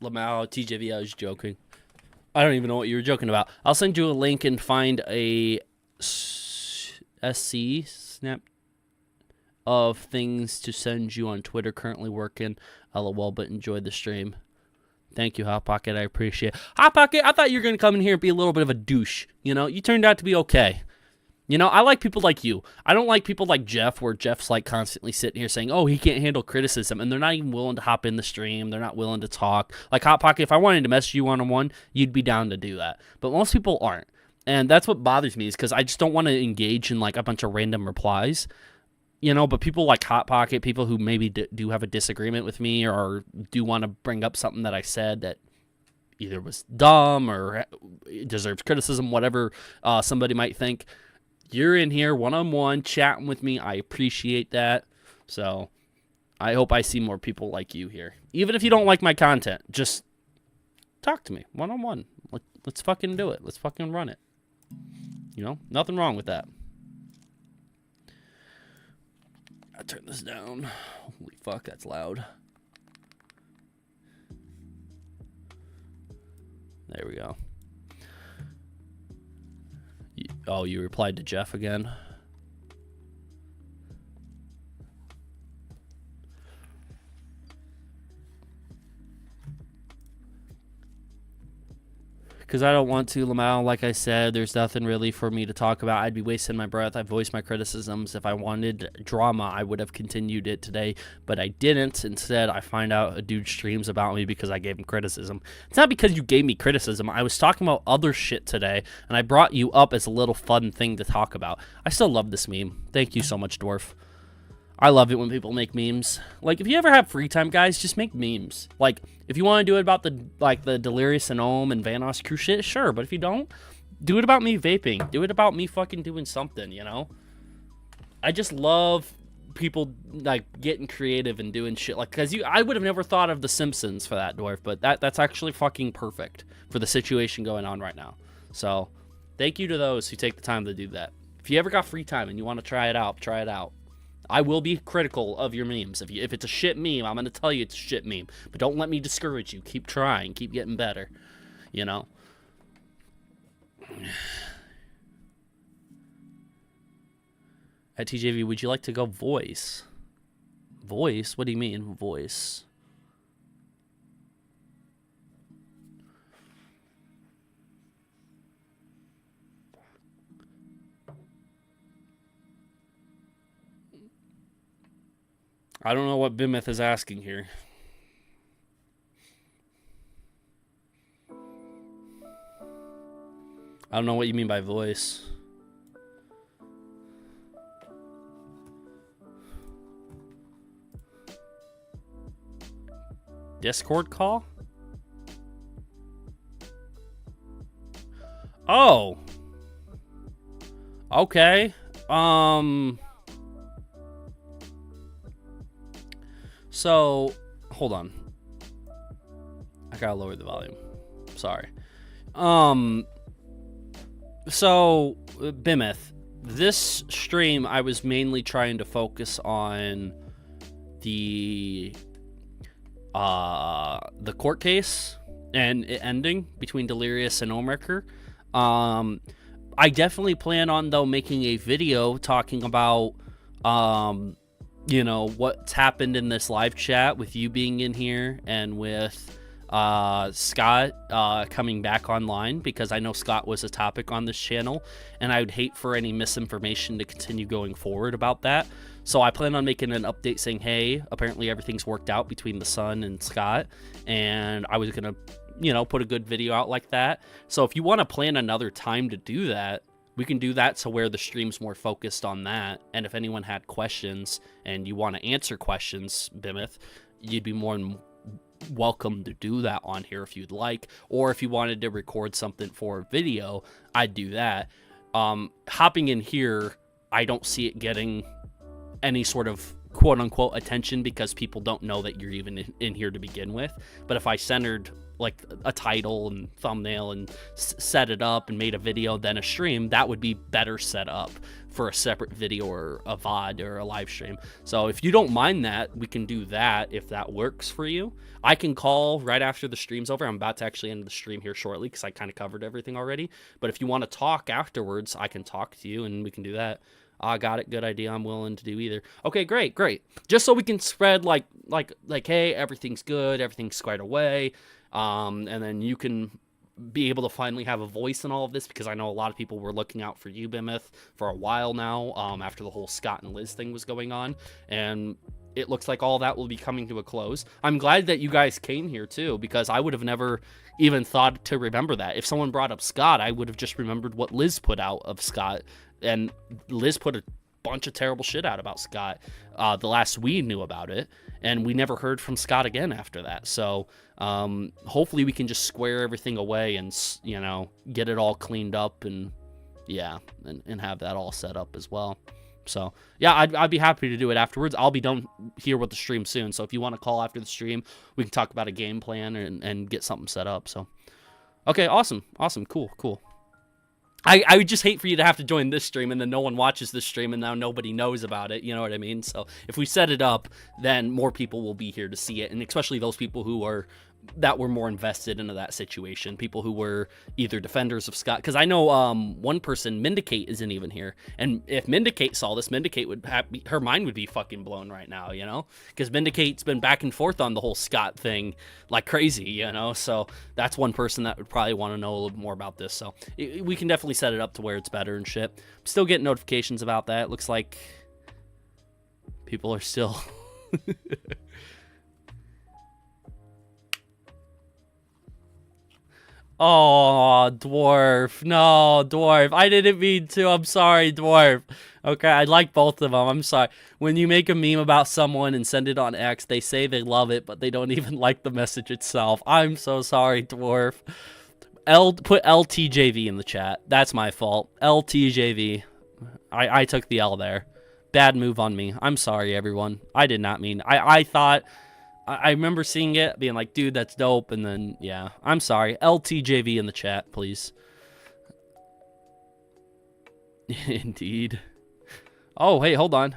Lamau, TJV, I was joking. I don't even know what you were joking about. I'll send you a link and find a SC snap of things to send you on Twitter. Currently working. LOL, but enjoyed the stream. Thank you, Hot Pocket. I appreciate it. Hot Pocket, I thought you were going to come in here and be a little bit of a douche. You know, you turned out to be okay. You know, I like people like you. I don't like people like Jeff, where Jeff's like constantly sitting here saying, oh, he can't handle criticism, and they're not even willing to hop in the stream. They're not willing to talk. Like Hot Pocket, if I wanted to message you one-on-one, you'd be down to do that. But most people aren't. And that's what bothers me, is because I just don't want to engage in like a bunch of random replies. You know, but people like Hot Pocket, people who maybe do have a disagreement with me or do want to bring up something that I said that either was dumb or deserves criticism, whatever somebody might think. You're in here one-on-one chatting with me. I appreciate that. So I hope I see more people like you here. Even if you don't like my content, just talk to me one-on-one. Let's fucking do it. Let's fucking run it. You know, nothing wrong with that. I turn this down. Holy fuck, that's loud. There we go. Oh, you replied to Jeff again? Because I don't want to, Lamau. Like I said, there's nothing really for me to talk about. I'd be wasting my breath. I voiced my criticisms. If I wanted drama, I would have continued it today, but I didn't. Instead, I find out a dude streams about me because I gave him criticism. It's not because you gave me criticism. I was talking about other shit today, and I brought you up as a little fun thing to talk about. I still love this meme. Thank you so much, Dwarf. I love it when people make memes. Like, if you ever have free time, guys, just make memes. Like, if you want to do it about the Delirious and Ohm and Vanos crew shit, sure. But if you don't, do it about me vaping. Do it about me fucking doing something, you know? I just love people, like, getting creative and doing shit. Like, because I would have never thought of The Simpsons for that, Dwarf. But that's actually fucking perfect for the situation going on right now. So, thank you to those who take the time to do that. If you ever got free time and you want to try it out, try it out. I will be critical of your memes. If it's a shit meme, I'm going to tell you it's a shit meme. But don't let me discourage you. Keep trying. Keep getting better. You know? At TJV, would you like to go voice? Voice? What do you mean, voice? I don't know what Bimeth is asking here. I don't know what you mean by voice. Discord call? Oh. Okay. So, hold on. I gotta lower the volume. Sorry. So, Bimeth, this stream I was mainly trying to focus on the court case and it ending between Delirious and OhmWrecker. I definitely plan on, though, making a video talking about you know, what's happened in this live chat with you being in here and with Scott coming back online, because I know Scott was a topic on this channel and I would hate for any misinformation to continue going forward about that. So I plan on making an update saying, hey, apparently everything's worked out between the Sun and Scott, and I was gonna, you know, put a good video out like that. So if you want to plan another time to do that, we can do that to where the stream's more focused on that. And if anyone had questions and you want to answer questions, Bimeth, you'd be more than welcome to do that on here if you'd like. Or if you wanted to record something for a video, I'd do that. Hopping in here, I don't see it getting any sort of quote-unquote attention because people don't know that you're even in here to begin with. But if I centered like a title and thumbnail and set it up and made a video, then a stream, that would be better set up for a separate video or a VOD or a live stream. So if you don't mind that, we can do that if that works for you. I can call right after the stream's over. I'm about to actually end the stream here shortly because I kind of covered everything already. But if you want to talk afterwards, I can talk to you and we can do that. I got it. Good idea. I'm willing to do either. Okay, great. Just so we can spread like, hey, everything's good. Everything's squared away. And then you can be able to finally have a voice in all of this, because I know a lot of people were looking out for you, Bimeth, for a while now, after the whole Scott and Liz thing was going on. And it looks like all that will be coming to a close. I'm glad that you guys came here too, because I would have never even thought to remember that. If someone brought up Scott, I would have just remembered what Liz put out of Scott. And Liz put a bunch of terrible shit out about Scott the last we knew about it, and we never heard from Scott again after that. So hopefully we can just square everything away and, you know, get it all cleaned up and yeah, and have that all set up as well. So yeah, I'd be happy to do it afterwards. I'll be done here with the stream soon, so if you want to call after the stream, we can talk about a game plan and get something set up. So okay, awesome, cool. I would just hate for you to have to join this stream and then no one watches this stream and now nobody knows about it, you know what I mean? So if we set it up, then more people will be here to see it, and especially those people who are that were more invested into that situation, people who were either defenders of Scott, because I know one person, Mendicate, isn't even here, and if Mendicate saw this, Mendicate would have, her mind would be fucking blown right now, you know, because Mendicate's been back and forth on the whole Scott thing like crazy, you know, so that's one person that would probably want to know a little bit more about this. So we can definitely set it up to where it's better and shit. I'm still getting notifications about that. It looks like people are still Oh, Dwarf. No, Dwarf. I didn't mean to. I'm sorry, Dwarf. Okay, I like both of them. I'm sorry. When you make a meme about someone and send it on X, they say they love it, but they don't even like the message itself. I'm so sorry, Dwarf. Put LTJV in the chat. That's my fault. LTJV. I took the L there. Bad move on me. I'm sorry, everyone. I did not mean. I thought... I remember seeing it, being like, dude, that's dope, and then, yeah. I'm sorry. LTJV in the chat, please. Indeed. Oh, hey, hold on.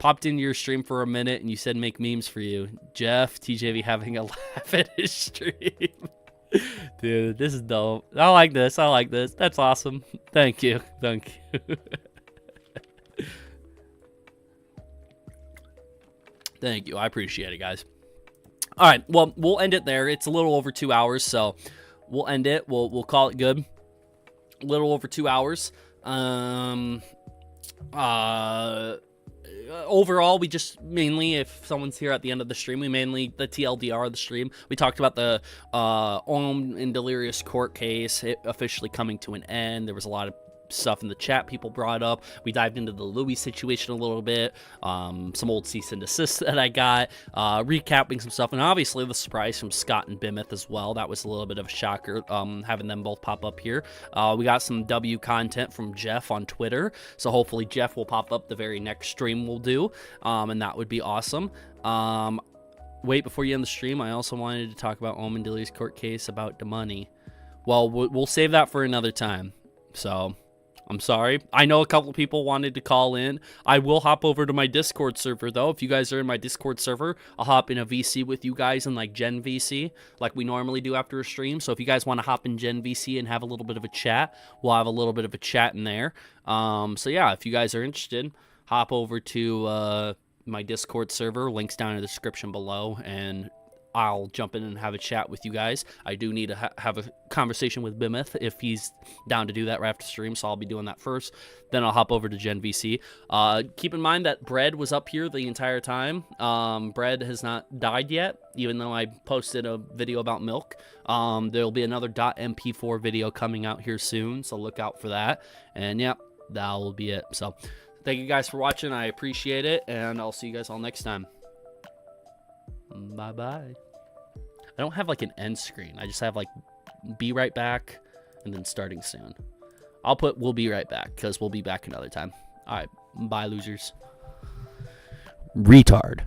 Popped into your stream for a minute, and you said make memes for you. Jeff, TJV having a laugh at his stream. Dude, this is dope. I like this. I like this. That's awesome. Thank you. Thank you. Thank you. I appreciate it, guys. All right, well, we'll end it there. It's a little over 2 hours, so we'll end it. We'll call it good. A little over 2 hours. Overall, we just mainly, if someone's here at the end of the stream, we mainly, the TLDR of the stream, we talked about the Ohm and Delirious court case, it officially coming to an end. There was a lot of stuff in the chat people brought up. We dived into the Louie situation a little bit, some old cease and desist that I got, recapping some stuff, and obviously the surprise from Scott and Bimeth as well. That was a little bit of a shocker, having them both pop up here. We got some W content from Jeff on Twitter, so hopefully Jeff will pop up the very next stream we'll do, and that would be awesome. Wait, before you end the stream, I also wanted to talk about Ohm and Dilly's court case about the money. Well, we'll save that for another time, so... I'm sorry. I know a couple people wanted to call in. I will hop over to my Discord server, though. If you guys are in my Discord server, I'll hop in a VC with you guys in, like, Gen VC, like we normally do after a stream. So if you guys want to hop in Gen VC and have a little bit of a chat, we'll have a little bit of a chat in there. So, yeah, if you guys are interested, hop over to my Discord server. Links down in the description below, and I'll jump in and have a chat with you guys. I do need to have a conversation with Bimeth if he's down to do that right after stream, so I'll be doing that first. Then I'll hop over to Gen VC. Keep in mind that Bread was up here the entire time. Bread has not died yet, even though I posted a video about milk. There'll be another .mp4 video coming out here soon, so look out for that. And yeah, that will be it. So thank you guys for watching. I appreciate it, and I'll see you guys all next time. Bye-bye. I don't have like an end screen. I just have like be right back and then starting soon. I'll put we'll be right back because we'll be back another time. All right. Bye, losers. Retard.